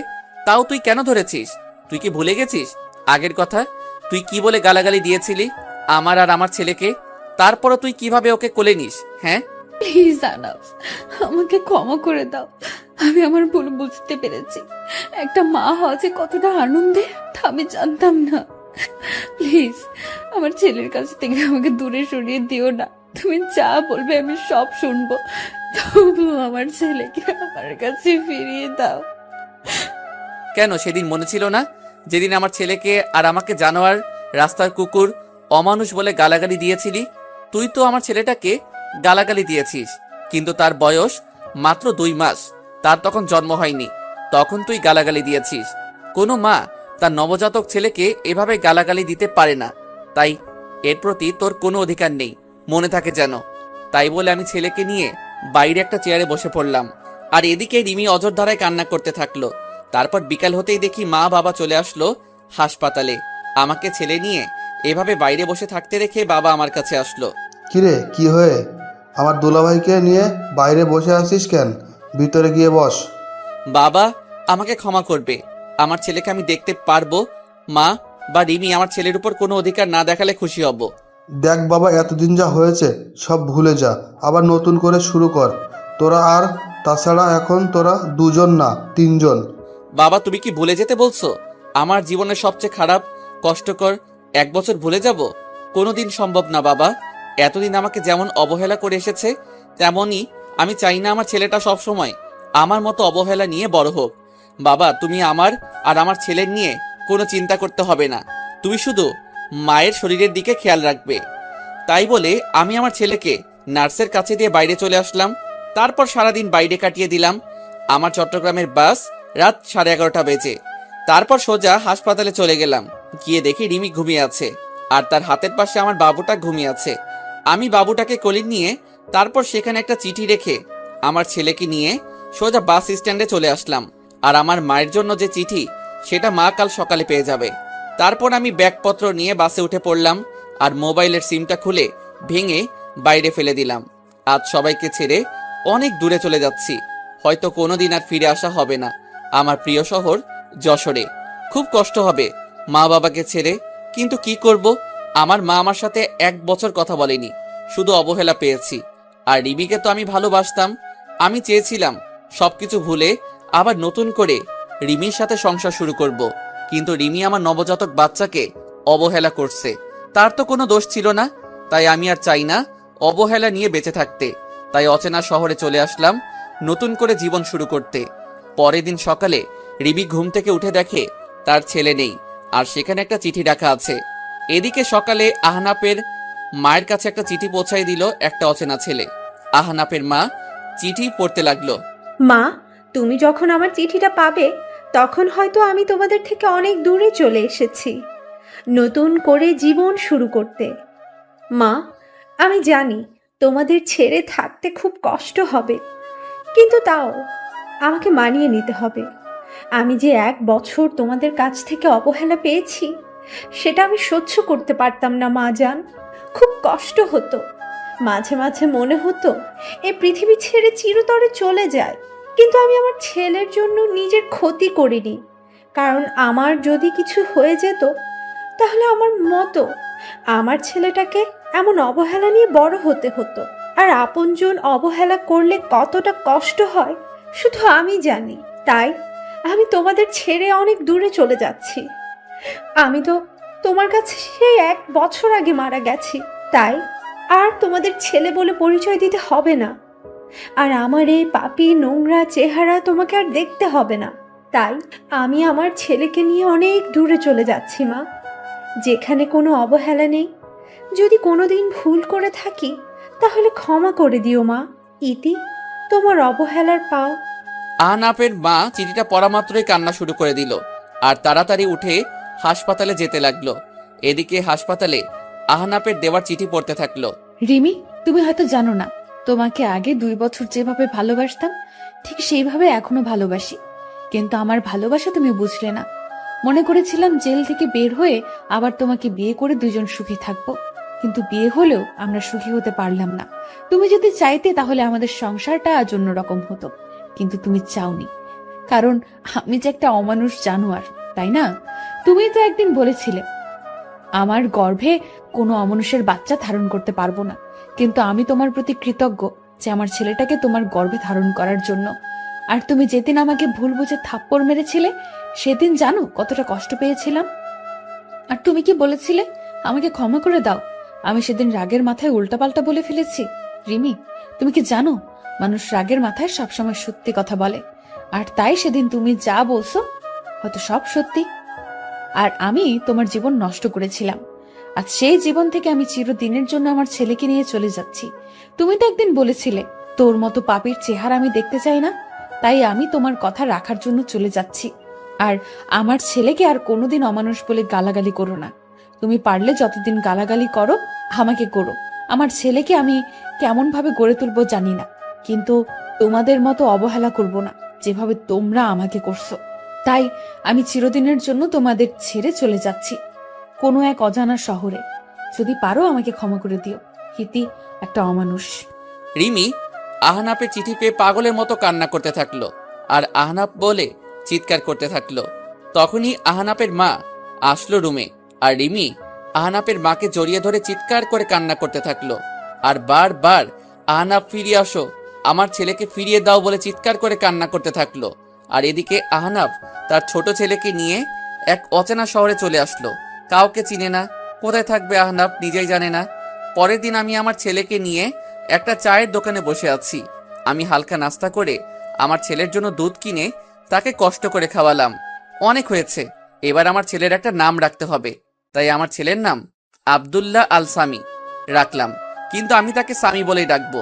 তাও তুই কেন ধরেছিস? তুই কি ভুলে গেছিস আগের কথা? তুই কি বলে গালাগালি দিয়েছিলি আমার আর আমার ছেলেকে? তারপরও তুই কিভাবে ওকে কোলে নিস? হ্যাঁ, প্লিজ আনাফ, আমাকে ক্ষমা করে দাও। আমি আমার ভুল বুঝতে পেরেছি। একটা মা হওয়া যে কতটা আনন্দের তা আমি জানতাম না। প্লিজ আমার ছেলের কাছ থেকে আমাকে দূরে সরিয়ে দিও না। তুমি যা বলবে আমি সব শুনবো, তবু আমার ছেলেকে আমার কাছে ফিরিয়ে দাও। কেন সেদিন মনে ছিল না যেদিন আমার ছেলেকে আর আমাকে জানোয়ার, রাস্তার কুকুর, অমানুষ বলে গালাগালি দিয়েছিলি? তুই তো আমার ছেলেটাকে গালাগালি দিয়েছিস, কিন্তু তার বয়স মাত্র 2 মাস, তার তখন জন্ম হয়নি, তখন তুই গালাগালি দিয়েছিস। কোনো মা তার নবজাতক ছেলেকে এভাবে গালাগালি দিতে পারে না, তাই এর প্রতি তোর কোনো অধিকার নেই, মনে থাকে যেন। তাই বলে আমি ছেলেকে নিয়ে বাইরে একটা চেয়ারে বসে পড়লাম, আর এদিকে রিমি অঝোরধারায় কান্না করতে থাকলো। তারপর বিকাল হতেই দেখি মা বাবা চলে আসলো হাসপাতালে। আমাকে ছেলে নিয়ে এভাবে বাইরে বসে থাকতে রেখে বাবা আমার কাছে আসলো। কিরে, কি হয়ে আমার দুলাভাইকে নিয়ে বাইরে বসে আছিস কেন? ভিতরে গিয়ে বস। বাবা আমাকে ক্ষমা করবে, আমার ছেলেকে আমি দেখতে পারবো। মা বা রিমি আমার ছেলের উপর কোনো অধিকার না দেখালে খুশি হব। দেখ বাবা, এতদিন যা হয়েছে সব ভুলে যা, আবার নতুন করে শুরু কর তোরা। আর তাছাড়া এখন তোরা 2জন না 3জন। বাবা তুমি কি ভুলে যেতে বলছো? আমার জীবনের সবচেয়ে খারাপ কষ্টকর 1 বছর ভুলে যাব? কোনোদিন সম্ভব না বাবা। এতদিন আমাকে যেমন অবহেলা করে এসেছে, তেমনই আমি চাই না আমার ছেলেটা সব সময় আমার মতো অবহেলা নিয়ে বড় হোক। বাবা তুমি আমার আর আমার ছেলের নিয়ে কোনো চিন্তা করতে হবে না, তুমি শুধু মায়ের শরীরের দিকে খেয়াল রাখবে। তাই বলে আমি আমার ছেলেকে নার্সের কাছে দিয়ে বাইরে চলে আসলাম। তারপর সারাদিন বাইরে কাটিয়ে দিলাম। আমার চট্টগ্রামের বাস রাত 11:30 বেজে। তারপর সোজা হাসপাতালে চলে গেলাম। গিয়ে দেখি রিমি ঘুমিয়ে আছে, আর তার হাতের পাশে আমার বাবুটা ঘুমিয়ে আছে। আমি বাবুটাকে কোলে নিয়ে তারপর সেখানে একটা চিঠি রেখে আমার ছেলেকে নিয়ে সোজা বাস স্ট্যান্ডে চলে আসলাম। আর আমার মায়ের জন্য যে চিঠি, সেটা মা কাল সকালে পেয়ে যাবে। তারপর আমি ব্যাগপত্র নিয়ে বাসে উঠে পড়লাম, আর মোবাইলের সিমটা খুলে ভেঙে বাইরে ফেলে দিলাম। আজ সবাইকে ছেড়ে অনেক দূরে চলে যাচ্ছি, হয়তো কোনোদিন আর ফিরে আসা হবে না আমার প্রিয় শহর যশোরে। খুব কষ্ট হবে মা বাবাকে ছেড়ে, কিন্তু কি করব, আমার মা আমার সাথে 1 বছর কথা বলেনি, শুধু অবহেলা পেয়েছি। আর রিমিকে তো আমি ভালোবাসতাম, আমি চেয়েছিলাম সবকিছু ভুলে আবার নতুন করে রিমির সাথে সংসার শুরু করব, কিন্তু রিমি আমার নবজাতক বাচ্চাকে অবহেলা করছে। তার তো কোনো দোষ ছিল না, তাই আমি আর চাই না অবহেলা নিয়ে বেঁচে থাকতে। তাই অচেনা শহরে চলে আসলাম নতুন করে জীবন শুরু করতে। পরের দিন সকালে রিমি ঘুম থেকে উঠে দেখে তার ছেলে নেই, আর সেখানে একটা চিঠি রাখা আছে। এদিকে সকালে আহনাফের মায়ের কাছে একটা চিঠি পৌঁছাই দিল একটা অচেনা ছেলে। আহনাফের মা চিঠি পড়তে লাগলো। মা, তুমি যখন আমার চিঠিটা পাবে তখন হয়তো আমি তোমাদের থেকে অনেক দূরে চলে এসেছি, নতুন করে জীবন শুরু করতে। মা, আমি জানি তোমাদের ছেড়ে থাকতে খুব কষ্ট হবে, কিন্তু তাও আমাকে মানিয়ে নিতে হবে। আমি যে 1 বছর তোমাদের কাছ থেকে অবহেলা পেয়েছি, সেটা আমি সহ্য করতে পারতাম না মা জান। খুব কষ্ট হতো, মাঝে মাঝে মনে হতো এ পৃথিবী ছেড়ে চিরতরে চলে যায়। কিন্তু আমি আমার ছেলের জন্য নিজের ক্ষতি করিনি, কারণ আমার যদি কিছু হয়ে যেত তাহলে আমার ছেলেটাকে এমন অবহেলা নিয়ে বড় হতে হতো। আর আপনজন অবহেলা করলে কতটা কষ্ট হয় শুধু আমি জানি। তাই আমি তোমাদের ছেড়ে অনেক দূরে চলে যাচ্ছি। আমি তো তোমার কাছে সেই 1 বছর আগে মারা গেছি, তাই আর তোমাদের ছেলে বলে পরিচয় দিতে হবে না। আর আমার এই পাপী নোংরা চেহারা তোমাকে আর দেখতে হবে না। তাই আমি আমার ছেলেকে নিয়ে অনেক দূরে চলে যাচ্ছি মা, যেখানে কোনো অবহেলা নেই। যদি কোনোদিন ভুল করে থাকি তাহলে ক্ষমা করে দিও মা। ইতি, তোমার অবহেলার পাও। আহনাফের মা চিঠিটা পড়া মাত্রই কান্না শুরু করে দিল, আর তাড়াতাড়ি উঠে হাসপাতালে যেতে লাগলো। এদিকে হাসপাতালে আহনাফের দেওয়ার চিঠি পড়তে থাকলো। রিমি, তুমি হয়তো জানো না, তোমাকে আগে 2 বছর যেভাবে ভালোবাসতাম ঠিক সেইভাবে এখনো ভালোবাসি, কিন্তু আমার ভালোবাসা তুমি বুঝলে না। মনে করেছিলাম জেল থেকে বের হয়ে আবার তোমাকে বিয়ে করে 2জন সুখী থাকবো, কিন্তু বিয়ে হলেও আমরা সুখী হতে পারলাম না। তুমি যদি চাইতে তাহলে আমাদের সংসারটা আজ অন্যরকম হতো, কিন্তু তুমি চাওনি, কারণ আমি যে একটা অমানুষ জানোয়ার, তাই না? তুমি তো একদিন বলেছিলে আমার গর্ভে কোনো অমানুষের বাচ্চা ধারণ করতে পারবো না, কিন্তু আমি তোমার প্রতি কৃতজ্ঞ যে আমার ছেলেটাকে তোমার গর্ভে ধারণ করার জন্য। আর তুমি যেদিন আমাকে ভুল বুঝে থাপ্পড় মেরেছিলে, সেদিন জানো কতটা কষ্ট পেয়েছিলাম। আর তুমি কি বলেছিলে, আমাকে ক্ষমা করে দাও। আমি সেদিন রাগের মাথায় উল্টাপাল্টা বলে ফেলেছি। রিমি, তুমি কি জানো, মানুষ রাগের মাথায় সবসময় সত্যি কথা বলে, আর তাই সেদিন তুমি যা বলছো হয়তো সব সত্যি। আর আমি তোমার জীবন নষ্ট করেছিলাম, আজ সেই জীবন থেকে আমি চিরদিনের জন্য আমার ছেলেকে নিয়ে চলে যাচ্ছি। তুমি তো একদিন বলেছিলে তোর মতো পাপীর চেহারা আমি দেখতে চাই না, তাই আমি তোমার কথা রাখার জন্য চলে যাচ্ছি। আর আমার ছেলেকে আর কোনোদিন অমানুষ বলে গালাগালি করো না। তুমি পারলে যতদিন গালাগালি করো আমাকে করো, আমার ছেলেকে আমি কেমন ভাবে গড়ে তুলবো জানি না, কিন্তু তোমাদের মতো অবহেলা করব না যেভাবে তোমরা আমাকে করছো। তাই আমি চিরদিনের জন্য তোমাদের ছেড়ে চলে যাচ্ছি কোনো এক অজানা শহরে। যদি পারো আমাকে ক্ষমা করে দিও, হিতি একটা অমানুষ। রিমি আহনাপের চিঠি পেয়ে পাগলের মতো কান্না করতে থাকলো আর আহনাপ বলে চিৎকার করতে থাকলো। তখনই আহনাপের মা আসলো রুমে, আর রিমি আহনাপের মাকে জড়িয়ে ধরে চিৎকার করে কান্না করতে থাকলো আর বারবার আহনাপ ফিরিয়ে আসো, আমার ছেলেকে ফিরিয়ে দাও বলে চিৎকার করে কান্না করতে থাকলো। আর এদিকে আহনাপ তার ছোট ছেলেকে নিয়ে এক অচেনা শহরে চলে আসলো। কাউকে চিনে না, কোথায় থাকবে আহনাপ নিজেই জানে না। পরের দিন আমি আমার ছেলেকে নিয়ে একটা চায়ের দোকানে বসে আছি। আমি হালকা নাস্তা করে আমার ছেলের জন্য দুধ কিনে তাকে কষ্ট করে খাওয়ালাম। অনেক হয়েছে, এবার আমার ছেলের একটা নাম রাখতে হবে, তাই আমার ছেলের নাম আব্দুল্লাহ আল সামি রাখলাম, কিন্তু আমি তাকে সামি বলেই ডাকবো,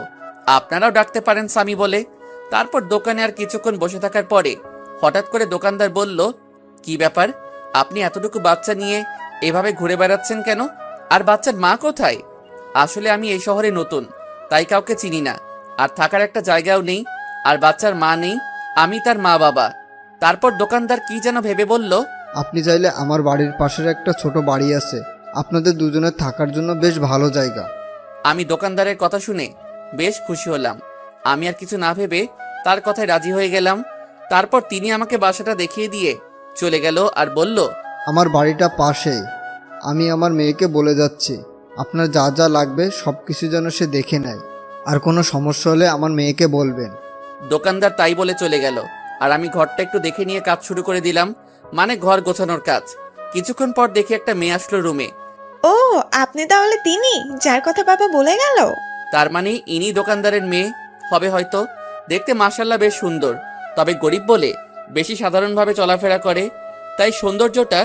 আপনারাও ডাকতে পারেন সামি বলে। তারপর দোকানে আর কিছুক্ষণ বসে থাকার পরে হঠাৎ করে দোকানদার বলল, কি ব্যাপার, আপনি এতটুকু বাচ্চা নিয়ে এভাবে ঘুরে বেড়াচ্ছেন কেন? আর বাচ্চার মা কোথায়? আসলে আমি এই শহরে নতুন, তাই কাউকে চিনি না, আর থাকার একটা জায়গাও নেই, আর বাচ্চার মা নেই, আমি তার মা বাবা। তারপর দোকানদার কি যেন ভেবে বলল, আপনি চাইলে আমার বাড়ির পাশের একটা ছোট বাড়ি আছে, আপনাদের দুজনের থাকার জন্য বেশ ভালো জায়গা। আমি দোকানদারের কথা শুনে বেশ খুশি হলাম। আমি আর কিছু না ভেবে তার কথায় রাজি হয়ে গেলাম। তারপর তিনি আমাকে বাসাটা দেখিয়ে দিয়ে চলে গেল আর বলল, আমার বাড়িটা পাশেই, আমি আমার মেয়েকে বলে যাচ্ছি আপনার যা যা লাগবে সব কিছু যেন সে দেখে নেয়, আর কোনো সমস্যা হলে আমার মেয়েকে বলবেন। দোকানদার তাই বলে চলে গেল আর আমি ঘরটা একটু দেখে নিয়ে কাজ শুরু করে দিলাম, মানে ঘর গোছানোর কাজ। কিছুক্ষণ পর দেখি একটা মেয়ে আসলো রুমে। ও, আপনি তাহলে তিনি যার কথা বাবা বলে গেল? তার মানে ইনি দোকানদারের মেয়ে হবে হয়তো। দেখতে মাশাআল্লাহ বেশ সুন্দর, তবে গরিব বলে বেশি সাধারণভাবে চলাফেরা করে, তাই সৌন্দর্যটা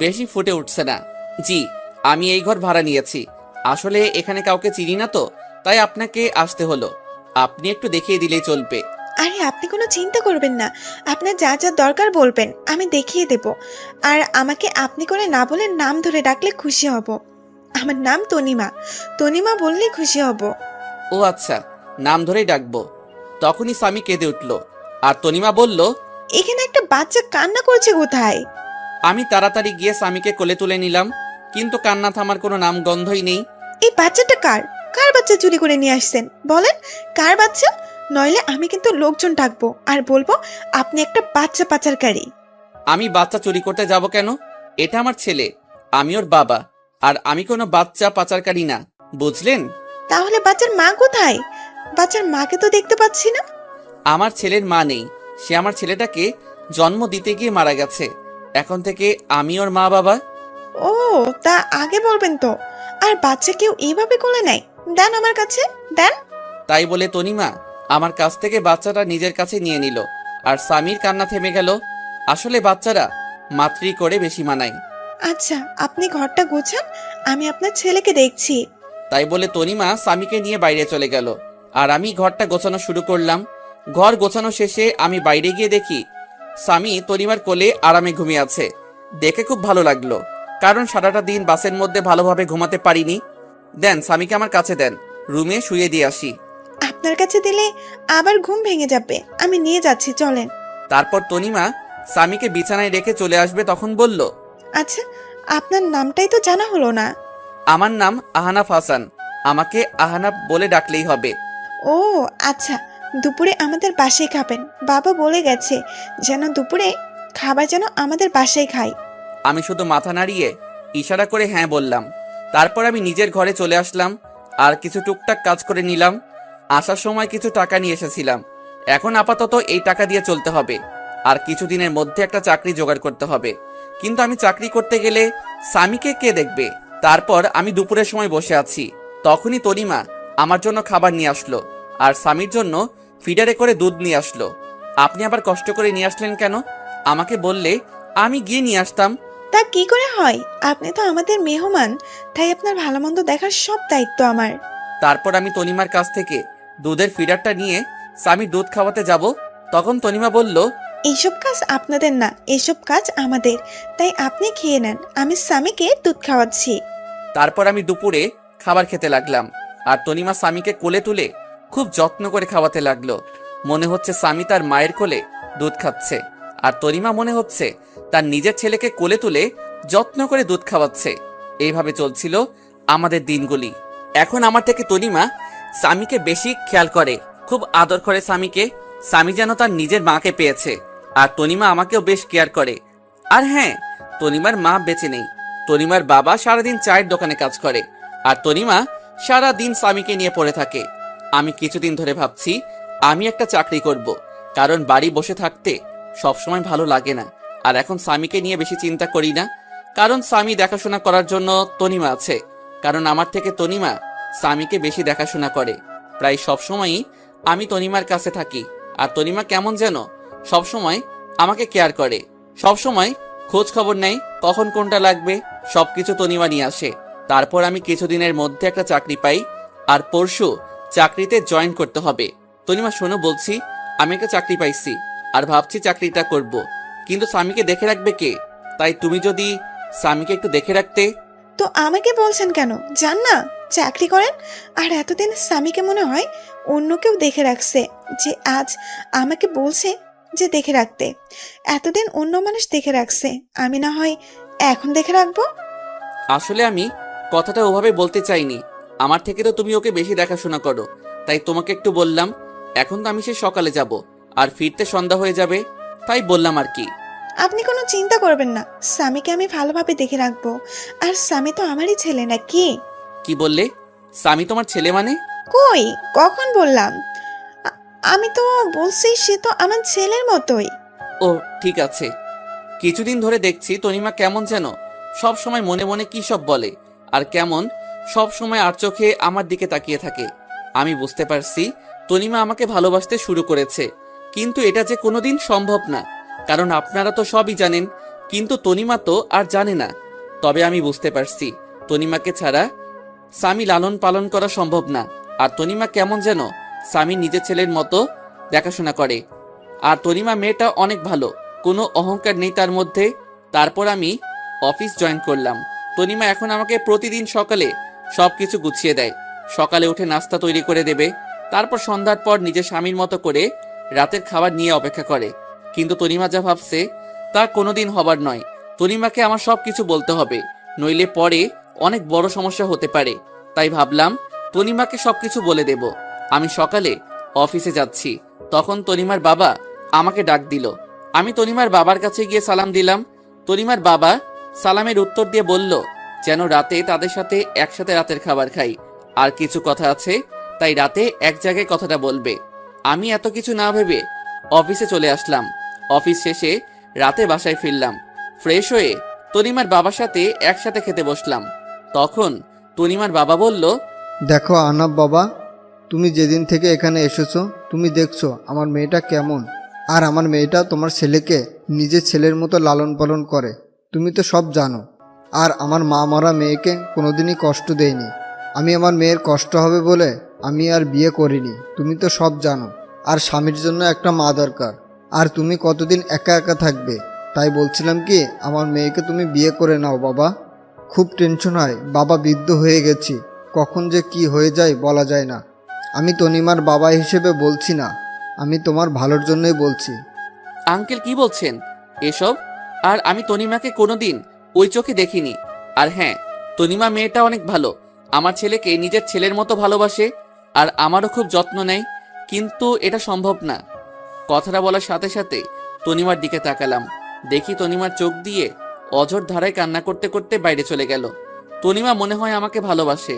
বেশি ফুটে উঠছে না। জি, আমি এই ঘর ভাড়া নিয়েছি, আসলে এখানে কাউকে চিনি না তো, তাই আপনাকে আসতে হলো। আপনি একটু দেখিয়ে দিলেই চলবে। আরে আপনি কোনো চিন্তা করবেন না, আপনার যা যা দরকার বলবেন, আমি দেখিয়ে দেব। আর আমাকে আপনি করে না বলে নাম ধরে ডাকলে খুশি হব। আমার নাম তনিমা, তনিমা বললেই খুশি হব। ও আচ্ছা, নাম ধরেই ডাকবো। তখনই স্বামী কেঁদে উঠল আর তনিমা বলল, এখানে একটা বাচ্চা কান্না করছে কোথায়? আমি তাড়াতাড়ি গিয়ে স্বামীকে কোলে তুলে নিলাম, কিন্তু কান্না থামার কোনো নাম গন্ধই নেই। এই বাচ্চাটা কার? কার বাচ্চা চুরি করে নিয়ে আসছেন? বলেন কার বাচ্চা, নইলে আমি কিন্তু লোকজন ডাকবো আর বলবো আপনি একটা বাচ্চা পাচারকারী। আমি বাচ্চা চুরি করতে যাব কেন? এটা আমার ছেলে, আমি ওর বাবা, আর আমি কোনো বাচ্চা পাচারকারী না, বুঝলেন? তাহলে বাচ্চার মা কোথায়? বাচ্চার মাকে তো দেখতে পাচ্ছি না। আমার ছেলের মা নেই, সে আমার ছেলেটাকে জন্ম দিতে গিয়ে মারা গেছে। এখন থেকে আমি ওর মা বাবা। ও, তা আগে বলবেন তো। আর বাচ্চা কেউ এইভাবে কোলে নেয়? দেন আমার কাছে, দেন। তাই বলে তনিমা আমার কাছ থেকে বাচ্চাটা নিজের কাছে নিয়ে নিল আর স্বামীর কান্না থেমে গেল। আসলে বাচ্চারা মাতৃ করে বেশি মানায়। আচ্ছা, আপনি ঘরটা গোছান, আমি আপনার ছেলেকে দেখছি। তাই বলে তনিমা স্বামীকে নিয়ে বাইরে চলে গেল আর আমি ঘরটা গোছানো শুরু করলাম। ঘর গোছানো শেষে আমি বাইরে গিয়ে দেখি স্বামী তনিমার কোলে আরামে ঘুমিয়ে আছে। দেখে খুব ভালো লাগলো, কারণ সারাটা দিন বাসের মধ্যে ভালোভাবে ঘুমাতে পারিনি। দেন স্বামীকে আমার কাছে দেন, রুমে শুয়ে দিয়ে আসি। আপনার কাছে দিলে আবার ঘুম ভেঙে যাবে, আমি নিয়ে যাচ্ছি, চলেন। তারপর তনিমা স্বামীকে বিছানায় রেখে চলে আসবে, তখন বলল, আচ্ছা, আপনার নামটাই তো জানা হলো না। আমার নাম আহনাফ হাসান, আমাকে আহনাফ বলে ডাকলেই হবে। ও আচ্ছা, দুপুরে আমাদের বাসায় খাবেন, বাবা বলে গেছে যেন দুপুরে খাবার যেন আমাদের বাসায় খাই। আমি শুধু মাথা নাড়িয়ে ইশারা করে হ্যাঁ বললাম। তারপর আমি নিজের ঘরে চলে আসলাম আর কিছু টুকটাক কাজ করে নিলাম। আসার সময় কিছু টাকা নিয়ে এসেছিলাম, এখন আপাতত এই টাকা দিয়ে চলতে হবে, আর কিছুদিনের মধ্যে একটা চাকরি জোগাড় করতে হবে। কিন্তু আমি চাকরি করতে গেলে স্বামীকে কে দেখবে? তারপর আমি দুপুরের সময় বসে আছি, তখনই তনিমা আমার জন্য খাবার নিয়ে আসলো আর স্বামীর জন্য ফিডারে করে দুধ নিয়ে আসলো। আপনি আবার কষ্ট করে নিয়ে আসলেন কেন? আমাকে বললে আমি গিয়ে নিয়ে আসতাম। তা কি করে হয়? আপনি তো আমাদের মেহমান, তাই আপনার ভালো মন্দ দেখার সব দায়িত্ব আমার। তারপর আমি তনিমার কাছ থেকে দুধের ফিডারটা নিয়ে স্বামীর দুধ খাওয়াতে যাব। তখন তনিমা বলল, এইসব কাজ আপনাদের না, এসব কাজ আমাদের, তাই আপনি খেয়ে নেন, আমি স্বামীকে দুধ খাওয়াচ্ছি। তারপর আমি দুপুরে খাবার খেতে লাগলাম। আর তনিমা স্বামীকে কোলে তুলে খুব যত্ন করে খাওয়াতে লাগলো। মনে হচ্ছে স্বামী তার মায়ের কোলে দুধ খাচ্ছে, আর তনিমা মনে হচ্ছে তার নিজের ছেলেকে কোলে তুলে যত্ন করে দুধ খাওয়াচ্ছে। এইভাবে চলছিল আমাদের দিনগুলি। এখন আমার থেকে তনিমা স্বামীকে বেশি খেয়াল করে, খুব আদর করে স্বামীকে। স্বামী যেন তার নিজের মাকে পেয়েছে। আর তনিমা আমাকেও বেশ কেয়ার করে। আর হ্যাঁ, তনিমার মা বেঁচে নেই। তনিমার বাবা সারাদিন চায়ের দোকানে কাজ করে, আর তনিমা সারাদিন স্বামীকে নিয়ে পড়ে থাকে। আমি কিছুদিন ধরে ভাবছি আমি একটা চাকরি করব, কারণ বাড়ি বসে থাকতে সবসময় ভালো লাগে না। আর এখন স্বামীকে নিয়ে বেশি চিন্তা করি না, কারণ স্বামী দেখাশোনা করার জন্য তনিমা আছে। কারণ আমার থেকে তনিমা স্বামীকে বেশি দেখাশোনা করে। প্রায় সবসময়ই আমি তনিমার কাছে থাকি, আর তনিমা কেমন যেন সবসময় আমাকে কেয়ার করে, সবসময় খোঁজ খবর নেয় কখন কোনটা লাগবে, সবকিছু তনিমা নিয়ে আসে। তারপর আমি কিছুদিনের মধ্যে একটা চাকরি পাই, আর পরশু চাকরিতে জয়েন করতে হবে। তনিমা শোনো, বলছি আমি একটা চাকরি পাইছি, আর ভাবছি চাকরিটা করব, কিন্তু স্বামীকে দেখে রাখবে কে? তাই তুমি যদি স্বামীকে একটু দেখে রাখতে। তো আমাকে বলছেন কেন? যান না, চাকরি করেন। আর এতদিন স্বামীকে মনে হয় অন্য কেউ দেখে রাখছে, যে আজ আমাকে বলছে যে দেখে রাখতে। এতদিন অন্য মানুষ দেখে রাখছে, আমি না হয় এখন দেখে রাখবো। আসলে আমি কথাটা ওভাবে বলতে চাইনি। আমার থেকে তো তুমি ওকে বেশি দেখাশোনা করো, তাই তোমাকে একটু বললাম। এখন তো আমি সে সকালে যাব, আর ফিরতে সন্ধ্যা হয়ে যাবে, তাই বললাম আর কি। আপনি কোনো চিন্তা করবেন না, স্বামীকে আমি ভালোভাবে দেখে রাখবো। আর স্বামী তো আমারই ছেলে, নাকি? কি বললে? স্বামী তোমার ছেলে মানে? কই, কখন বললাম? আমি তো বলছি সে তো আমার ছেলের মতোই। ও ঠিক আছে। কিছুদিন ধরে দেখছি তনিমা কেমন যেন সব সময় মনে মনে কি সব বলে, আর কেমন সব সময় আর চোখে আমার দিকে তাকিয়ে থাকে। আমি বুঝতে পারছি তনিমা আমাকে ভালোবাসতে শুরু করেছে, কিন্তু এটা যে কোনোদিন সম্ভব না, কারণ আপনারা তো সবই জানেন, কিন্তু তনিমা তো আর জানে না। তবে আমি বুঝতে পারছি তনিমাকে ছাড়া স্বামী লালন পালন করা সম্ভব না। আর তনিমা কেমন যেন স্বামী নিজের ছেলের মতো দেখাশোনা করে। আর তনিমা মেয়েটা অনেক ভালো, কোনো অহংকার নেই তার মধ্যে। তারপর আমি অফিস জয়েন করলাম। তনিমা এখন আমাকে প্রতিদিন সকালে সবকিছু গুছিয়ে দেয়। সকালে উঠে নাস্তা তৈরি করে দেবে, তারপর সন্ধ্যার পর নিজের স্বামীর মতো করে রাতের খাবার নিয়ে অপেক্ষা করে। কিন্তু তনিমা যা ভাবছে তা কোনোদিন হবার নয়। তনিমাকে আমার সবকিছু বলতে হবে, নইলে পরে অনেক বড় সমস্যা হতে পারে। তাই ভাবলাম তনিমাকে সবকিছু বলে দেব। আমি সকালে অফিসে যাচ্ছি, তখন তনিমার বাবা আমাকে ডাক দিল। আমি তনিমার বাবার কাছে গিয়ে সালাম দিলাম। তনিমার বাবা সালামের উত্তর দিয়ে বলল যেন রাতে তাদের সাথে একসাথে রাতের খাবার খাই, আর কিছু কথা আছে, তাই রাতে এক জায়গায় কথাটা বলবে। আমি এত কিছু না ভেবে অফিসে চলে আসলাম। অফিস শেষে রাতে বাসায় ফিরলাম। ফ্রেশ হয়ে তনিমার বাবার সাথে একসাথে খেতে বসলাম। তখন তনিমার বাবা বলল, দেখো আনাব বাবা, তুমি যেদিন থেকে এখানে এসেছো তুমি দেখছো আমার মেয়েটা কেমন। আর আমার মেয়েটা তোমার ছেলেকে নিজের ছেলের মতো লালন পালন করে, তুমি তো সব জানো। আর আমার মা মরা মেয়েকে কোনোদিনই কষ্ট দেয়নি। আমি আমার মেয়ের কষ্ট হবে বলে আমি আর বিয়ে করিনি, তুমি তো সব জানো। আর স্বামীর জন্য একটা মা দরকার, আর তুমি কতদিন একা একা থাকবে, তাই বলছিলাম কি আমার মেয়েকে তুমি বিয়ে করে নাও বাবা। খুব টেনশন হয় বাবা, বৃদ্ধ হয়ে গেছি, কখন যে কি হয়ে যায় বলা যায় না। আমি তনিমার বাবা হিসেবে বলছি না, আমি তোমার ভালোর জন্যই বলছি। আঙ্কেল কি বলছেন এসব? আর আমি তনিমাকে কোনোদিন ওই চোখে দেখিনি। আর হ্যাঁ, তনিমা মেয়েটা অনেক ভালো, আমার ছেলেকে নিজের ছেলের মতো ভালোবাসে, আর আমারও খুব যত্ন নেয়। কিন্তু এটা সম্ভব না। কথাটা বলার সাথে সাথে তনিমার দিকে তাকালাম, দেখি তনিমার চোখ দিয়ে অঝোর ধারায় কান্না করতে করতে বাইরে চলে গেল। তনিমা মনে হয় আমাকে ভালোবাসে,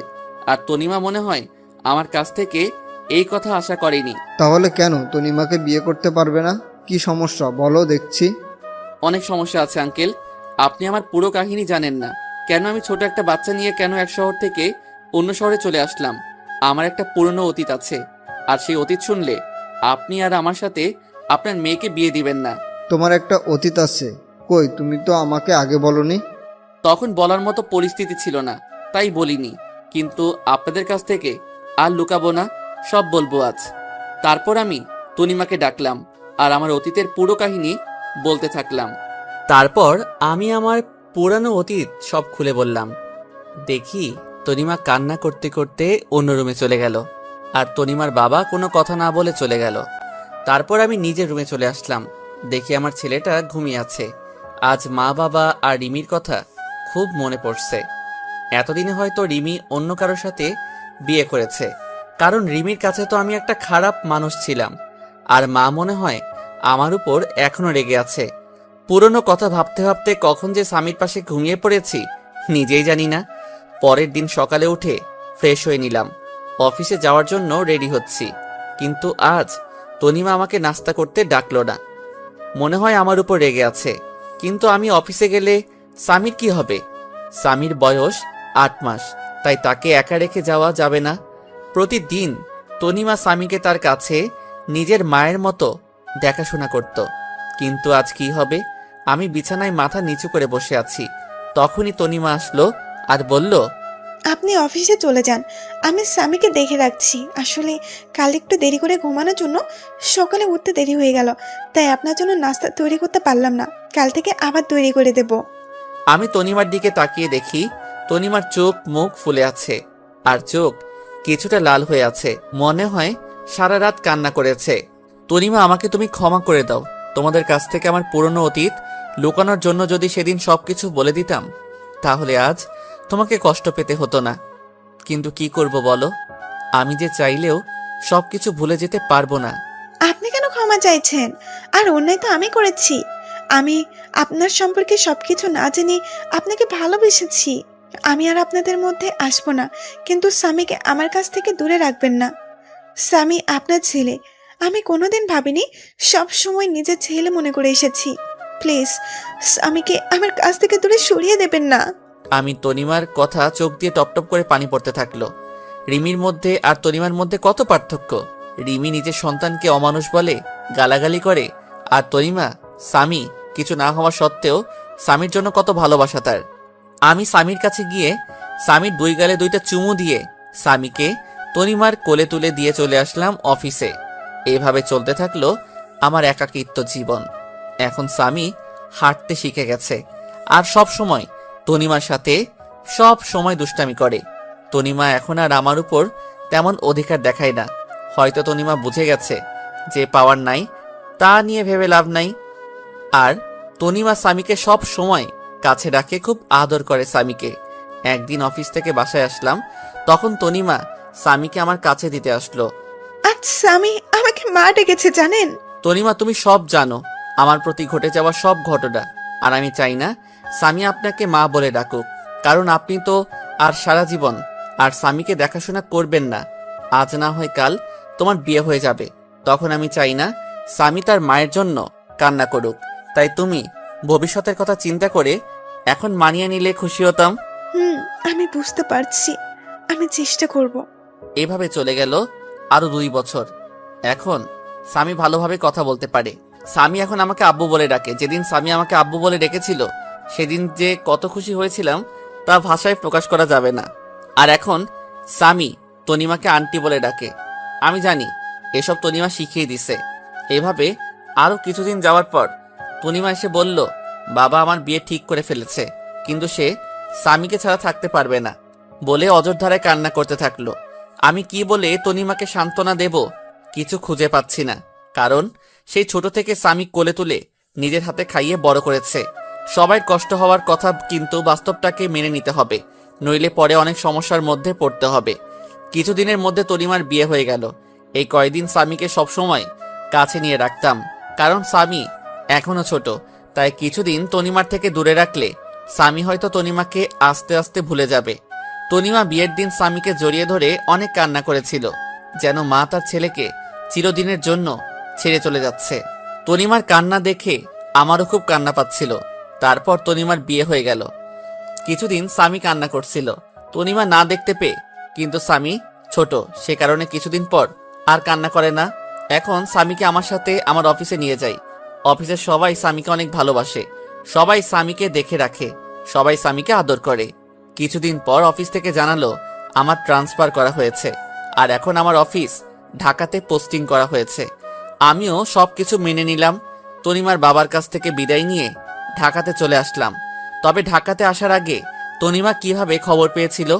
আর তনিমা মনে হয় আমার কাছ থেকে এই কথা আশা করেনি। তাহলে কেন তনিমাকে বিয়ে করতে পারবে না? কি সমস্যা বলো দেখছি। অনেক সমস্যা আছে আঙ্কেল, আপনি আমার পুরো কাহিনী জানেন না। কেন আমি ছোট একটা বাচ্চা নিয়ে কেন এক শহর থেকে অন্য শহরে চলে আসলাম। আমার একটা পুরনো অতীত আছে, আর সেই অতীত শুনলে আপনি আর আমার সাথে আপনার মেয়েকে বিয়ে দিবেন না। তোমার একটা অতীত আছে, কই তুমি তো আমাকে আগে বলনি। তখন বলার মতো পরিস্থিতি ছিল না, তাই বলিনি। কিন্তু আপনাদের কাছ থেকে আর লুকাবো না, সব বলবো আজ। তারপর আমি তনিমাকে ডাকলাম আর আমার অতীতের পুরো কাহিনী বলতে থাকলাম। তারপর আমি আমার পুরানো অতীত সব খুলে বললাম। দেখি তনিমা কান্না করতে করতে অন্য রুমে চলে গেল, আর তনিমার বাবা কোনো কথা না বলে চলে গেল। তারপর আমি নিজের রুমে চলে আসলাম, দেখি আমার ছেলেটা ঘুমিয়ে আছে। আজ মা বাবা আর রিমির কথা খুব মনে পড়ছে। এতদিনে হয়তো রিমি অন্য কারোর সাথে বিয়ে করেছে, কারণ রিমির কাছে তো আমি একটা খারাপ মানুষ ছিলাম। আর মা মনে হয় আমার উপর এখনো রেগে আছে। পুরনো কথা ভাবতে ভাবতে কখন যে স্বামীর পাশে ঘুমিয়ে পড়েছি নিজেই জানি না। পরের দিন সকালে উঠে ফ্রেশ হয়ে নিলাম, অফিসে যাওয়ার জন্য রেডি হচ্ছি। কিন্তু আজ তনিমা আমাকে নাস্তা করতে ডাকলো না, মনে হয় আমার উপর রেগে আছে। কিন্তু আমি অফিসে গেলে স্বামীর কি হবে? স্বামীর বয়স 8 মাস, তাই তাকে একা রেখে যাওয়া যাবে না। প্রতিদিন তনিমা স্বামীকে তার কাছে নিজের মায়ের মতো দেখাশোনা করত। কিন্তু আজ কি হবে? আমি বিছানায় মাথা নিচু করে বসে আছি, তখনই তনিমা আসলো আর বলল, আপনি অফিসে চলে যান, আমি স্বামীকে দেখে রাখছি। আসলে কাল একটু দেরি করে ঘুমানোর জন্য সকালে উঠতে দেরি হয়ে গেল, তাই আপনার জন্য নাস্তা তৈরি করতে পারলাম না। কাল থেকে আবার তৈরি করে দেব। আমি তনিমার দিকে তাকিয়ে দেখি তনিমার চোখ মুখ ফুলে আছে, আর চোখ কিছুটা লাল হয়ে আছে। মনে হয় সারা রাত কান্না করেছে। তনিমা, আমাকে তুমি ক্ষমা করে দাও। তোমাদের কাছ থেকে আমার পুরনো অতীত লুকানোর জন্য যদি সেদিন সবকিছু বলে দিতাম, তাহলে আজ তোমাকে কষ্ট পেতে হতো না। কিন্তু কি করব বলো, আমি যে চাইলেও সবকিছু ভুলে যেতে পারবো না। আপনি কেন ক্ষমা চাইছেন? আর অন্যায় তো আমি করেছি। আমি আপনার সম্পর্কে সবকিছু না জেনে আপনাকে ভালোবেসেছি। আমি আর আপনাদের মধ্যে আসবো না, কিন্তু স্বামীকে আমার কাছ থেকে দূরে রাখবেন না। স্বামী আপনার ছেলে, আমি কোনোদিন ভাবিনি, সব সময় নিজের ছেলে মনে করে এসেছি। প্লিজ স্বামীকে আমার কাছ থেকে দূরে সরিয়ে দেবেন না। আমি তনিমার কথা চোখ দিয়ে টপটপ করে পানি পড়তে থাকলো। রিমির মধ্যে আর তনিমার মধ্যে কত পার্থক্য! রিমি নিজের সন্তানকে অমানুষ বলে, গালাগালি করে, আর তনিমা স্বামী কিছু না হওয়া সত্ত্বেও স্বামীর জন্য কত ভালোবাসা তার। আমি স্বামীর কাছে গিয়ে স্বামীর 2 গালে 2টা চুমু দিয়ে স্বামীকে তনিমার কোলে তুলে দিয়ে চলে আসলাম অফিসে। এভাবে চলতে থাকলো আমার একাকিত্ব জীবন। এখন স্বামী হাঁটতে শিখে গেছে, আর সব সময় তনিমার সাথে সব সময় দুষ্টামি করে। তনিমা এখন আর আমার উপর তেমন অধিকার দেখায় না। হয়তো তনিমা বুঝে গেছে যে পাওয়ার নাই তা নিয়ে ভেবে লাভ নাই। আর তনিমা স্বামীকে সব সময় কাছে রাখে, খুব আদর করে স্বামীকে। একদিন অফিস থেকে বাসায় আসলাম, তখন তনিমা স্বামীকে আমার কাছে দিতে আসলো। আজ স্বামী আমাকে মা ডেকেছে জানেন? তনিমা, তুমি সব জানো আমার প্রতি ঘটে যাওয়া সব ঘটনা, আর আমি চাই না স্বামী আপনাকে মা বলে ডাকুক, কারণ আপনি তো আর সারা জীবন আর স্বামীকে দেখাশোনা করবেন না। আজ না হয় কাল তোমার বিয়ে হয়ে যাবে, তখন আমি চাই না স্বামী তার মায়ের জন্য কান্না করুক। তাই তুমি ভবিষ্যতের কথা চিন্তা করে এখন মানিয়ে নিলে খুশি হতাম। আমি বুঝতে পারছি, আমি চেষ্টা করব। এভাবে চলে গেল আরো 2 বছর। এখন স্বামী ভালোভাবে কথা বলতে পারে। স্বামী এখন আমাকে আব্বু বলে ডাকে। যেদিন স্বামী আমাকে আব্বু বলে ডেকেছিল, সেদিন যে কত খুশি হয়েছিলাম তা ভাষায় প্রকাশ করা যাবে না। আর এখন স্বামী তনিমাকে আন্টি বলে ডাকে। আমি জানি এসব তনিমা শিখিয়ে দিছে। এভাবে আরো কিছুদিন যাওয়ার পর তনিমা এসে বলল, বাবা আমার বিয়ে ঠিক করে ফেলেছে, কিন্তু সে স্বামীকে ছাড়া থাকতে পারবে না বলে অযোধ্যায় কান্না করতে থাকলো। আমি কি বলে তনিমাকে সান্ত্বনা দেব কিছু খুঁজে পাচ্ছি না, কারণ সেই ছোট থেকে স্বামী কোলে তুলে নিজের হাতে খাইয়ে বড় করেছে। সবাই কষ্ট হওয়ার কথা, কিন্তু বাস্তবটাকে মেনে নিতে হবে, নইলে পরে অনেক সমস্যার মধ্যে পড়তে হবে। কিছুদিনের মধ্যে তনিমার বিয়ে হয়ে গেল। এই কয়দিন স্বামীকে সবসময় কাছে নিয়ে রাখতাম, কারণ স্বামী এখনো ছোট। তাই কিছুদিন তনিমার থেকে দূরে রাখলে স্বামী হয়তো তনিমাকে আস্তে আস্তে ভুলে যাবে। তনিমা বিয়ের দিন স্বামীকে জড়িয়ে ধরে অনেক কান্না করেছিল, যেন মা তার ছেলেকে চিরদিনের জন্য ছেড়ে চলে যাচ্ছে। তনিমার কান্না দেখে আমারও খুব কান্না পাচ্ছিল। তারপর তনিমার বিয়ে হয়ে গেল। কিছুদিন স্বামী কান্না করছিল তনিমা না দেখতে পেয়ে, কিন্তু স্বামী ছোট, সে কারণে কিছুদিন পর আর কান্না করে না। এখন স্বামীকে আমার সাথে আমার অফিসে নিয়ে যাই। অফিসের সবাই স্বামীকে অনেক ভালোবাসে। সবাই স্বামীকে দেখে রাখে, সবাই স্বামীকে আদর করে। কিছুদিন পর অফিস থেকে জানালো আমার ট্রান্সফার করা হয়েছে, আর এখন আমার অফিস ঢাকাতে পোস্টিং করা হয়েছে। আমিও সবকিছু মেনে নিলাম। তনিমার বাবার কাছ থেকে বিদায় নিয়ে ঢাকাতে চলে আসলাম। তবে ঢাকাতে আসার আগে তনিমা কিভাবে খবর পেয়েছিল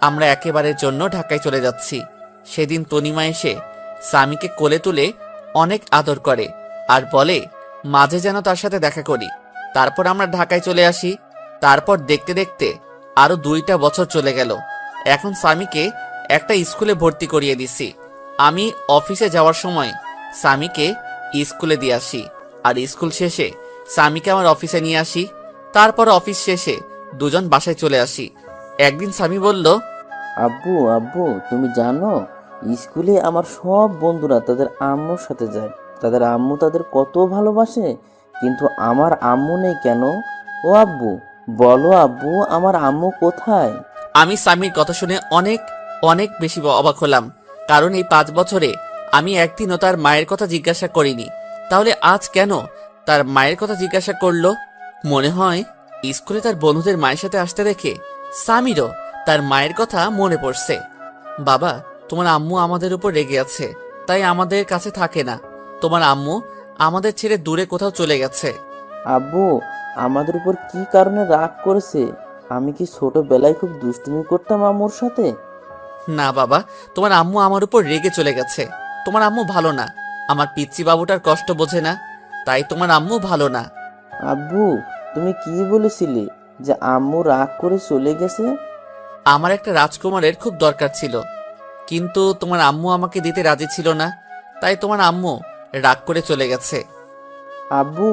আমরা একেবারের জন্য ঢাকায় চলে যাচ্ছি, সেদিন তনিমা এসে স্বামীকে কোলে তুলে অনেক আদর করে আর বলে মাঝে যেন তার সাথে দেখা করি। তারপর আমরা ঢাকায় চলে আসি। তারপর দেখতে দেখতে আরো 2টা বছর চলে গেল। এখন স্বামীকে একটা স্কুলে ভর্তি করিয়ে দিছি। আমি অফিসে যাওয়ার সময় স্বামীকে স্কুলে দিয়ে আসি, আর স্কুল শেষে স্বামীকে আমার অফিসে নিয়ে আসি। তারপর অফিস শেষে দুজন বাসায় চলে আসি। একদিন স্বামী বলল, আব্বু আব্বু তুমি জানো, স্কুলে আমার সব বন্ধুরা তাদের আম্মুর সাথে যায়, তাদের আম্মু তাদের কত ভালোবাসে, কিন্তু আমার আম্মু নেই কেন? ও আব্বু বলো আব্বু, আমার আম্মু কোথায়? আমি স্বামীর কথা শুনে অনেক অনেক বেশি অবাক হলাম, কারণ এই 5 বছরে আমি একদিনও তার মায়ের কথা জিজ্ঞাসা করিনি। তাহলে আজ কেন তার মায়ের কথা জিজ্ঞাসা করলো? মনে হয় স্কুলে তার বন্ধুদের মায়ের সাথে আসতে দেখে স্বামীরও তার মায়ের কথা মনে পড়ছে। বাবা, তোমার আম্মু আমাদের উপর রেগে আছে, তাই আমাদের কাছে থাকে না। তোমার আম্মু আমাদের ছেড়ে দূরে কোথাও চলে গেছে। আব্বু আমাদের উপর কি কারণে রাগ করেছে? আমি কি ছোটবেলায় খুব দুষ্টুমি করতাম আম্মুর সাথে? না বাবা, তোমার আম্মু আমার উপর রেগে চলে গেছে। তোমার আম্মু ভালো না। আমার পিচ্চি বাবুটার কষ্ট বোঝে না, তাই তোমার আম্মু ভালো না। আব্বু তুমি কি বলেছিলে যে আম্মু রাগ করে চলে গেছে? আমার একটা রাজকুমারের খুব দরকার ছিল, কিন্তু তোমার আম্মু আমাকে দিতে রাজি ছিল না, তাই তোমার আম্মু রাগ করে চলে গেছে। আব্বু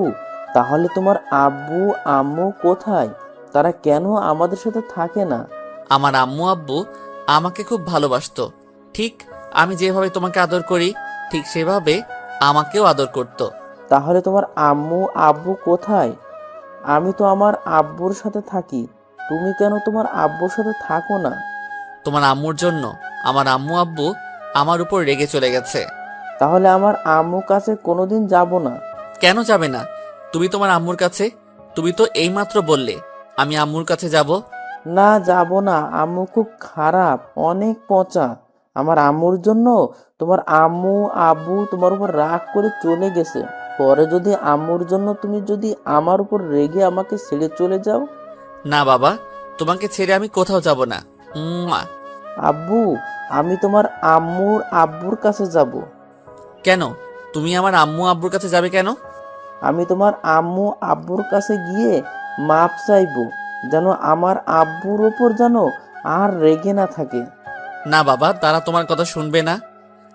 তাহলে তোমার আব্বু আম্মু কোথায়? তারা কেন আমাদের সাথে থাকে না? আমার আম্মু আব্বু আমাকে খুব ভালোবাসতো। ঠিক আমি যেভাবে তোমাকে আদর করি, ঠিক সেভাবে আমাকেও আদর করত। তাহলে তোমার আম্মু আব্বু কোথায়? আমি তো আমার আব্বুর সাথে থাকি, তুমি কেন তোমার আব্বুর সাথে থাকো না? তোমার আম্মুর জন্য আমার আম্মু আব্বু আমার উপর রেগে চলে গেছে। তাহলে আমার আম্মুর কাছে কোনোদিন যাব না। কেন যাবে না? তুমি তোমার আম্মুর কাছে, তুমি তো এইমাত্র বললে আমি আম্মুর কাছে যাব। না যাব না, আম্মু খুব খারাপ, অনেক পচা। আমার আম্মুর জন্য তোমার আম্মু আব্বু তোমার উপর রাগ করে চলে গেছে। পরে যদি আম্মুর জন্য তুমি যদি আমার উপর রেগে আমাকে ছেড়ে চলে যাও? না বাবা, তোমাকে ছেড়ে আমি কোথাও যাব না। উম্মা। আব্বু আমি তোমার আম্মুর আব্বুর কাছে যাব। কেন তুমি আমার আম্মু আব্বুর কাছে যাবে কেন? আমি তোমার আম্মু আব্বুর কাছে গিয়ে মাপ চাইবো, যেন আমার আব্বুর ওপর যেন আর রেগে না থাকে। না বাবা, তারা তোমার কথা শুনবে না।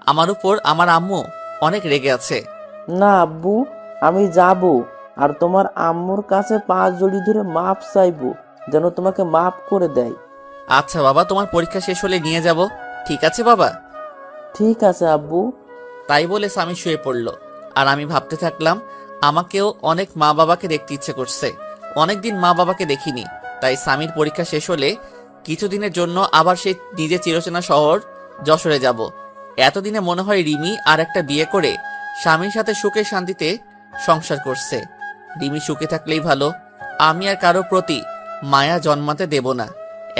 আমার উপর আমার আম্মু অনেক রেগে আছে। না আব্বু, আমি যাব আর তোমার আম্মুর কাছে পা জড়ি ধরে মাপ চাইবো, যেন তোমাকে মাপ করে দেয়। আচ্ছা বাবা, তোমার পরীক্ষা শেষ হলে নিয়ে যাব। ঠিক আছে বাবা। ঠিক আছে আব্বু। তাই বলে স্বামী শুয়ে পড়ল, আর আমি ভাবতে থাকলাম আমাকেও অনেক মা বাবাকে দেখতে ইচ্ছে করছে। অনেকদিন মা বাবাকে দেখিনি, তাই স্বামীর পরীক্ষা শেষ হলে কিছুদিনের জন্য আবার সেই নিজের চিরচেনা শহর যশোরে যাব। এতদিনে মনে হয় রিমি আর একটা বিয়ে করে স্বামীর সাথে সুখে শান্তিতে সংসার করছে। রিমি সুখে থাকলেই ভালো, আমি আর কারো প্রতি মায়া জন্মাতে দেব না।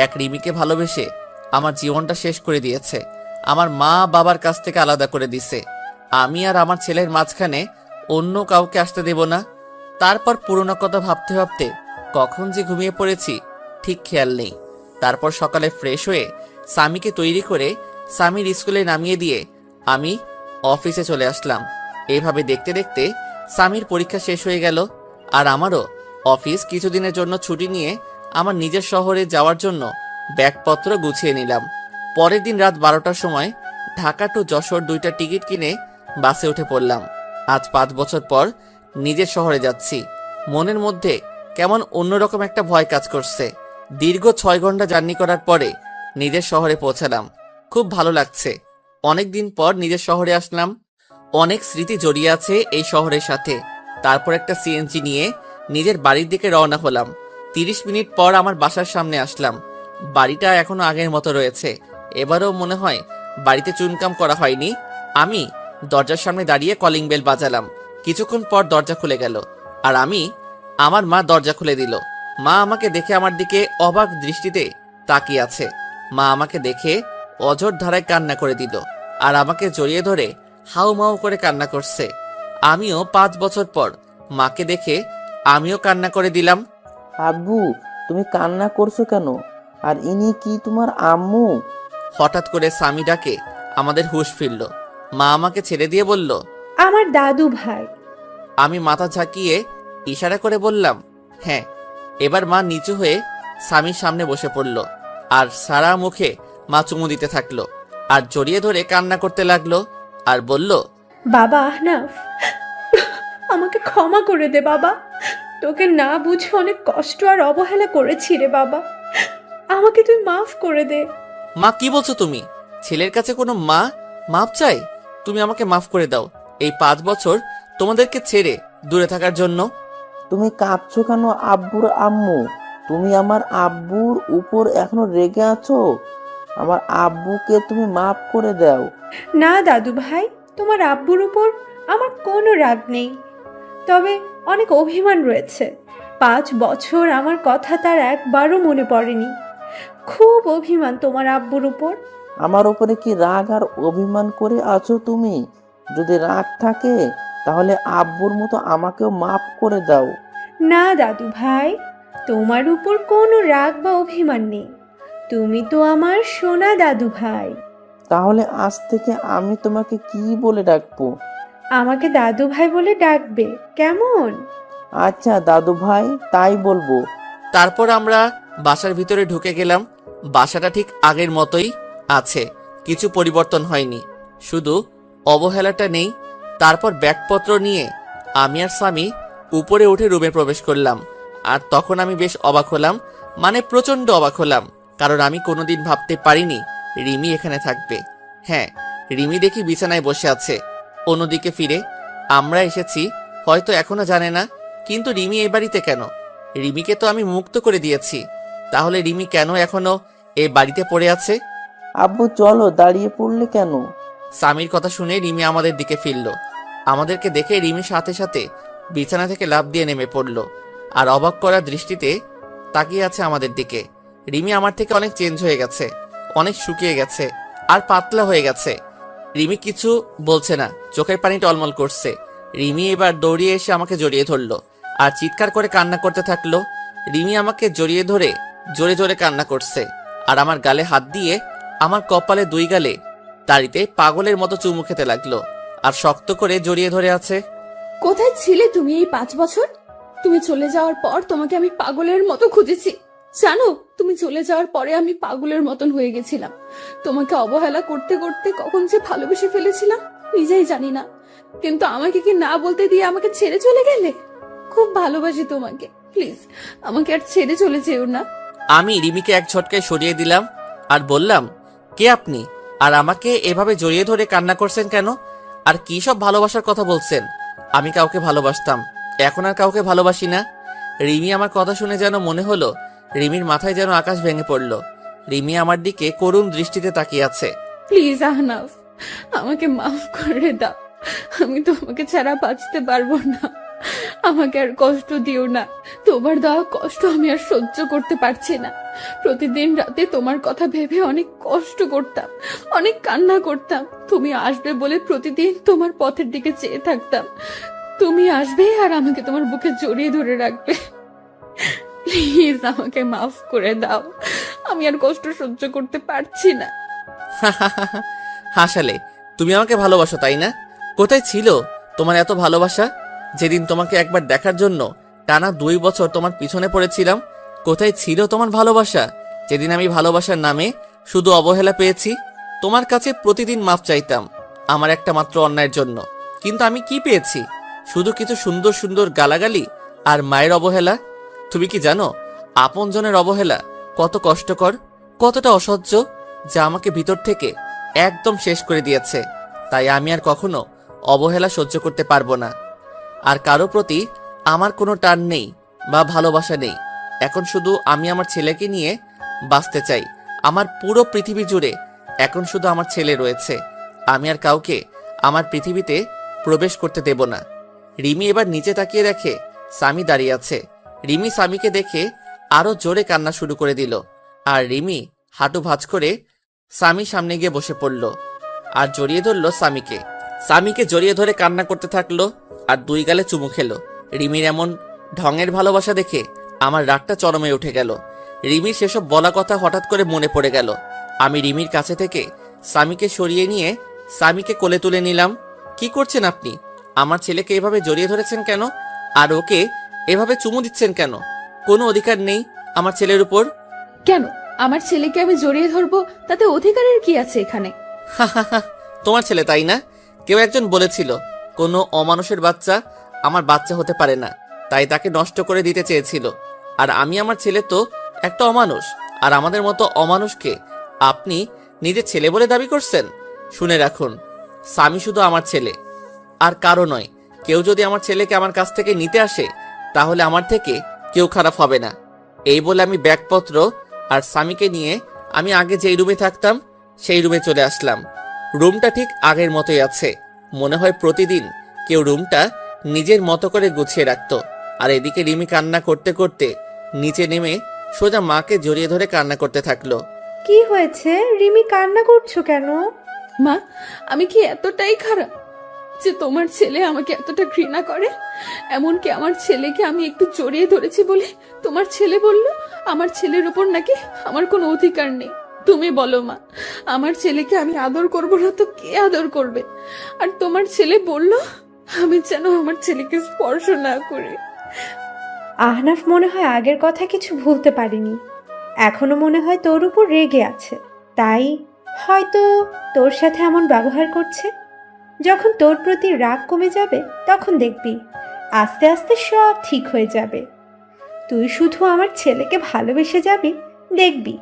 এক রিমিকে ভালোবেসে আমার জীবনটা শেষ করে দিয়েছে, আমার মা বাবার কাছ থেকে আলাদা করে দিছে। আমি আর আমার ছেলের মাঝখানে অন্য কাউকে আসতে দেব না। তারপর পুরনো কথা ভাবতে ভাবতে কখন যে ঘুমিয়ে পড়েছি ঠিক খেয়াল নেই। তারপর সকালে ফ্রেশ হয়ে স্বামীকে তৈরি করে স্বামীর স্কুলে নামিয়ে দিয়ে আমি অফিসে চলে আসলাম। এইভাবে দেখতে দেখতে স্বামীর পরীক্ষা শেষ হয়ে গেল, আর আমারও অফিস কিছুদিনের জন্য ছুটি নিয়ে আমার নিজের শহরে যাওয়ার জন্য ব্যাগপত্র গুছিয়ে নিলাম। পরের দিন রাত 12টার সময় ঢাকা টু যশোর 2টা টিকিট কিনে বাসে উঠে পড়লাম। আজ 5 বছর পর নিজের শহরে যাচ্ছি। মনের মধ্যে কেমন অন্যরকম একটা ভয় কাজ করছে। দীর্ঘ 6 ঘন্টা জার্নি করার পরে নিজের শহরে পৌঁছালাম। খুব ভালো লাগছে। অনেক দিন পর নিজের শহরে আসলাম। অনেক স্মৃতি জড়িয়ে আছে এই শহরের সাথে। তারপর একটা সিএনজি নিয়ে নিজের বাড়ির দিকে রওনা হলাম। 30 মিনিট পর আমার বাসার সামনে আসলাম। বাড়িটা এখনো আগের মতো রয়েছে। এবারও মনে হয় বাড়িতে চুনকাম করা হয়নি। আমি দরজার সামনে দাঁড়িয়ে কলিং বেল বাজালাম। কিছুক্ষণ পর দরজা খুলে গেল, আর আমি আমার মা দরজা খুলে দিল। মা আমাকে দেখে আমার দিকে অবাক দৃষ্টিতে তাকিয়ে আছে। মা আমাকে দেখে অঝোর ধারায় কান্না করে দিল আর আমাকে জড়িয়ে ধরে হাউমাউ করে কান্না করছে। আমিও 5 বছর পর মাকে দেখে আমিও কান্না করে দিলাম। আব্বু, তুমি কান্না করছো কেন? আর ইনি কি তোমার আম্মু? হঠাৎ করে স্বামী ডাকে আমাদের হুঁশ ফিরল। মা আমাকে ছেড়ে দিয়ে বলল, আমার দাদু ভাই। আমি মাথা ঝাঁকিয়ে ইশারা করে বললাম, হ্যাঁ। এবার মা নিচু হয়ে স্বামীর সামনে বসে পড়ল আর সারা মুখে মা চুমু দিতে থাকলো আর জড়িয়ে ধরে কান্না করতে লাগলো আর বলল, বাবা আহনাফ, আমাকে ক্ষমা করে দে বাবা। তোকে না বুঝে অনেক কষ্ট আর অবহেলা করেছি রে বাবা। আমাকে তুই মাফ করে দে। মা কি বলছো তুমি? ছেলের কাছে কোনো মা মাপ চাই? তুমি আমাকে মাফ করে দাও এই 5 বছর তোমাদেরকে ছেড়ে দূরে থাকার জন্য। তুমি কাঁদছো কেন আব্বুর আম্মু? তুমি আমার আব্বুর উপর এখনো রেগে আছো? আমার আব্বুকে তুমি মাফ করে দাও। না দাদু ভাই, তোমার আব্বুর উপর আমার কোনো রাগ নেই, তবে অনেক অভিমান রয়েছে। 5 বছর আমার কথা তার একবারও মনে পড়েনি। খুব অভিমান তোমার আব্বুর উপর। আমার উপরে কি রাগ আর অভিমান করে আছো তুমি? যদি রাগ থাকে তাহলে আব্বুর মতো আমাকেও মাফ করে দাও। না দাদু ভাই, তোমার উপর কোনো রাগ বা অভিমান নেই। তুমি তো আমার সোনা দাদু ভাই। তাহলে আজ থেকে আমি তোমাকে কি বলে ডাকবো? আমাকে দাদু ভাই বলে ডাকবে, কেমন? আচ্ছা দাদু ভাই, তাই বলবো। তারপর আমরা বাসার ভিতরে ঢুকে গেলাম। বাসাটা ঠিক আগের মতোই আছে, কিছু পরিবর্তন হয়নি, শুধু অবহেলাটা নেই। তারপর ব্যাগপত্র নিয়ে আমি আর স্বামী উপরে উঠে রুমে প্রবেশ করলাম। আর তখন আমি বেশ অবাক হলাম, মানে প্রচন্ড অবাক হলাম, কারণ আমি কোনোদিন ভাবতে পারিনি রিমি এখানে থাকবে। হ্যাঁ, রিমি দেখি বিছানায় বসে আছে। অন্যদিকে ফিরে আমরা এসেছি হয়তো এখনো জানে না, কিন্তু রিমি এই বাড়িতে কেন? রিমিকে তো আমি মুক্ত করে দিয়েছি, তাহলে রিমি কেন এখনো এই বাড়িতে পড়ে আছে? আব্বু চলো, দাঁড়িয়ে পড়লে কেন? স্বামীর কথা শুনে রিমি আমাদের দিকে ফিরল। আমাদেরকে দেখে রিমির সাথে সাথে বিছানা থেকে লাফ দিয়ে নেমে পড়ল আর অবাক করা দৃষ্টিতে তাকিয়ে আছে আমাদের দিকে। রিমি আমার থেকে অনেক চেঞ্জ হয়ে গেছে, অনেক শুকিয়ে গেছে আর পাতলা হয়ে গেছে। রিমি কিছু বলছে না, চোখের পানি টলমল করছে। রিমি এবার দৌড়িয়ে এসে আমাকে জড়িয়ে ধরলো আর চিৎকার করে কান্না করতে থাকলো। রিমি আমাকে জড়িয়ে ধরে জোরে জোরে কান্না করছে আর আমার গালে হাত দিয়ে আমার কপালে 2 গালে দাড়িতে পাগলের মতো চুমু খেতে লাগলো আর শক্ত করে জড়িয়ে ধরে আছে। কোথায় ছিলে তুমি এই 5 বছর? তুমি চলে যাওয়ার পর তোমাকে আমি পাগলের মতো খুঁজেছি। জানো, তুমি চলে যাওয়ার পরে আমি পাগলের মতন হয়ে গেছিলাম। তোমাকে অবহেলা করতে করতে কখন যে ভালোবেসে ফেলেছিলাম নিজেই জানি না। কিন্তু আমাকে কি না বলতে দিয়ে আমাকে ছেড়ে চলে গেলে? খুব ভালোবাসি তোমাকে, প্লিজ আমাকে আর ছেড়ে চলে যেও না। আমি রিমিকে এক ঝটকায় সরিয়ে দিলাম আর বললাম, কে আপনি? আর আমাকে এভাবে জড়িয়ে ধরে কান্না করছেন কেন? আর কি সব ভালোবাসার কথা বলছেন? আমি কাউকে ভালোবাসতাম, এখন আর কাউকে ভালোবাসি না। রিমি আমার কথা শুনে যেন মনে হলো রিমির মাথায় যেন আকাশ ভেঙে পড়ল। রিমি আমার দিকে করুণ দৃষ্টিতে তাকিয়ে আছে। প্লিজ আহনাফ, আমাকে মাফ করে দাও। আমি তোমাকে ছাড়া বাঁচতে পারবো না। আমাকে আর কষ্ট দিও না। তোমার দেওয়া কষ্ট আমি আর সহ্য করতে পারছি না। প্রতিদিন রাতে তোমার কথা ভেবে অনেক কষ্ট করতাম, অনেক কান্না করতাম। তুমি আসবে বলে প্রতিদিন তোমার পথের দিকে চেয়ে থাকতাম। তুমি আসবে আর আমাকে তোমার বুকে জড়িয়ে ধরে রাখবে। প্লিজ আমাকে মাফ করে দাও। আমি আর কষ্ট সহ্য করতে পারছি না। হাসালে, তুমি আমাকে ভালোবাসো তাই না? কোথায় ছিল তোমার এত ভালোবাসা? যেদিন তোমাকে একবার দেখার জন্য টানা 2 বছর তোমার পিছনে পড়েছিলাম, কোথায় ছিল তোমার ভালোবাসা? যেদিন আমি ভালোবাসার নামে শুধু অবহেলা পেয়েছি, তোমার কাছে প্রতিদিন মাফ চাইতাম আমার একটা মাত্র অন্যায়ের জন্য, কিন্তু আমি কি পেয়েছি? শুধু কিছু সুন্দর সুন্দর গালাগালি আর মায়ের অবহেলা। তুমি কি জানো আপনজনের অবহেলা কত কষ্টকর, কতটা অসহ্য, যা আমাকে ভিতর থেকে একদম শেষ করে দিয়েছে। তাই আমি আর কখনো অবহেলা সহ্য করতে পারবো না। আর কারো প্রতি আমার কোনো টান নেই বা ভালোবাসা নেই। এখন শুধু আমি আমার ছেলেকে নিয়ে বাঁচতে চাই। আমার পুরো পৃথিবী জুড়ে এখন শুধু আমার ছেলে রয়েছে। আমি আর কাউকে আমার পৃথিবীতে প্রবেশ করতে দেব না। রিমি এবার নিচে তাকিয়ে দেখে সামি দাঁড়িয়ে আছে। রিমি সামিকে দেখে আরো জোরে কান্না শুরু করে দিল। আর রিমি হাঁটু ভাঁজ করে সামির সামনে গিয়ে বসে পড়ল আর জড়িয়ে ধরল সামিকে। সামিকে জড়িয়ে ধরে কান্না করতে থাকলো আর দুই গালে চুমু খেলো। রিমির এমন ঢঙের ভালোবাসা দেখে আমার রাগটা চরমে উঠে গেল। রিমির সেসব বলা কথা হঠাৎ করে মনে পড়ে গেল। আমি রিমির কাছে থেকে সামিকে সরিয়ে নিয়ে সামিকে কোলে তুলে নিলাম। কি করছেন আপনি? আমার ছেলেকে এভাবে জড়িয়ে ধরেছেন কেন? আর ওকে এভাবে চুমু দিচ্ছেন কেন? কোনো অধিকার নেই আমার ছেলের উপর। কেন আমার ছেলেকে আমি জড়িয়ে ধরবো? তাতে অধিকারের কি আছে এখানে? তোমার ছেলে তাই না? কেউ একজন বলেছিল কোনো অমানুষের বাচ্চা আমার বাচ্চা হতে পারে না, তাই তাকে নষ্ট করে দিতে চেয়েছিল। আর আমি আমার ছেলে তো একটা অমানুষ, আর আমাদের মতো অমানুষকে আপনি নিজের ছেলে বলে দাবি করছেন? শুনে রাখুন, সামি শুধু আমার ছেলে আর কারো নয়। কেউ যদি আমার ছেলেকে আমার কাছ থেকে নিতে আসে তাহলে আমার থেকে কেউ খারাপ হবে না। এই বলে আমি ব্যাগপত্র আর সামিকে নিয়ে আমি আগে যেই রুমে থাকতাম সেই রুমে চলে আসলাম। রুমটা ঠিক আগের মতোই আছে। মনে হয় প্রতিদিন কেউ রুমটা নিজের মতো করে গুছিয়ে রাখতো। আর এদিকে রিমি কান্না করতে করতে নিচে নেমে সোজা মাকে জড়িয়ে ধরে কান্না করতে থাকলো। কি হয়েছে রিমি, কান্না করছো কেন? মা, আমি কি এতটাই খারাপ যে তোমার ছেলে আমাকে এতটা ঘৃণা করে? এমনকি আমার ছেলেকে আমি একটু জড়িয়ে ধরেছি বলে তোমার ছেলে বলল আমার ছেলের উপর নাকি আমার কোনো অধিকার নেই। তুমি বলো মা, আমার ছেলেকে আমি আদর করব না তো কে আদর করবে? আর তোমার ছেলে বলল আমি যেন আমার ছেলেকে স্পর্শ না করি। আহনাফ মনে হয় আগের কথা কিছু ভুলতে পারেনি, এখনো মনে হয় তোর উপর রেগে আছে, তাই হয়তো তোর সাথে এমন ব্যবহার করছে। যখন তোর প্রতি রাগ কমে যাবে তখন দেখবি আস্তে আস্তে সব ঠিক হয়ে যাবে। তুই শুধু আমার ছেলেকে ভালোবেসে যাবি, দেখবি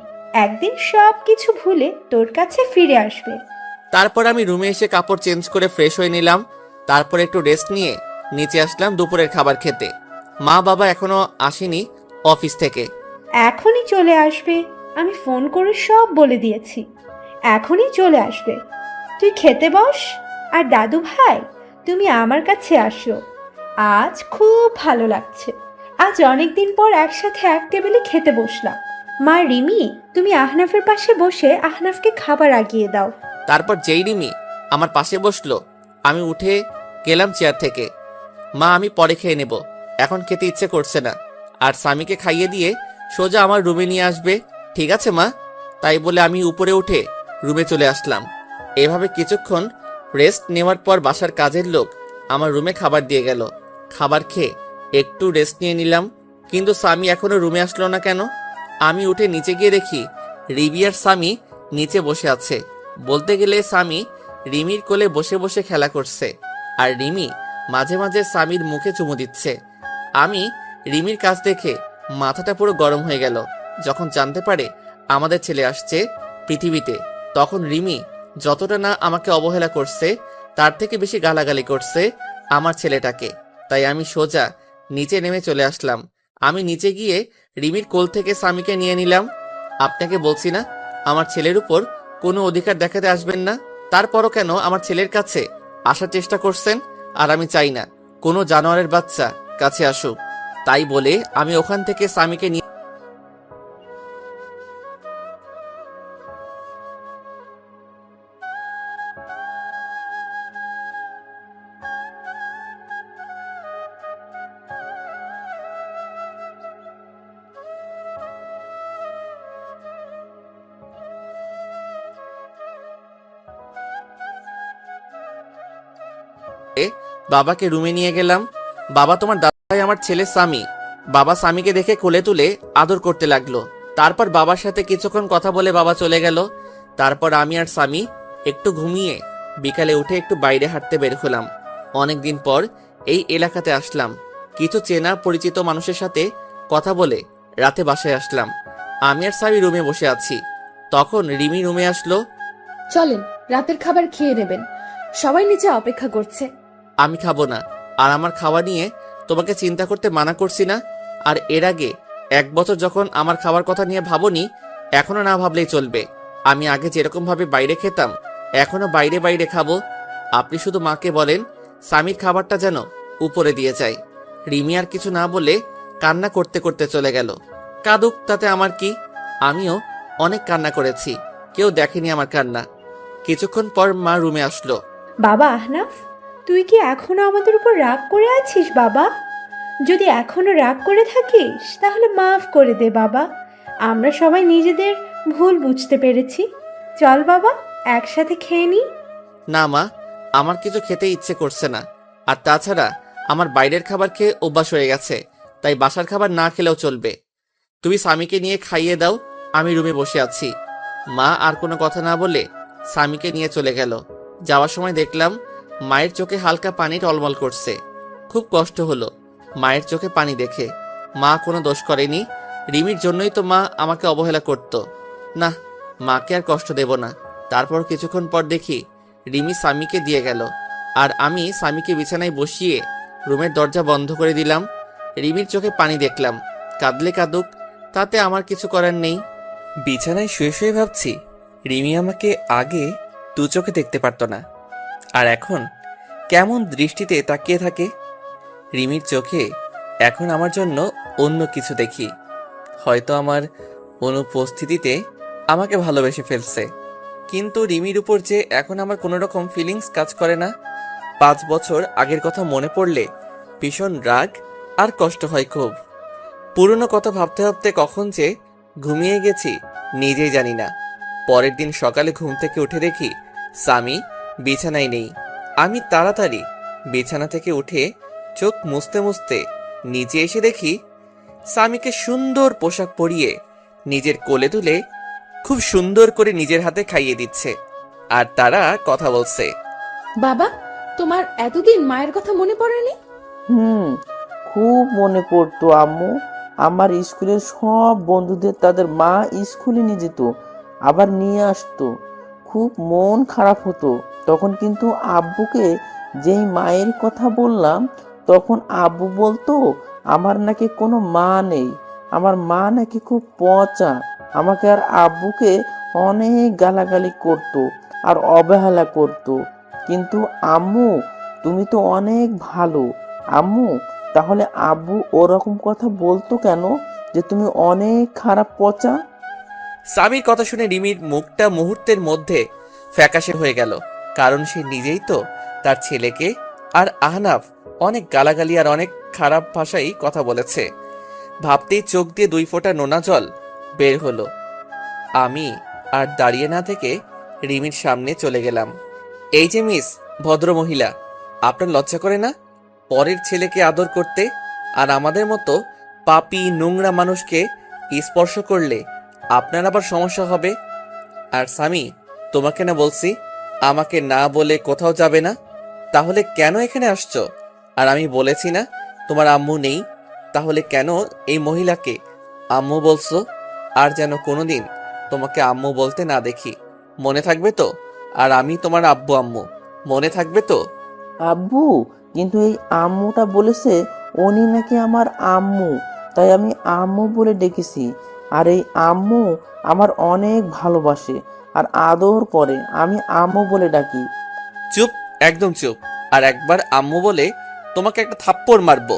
একদিন সব কিছু ভুলে তোর কাছে ফিরে আসবে। তারপর আমি রুমে এসে কাপড় চেঞ্জ করে ফ্রেশ হয়ে নিলাম। তারপর একটু রেস্ট নিয়ে নিচে আসলাম দুপুরের খাবার খেতে। মা বাবা এখনো আসেনি অফিস থেকে। এখনই চলে আসবে, আমি ফোন করে সব বলে দিয়েছি, এখনই চলে আসবে। তুই খেতে বস। আর দাদু ভাই, তুমি আমার কাছে আসো, আজ খুব ভালো লাগছে। আজ অনেকদিন পর একসাথে এক টেবিলে খেতে বসলাম। মা রিমি, তুমি আহনাফের পাশে বসে আহনাফকে খাবার আগিয়ে দাও। তারপর যেই রিমি আমার পাশে বসলো আমি উঠে গেলাম চেয়ার থেকে। মা, আমি পরে খেয়ে নেব, এখন খেতে ইচ্ছে করছে না। আর স্বামীকে খাইয়ে দিয়ে সোজা আমার রুমে নিয়ে আসবে, ঠিক আছে মা? তাই বলে আমি উপরে উঠে রুমে চলে আসলাম। এভাবে কিছুক্ষণ রেস্ট নেওয়ার পর বাসার কাজের লোক আমার রুমে খাবার দিয়ে গেল। খাবার খেয়ে একটু রেস্ট নিয়ে নিলাম, কিন্তু স্বামী এখনো রুমে আসলো না কেন? আমি উঠে নিচে গিয়ে দেখি রিমি আর স্বামী নিচে বসে আছে। বলতে গেলে স্বামী রিমির কোলে বসে বসে খেলা করছে, আর রিমি মাঝে মাঝে স্বামীর মুখে চুমু দিচ্ছে। আমি রিমির কাছ দেখে মাথাটা পুরো গরম হয়ে গেল। যখন জানতে পারে আমাদের ছেলে আসছে পৃথিবীতে, তখন রিমি যতটা না আমাকে অবহেলা করছে তার থেকে বেশি গালাগালি করছে আমার ছেলেটাকে। তাই আমি সোজা নিচে নেমে চলে আসলাম। আমি নিচে গিয়ে রিমির কোল থেকে স্বামীকে নিয়ে নিলাম। আপনাকে বলছি না আমার ছেলের উপর কোনো অধিকার দেখাতে আসবেন না, তারপরও কেন আমার ছেলের কাছে আসার চেষ্টা করছেন? আর আমি চাই না কোনো জানোয়ারের বাচ্চা কাছে আসুক। তাই বলে আমি ওখান থেকে স্বামীকে নিয়ে বাবাকে রুমে নিয়ে গেলাম। বাবা, তোমার দাদাই আমার ছেলে স্বামী। বাবা স্বামীকে দেখে কোলে তুলে আদর করতে লাগলো। তারপর বাবার সাথে কিছুক্ষণ কথা বলে বাবা চলে গেল। তারপর আমি আর স্বামী একটু ঘুমিয়ে বিকালে উঠে একটু বাইরে হাঁটতে বের হলাম। অনেকদিন পর এই এলাকাতে আসলাম, কিছু চেনা পরিচিত মানুষের সাথে কথা বলে রাতে বাসায় আসলাম। আমি আর স্বামী রুমে বসে আছি, তখন রিমি রুমে আসলো। চলেন, রাতের খাবার খেয়ে নেবেন, সবাই নিচে অপেক্ষা করছে। আমি খাবো না, আর আমার খাওয়া নিয়ে তোমাকে চিন্তা করতে মানা করছি না? আর এর আগে 1 বছর যখন আমার খাবার কথা নিয়ে ভাবনি, এখনো না ভাবলেই চলবে। আমি আগে যেরকম ভাবে বাইরে খেতাম এখনো বাইরে বাইরে খাবো। আপনি শুধু মাকে বলেন স্বামীর খাবারটা যেন উপরে দিয়ে যায়। রিমি আর কিছু না বলে কান্না করতে করতে চলে গেল। কাঁদুক, তাতে আমার কি? আমিও অনেক কান্না করেছি, কেউ দেখেনি আমার কান্না। কিছুক্ষণ পর মা রুমে আসলো। বাবা আহনাফ, তুই কি এখনো আমাদের উপর রাগ করে আছিস বাবা? যদি এখনো রাগ করে থাকিস তাহলে মাফ করে দে বাবা। আমরা সবাই নিজেদের ভুল বুঝতে পেরেছি। চল বাবা, একসাথে খেয়ে নি। না মা, আমার কিছু খেতে ইচ্ছে করছে না। আর তাছাড়া আমার বাইরের খাবার খেয়ে অভ্যাস হয়ে গেছে, তাই বাসার খাবার না খেলেও চলবে। তুমি স্বামীকে নিয়ে খাইয়ে দাও, আমি রুমে বসে আছি। মা আর কোনো কথা না বলে স্বামীকে নিয়ে চলে গেল। যাওয়ার সময় দেখলাম মায়ের চোখে হালকা পানি টলমল করছে। খুব কষ্ট হলো মায়ের চোখে পানি দেখে। মা কোনো দোষ করেনি, রিমির জন্যই তো মা আমাকে অবহেলা করত। না, মাকে আর কষ্ট দেব না। তারপর কিছুক্ষণ পর দেখি রিমি স্বামীকে দিয়ে গেল, আর আমি স্বামীকে বিছানায় বসিয়ে রুমের দরজা বন্ধ করে দিলাম। রিমির চোখে পানি দেখলাম, কাঁদলে কাঁদুক, তাতে আমার কিছু করার নেই। বিছানায় শুয়ে শুয়ে ভাবছি, রিমি আমাকে আগে দু চোখে দেখতে পারতো না, আর এখন কেমন দৃষ্টিতে তাকিয়ে থাকে। রিমির চোখে এখন আমার জন্য অন্য কিছু দেখি। হয়তো আমার অনুপস্থিতিতে আমাকে ভালোবেসে ফেলছে। কিন্তু রিমির উপর যে এখন আমার কোনো রকম ফিলিংস কাজ করে না। 5 বছর আগের কথা মনে পড়লে ভীষণ রাগ আর কষ্ট হয় খুব। পুরনো কথা ভাবতে ভাবতে কখন যে ঘুমিয়ে গেছি নিজেই জানি না। পরের দিন সকালে ঘুম থেকে উঠে দেখি স্বামী বিছানায় নেই। আমি তাড়াতাড়ি বিছানা থেকে উঠে চোখ মুছতে মুছতে নিচে এসে দেখি স্বামীকে সুন্দর পোশাক পরিয়ে নিজের কোলে তুলে খুব সুন্দর করে নিজের হাতে খাইয়ে দিচ্ছে, আর তারা কথা বলছে। বাবা, তোমার এতদিন মায়ের কথা মনে পড়েনি? খুব মনে পড়তো আম্মু। আমার স্কুলের সব বন্ধুদের তাদের মা স্কুলে নিয়ে যেত, আবার নিয়ে আসতো। খুব মন খারাপ হতো তখন, কিন্তু আব্বুকে যেই মায়ের কথা বললাম তখন আব্বু বলতো আমার নাকি কোনো মা নেই, আমার মা নাকি খুব পচা। আমাকে আর আব্বুকে অনেক গালাগালি করতো আর অবহেলা করতো। কিন্তু আম্মু, তুমি তো অনেক ভালো। আম্মু, তাহলে আব্বু ওরকম কথা বলতো কেন যে তুমি অনেক খারাপ পচা? স্বামীর কথা শুনে রিমির মুখটা মুহূর্তের মধ্যে ফ্যাকাশে হয়ে গেল, কারণ সে নিজেই তো তার ছেলেকে আর আহনাফ অনেক গালাগালি আর অনেক খারাপ ভাষায় কথা বলেছে। ভাবতেই চোখ দিয়ে 2 ফোঁটা নোনা জল বের হলো। আমি আর দাঁড়িয়ে না থেকে রিমির সামনে চলে গেলাম। এই যে মিস ভদ্রমহিলা, আপনার লজ্জা করে না পরের ছেলেকে আদর করতে? আর আমাদের মতো পাপী নোংরা মানুষকে স্পর্শ করলে আপনার আবার সমস্যা হবে। আর স্বামী, তোমাকে না বলছি আমাকে না বলে কোথাও যাবে না? তাহলে কেন এখানে আসছো? আর আমি বলেছি না তোমার আম্মু নেই, তাহলে কেন এই মহিলাকে আম্মু বলছো? আর যেন কোনোদিন তোমাকে আম্মু বলতে না দেখি, মনে থাকবে তো? আর আমি তোমার আব্বু আম্মু, মনে থাকবে তো? আব্বু, কিন্তু এই আম্মুটা বলেছে উনি নাকি আমার আম্মু, তাই আমি আম্মু বলে ডেকেছি। আর এই আম্মু আমার অনেক ভালোবাসে আর আদর করে, আমি আম্মু বলে ডাকি। চুপ, একদম চুপ। আর একবার আম্মু বলে তোমাকে একটা থাপ্পড় মারবো।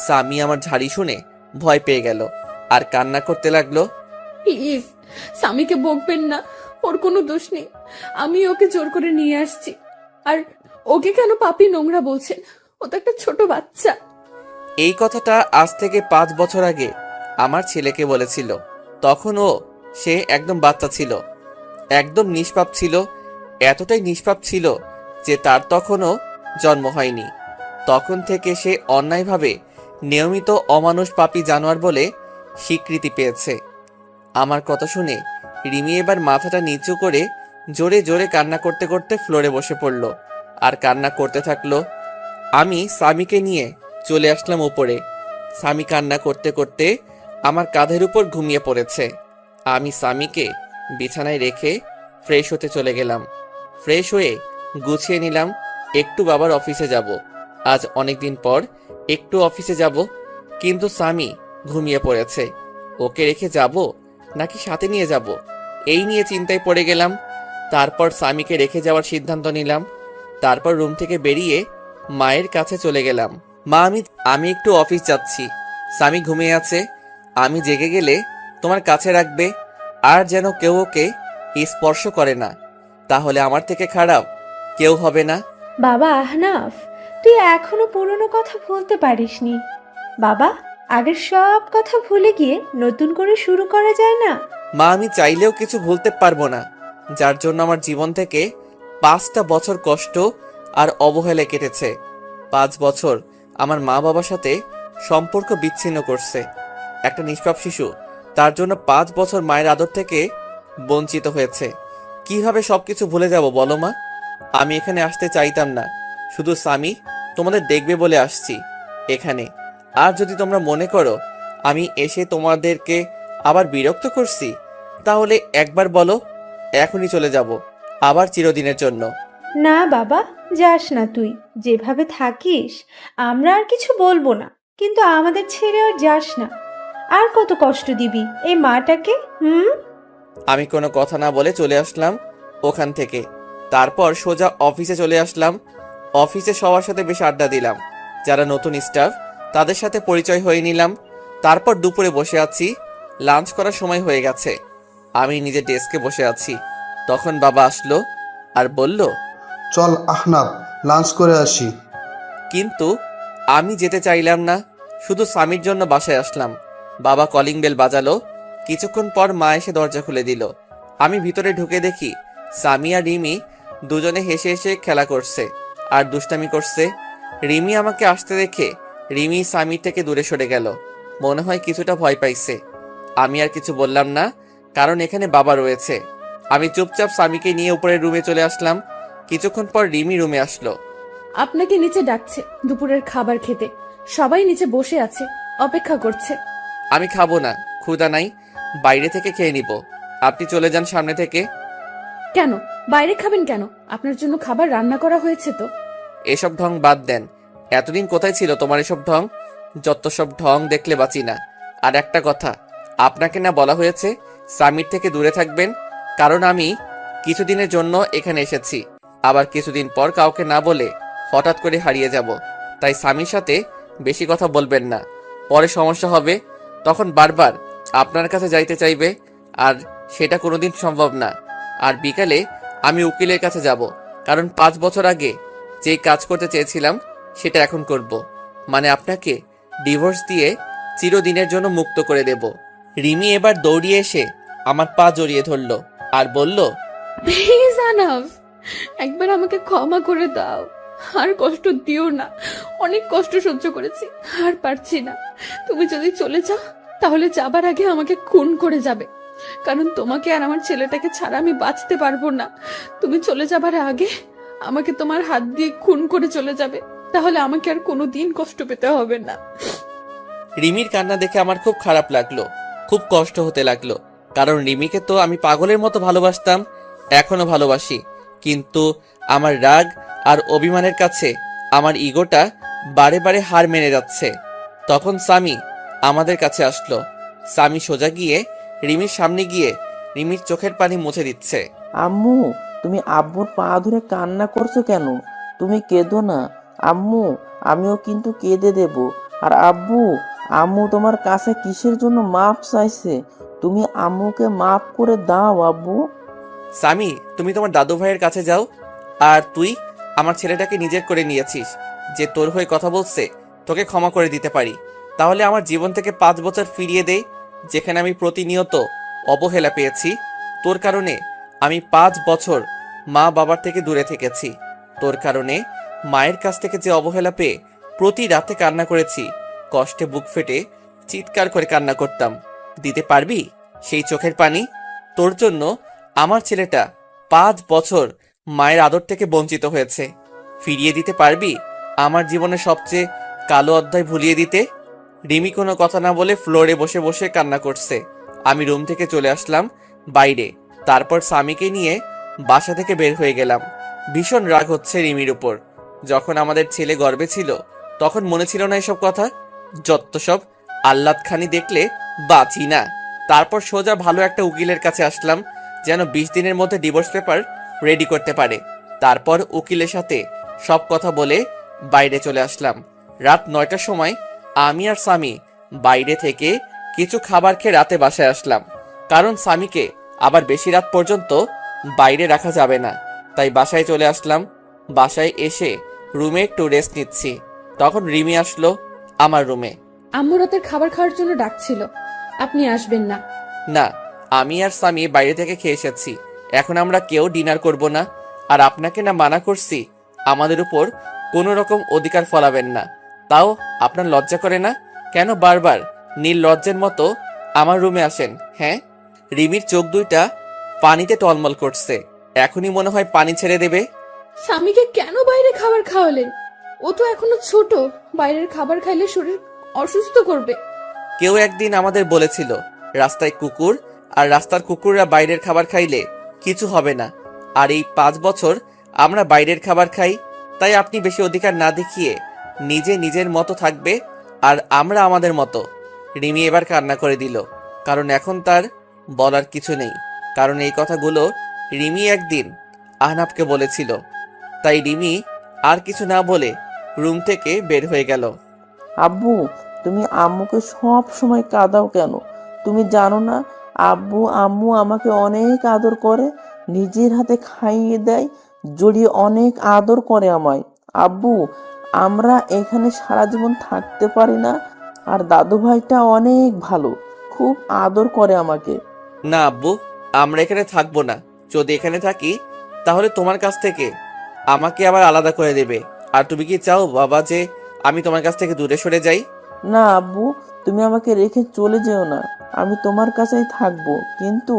স্বামী আমার ঝাড়ি শুনে ভয় পেয়ে গেল আর কান্না করতে লাগলো। প্লিজ স্বামীকে বকবেন না, ওর কোনো দোষ নেই। আমি ওকে জোর করে নিয়ে আসছি। আর ওকে কেন পাপী নোংরা বলছেন? ও তো একটা ছোট বাচ্চা। এই কথাটা আজ থেকে 5 বছর আগে আমার ছেলেকে বলেছিল। তখন সে একদম বাচ্চা ছিল, একদম নিষ্পাপ ছিল। এতটাই নিষ্পাপ ছিল যে তার তখনও জন্ম হয়নি। তখন থেকে সে অন্যায়ভাবে নিয়মিত অমানুষ পাপী জানোয়ার বলে স্বীকৃতি পেয়েছে। আমার কথা শুনে রিমি এবার মাথাটা নিচু করে জোরে জোরে কান্না করতে করতে ফ্লোরে বসে পড়ল আর কান্না করতে থাকলো। আমি স্বামীকে নিয়ে চলে আসলাম উপরে। স্বামী কান্না করতে করতে আমার কাঁধের উপর ঘুমিয়ে পড়েছে। আমি স্বামীকে বিছানায় রেখে ফ্রেশ হতে চলে গেলাম। ফ্রেশ হয়ে গুছিয়ে নিলাম, একটু বাবার অফিসে যাব। আজ অনেকদিন পর একটু অফিসে যাব, কিন্তু স্বামী ঘুমিয়ে পড়েছে। ওকে রেখে যাব নাকি সাথে নিয়ে যাব, এই নিয়ে চিন্তায় পড়ে গেলাম। তারপর স্বামীকে রেখে যাওয়ার সিদ্ধান্ত নিলাম। তারপর রুম থেকে বেরিয়ে মায়ের কাছে চলে গেলাম। মা, আমি একটু অফিস যাচ্ছি। স্বামী ঘুমিয়ে আছে। আমি জেগে গেলে তোমার কাছে রাখবে, আর যেন কেউ ওকে স্পর্শ করে না। তাহলে আমার থেকে খারাপ কেউ হবে না। বাবা আহনাফ, তুই এখনো পুরনো কথা ভুলতে পারিসনি। বাবা, আগের সব কথা ভুলে গিয়ে নতুন করে শুরু করা যায় না? মা, আমি চাইলেও কিছু ভুলতে পারবো না, যার জন্য আমার জীবন থেকে 5টা বছর কষ্ট আর অবহেলায় কেটেছে। 5 বছর আমার মা বাবার সাথে সম্পর্ক বিচ্ছিন্ন করছে একটা নিষ্পাপ শিশু। তার জন্য 5 বছর মায়ের আদর থেকে বঞ্চিত হয়েছে। কিভাবে সবকিছু ভুলে যাব বলো মা? আমি এখানে আসতে চাইতাম না, শুধু স্বামী তোমাদের দেখবে বলে আসছি এখানে। আর যদি তোমরা মনে করো আমি এসে তোমাদেরকে আবার বিরক্ত করছি, তাহলে একবার বলো, এখনই চলে যাব, আবার চিরদিনের জন্য। না বাবা, যাস না তুই। যেভাবে থাকিস আমরা আর কিছু বলবো না, কিন্তু আমাদের ছেড়ে আর যাস না। আর কত কষ্ট দিবি এই মাটাকে? আমি কোনো কথা না বলে চলে আসলাম ওখান থেকে। তারপর সোজা অফিসে চলে আসলাম। অফিসে সবার সাথে বেশ আড্ডা দিলাম। যারা নতুন স্টাফ তাদের সাথে পরিচয় হয়ে নিলাম। তারপর দুপুরে বসে আছি, লাঞ্চ করার সময় হয়ে গেছে। আমি নিজের ডেস্কে বসে আছি, তখন বাবা আসলো আর বলল, চল আহনাফ, লাঞ্চ করে আসি। কিন্তু আমি যেতে চাইলাম না, শুধু স্বামীর জন্য বাসায় আসলাম। বাবা কলিং বেল বাজালো। কিছুক্ষণ পর মা এসে দরজা খুলে দিল। আমি ভিতরে ঢুকে দেখি স্বামী আর রিমি দুজনে হেসে হেসে খেলা করছে আর দুষ্টামি করছে। রিমি আমাকে আসতে দেখে রিমি স্বামীর থেকে দূরে সরে গেল, মনে হয় কিছুটা ভয় পাইছে। আমি আর কিছু বললাম না, কারণ এখানে বাবা রয়েছে। আমি চুপচাপ স্বামীকে নিয়ে উপরের রুমে চলে আসলাম। কিছুক্ষণ পর রিমি রুমে আসলো। আপনাকে নিচে ডাকছে দুপুরের খাবার খেতে। সবাই নিচে বসে আছে, অপেক্ষা করছে। আমি খাবো না, ক্ষুধা নাই, বাইরে থেকে খেয়ে নিব। আপনি চলে যান সামনে থেকে। কেন বাইরে খাবেন কেন? আপনার জন্য খাবার রান্না করা হয়েছে তো। এসব ঢং বাদ দেন। এতদিন কোথায় ছিল তোমার এসব ঢং? যত সব ঢং দেখলে বাঁচি না। আর একটা কথা, আপনাকে না বলা হয়েছে স্বামীর থেকে দূরে থাকবেন? কারণ আমি কিছুদিনের জন্য এখানে এসেছি, আবার কিছুদিন পর কাউকে না বলে হঠাৎ করে হারিয়ে যাব। তাই স্বামীর সাথে বেশি কথা বলবেন না, পরে সমস্যা হবে। তখন বারবার আপনার কাছে যাইতে চাইবে, আর সেটা কোনোদিন সম্ভব না। আর বিকালে আমি উকিলের কাছে যাব, কারণ 5 বছর আগে যেই কাজ করতে চেয়েছিলাম সেটা এখন করব। মানে আপনাকে ডিভোর্স দিয়ে চিরদিনের জন্য মুক্ত করে দেব। রিমি এবার দৌড়িয়ে এসে আমার পা জড়িয়ে ধরল আর বলল, প্লিজ আনাফ, একবার আমাকে ক্ষমা করে দাও। আর কষ্ট দিও না, অনেক কষ্ট সহ্য করেছি, আর পারছি না। তুমি যদি চলে যাও তাহলে যাবার আগে আমাকে খুন করে যাবে, কারণ তোমাকে আর আমার ছেলেটাকে ছাড়া আমি বাঁচতে পারবো না। তুমি চলে যাবার আগে আমাকে তোমার হাত দিয়ে খুন করে চলে যাবে, তাহলে আমাকে আর কোনোদিন কষ্ট পেতে হবে না। রিমির কান্না দেখে আমার খুব খারাপ লাগলো, খুব কষ্ট হতে লাগলো। কারণ রিমিকে তো আমি পাগলের মতো ভালোবাসতাম, এখনো ভালোবাসি। কিন্তু আমার রাগ আর অভিমানের কাছে আমার ইগোটা বারে বারে হার মেনে যাচ্ছে। তখন স্বামী আমাদের কাছে আসলো। স্বামী সোজা গিয়ে রিমির সামনে গিয়ে রিমির চোখের পানি মুছে দিচ্ছে। আম্মু, তুমি আব্বুর পা ধরে কান্না করছো কেন? তুমি কেঁদো না আম্মু, আমিও কিন্তু কেঁদে দেব। আর আব্বু, আম্মু তোমার কাছে কিসের জন্য মাপ চাইছে? তুমি আম্মুকে মাফ করে দাও আব্বু। স্বামী, তুমি তোমার দাদু ভাইয়ের কাছে যাও। আর তুই আমার ছেলেটাকে নিজের করে নিয়েছিস, যে তোর হয়ে কথা বলছে তোকে ক্ষমা করে দিতে পারি। তাহলে আমার জীবন থেকে 5 বছর ফিরিয়ে দে, যেখানে আমি প্রতিনিয়ত অবহেলা পেয়েছি। তোর কারণে আমি 5 বছর মা বাবার থেকে দূরে থেকেছি। তোর কারণে মায়ের কাছ থেকে যে অবহেলা পেয়ে প্রতি রাতে কান্না করেছি, কষ্টে বুক ফেটে চিৎকার করে কান্না করতাম। দিতে পারবি সেই চোখের পানি? তোর জন্য আমার ছেলেটা 5 বছর মায়ের আদর থেকে বঞ্চিত হয়েছে। ফিরিয়ে দিতে পারবি আমার জীবনের সবচেয়ে কালো অধ্যায় ভুলিয়ে দিতে? রিমি কোনো কথা না বলে ফ্লোরে বসে বসে কান্না করছে। আমি রুম থেকে চলে আসলাম বাইরে। তারপর স্বামীকে নিয়ে বাসা থেকে বের হয়ে গেলাম। ভীষণ রাগ হচ্ছে রিমির উপর। যখন আমাদের ছেলে গর্ভে ছিল তখন মনে ছিল না এসব কথা? যত সব আহ্লাদখানি দেখলে বাঁচি না। তারপর সোজা ভালো একটা উকিলের কাছে আসলাম, যেন 20 দিনের মধ্যে ডিভোর্স পেপার রেডি করতে পারে। তারপর উকিলের সাথে সব কথা বলে বাইরে চলে আসলাম। রাত 9টার সময় আমি আর স্বামী বাইরে থেকে কিছু খাবার খেয়ে রাতে বাসায় আসলাম, কারণ স্বামীকে আবার বেশি রাত পর্যন্ত বাইরে রাখা যাবে না। তাই বাসায় চলে আসলাম। বাসায় এসে রুমে একটু রেস্ট নিচ্ছি, তখন রিমি আসলো আমার রুমে। আম্মু রাতের খাবার খাওয়ার জন্য ডাকছিল, আপনি আসবেন না? না, আমি আর স্বামী বাইরে থেকে খেয়ে এসেছি, এখন আমরা কেউ ডিনার করব না। আর আপনাকে না মানা করছি আমাদের উপর কোনো রকম অধিকার ফলাবেন না, তাও আপনার লজ্জা করে না? কেন বারবার নীল লজ্জের মতো আমার রুমে আসেন? হ্যাঁ? রিমির চোখ দুইটা পানিতে টলমল করছে, এখনই মনে হয় পানি ছেড়ে দেবে। স্বামীকে কেন বাইরে খাবার খাওয়ালেন? ও তো এখনো ছোট, বাইরের খাবার খাইলে শরীর অসুস্থ করবে। কেউ একদিন আমাদের বলেছিল রাস্তায় কুকুর, আর রাস্তার কুকুররা বাইরের খাবার খাইলে কিছু হবে না। আর এই 5 বছর আমরা বাইরের খাবার খাই, তাই আপনি বেশি অধিকার না দেখিয়ে নিজে নিজের মতো থাকবে, আর আমরা আমাদের মতো। রিমি এবার কান্না করে দিল, কারণ এখন তার বলার কিছু নেই, কারণ এই কথাগুলো রিমি একদিন আহনাফকে বলেছিল। তাই রিমি আর কিছু না বলে রুম থেকে বের হয়ে গেল। আব্বু, তুমি আম্মুকে সব সময় কাঁদাও কেন? তুমি জানো না আব্বু আম্মু আমাকে অনেক আদর করে, নিজের হাতে খাইয়ে দেয়, জড়িয়ে অনেক আদর করে আমায়। আব্বু, আমরা এখানে সারা জীবন থাকতে পারি না, আর দাদু ভাইটা অনেক ভালো, খুব আদর করে আমাকে। না আব্বু, আমরা এখানে থাকবো না। যদি এখানে থাকি তাহলে তোমার কাছ থেকে আমাকে আবার আলাদা করে দেবে। আর তুমি কি চাও বাবা যে আমি তোমার কাছ থেকে দূরে সরে যাই? না আব্বু, তুমি আমাকে রেখে চলে যেও না, আমি তোমার কাছেই থাকবো। কিন্তু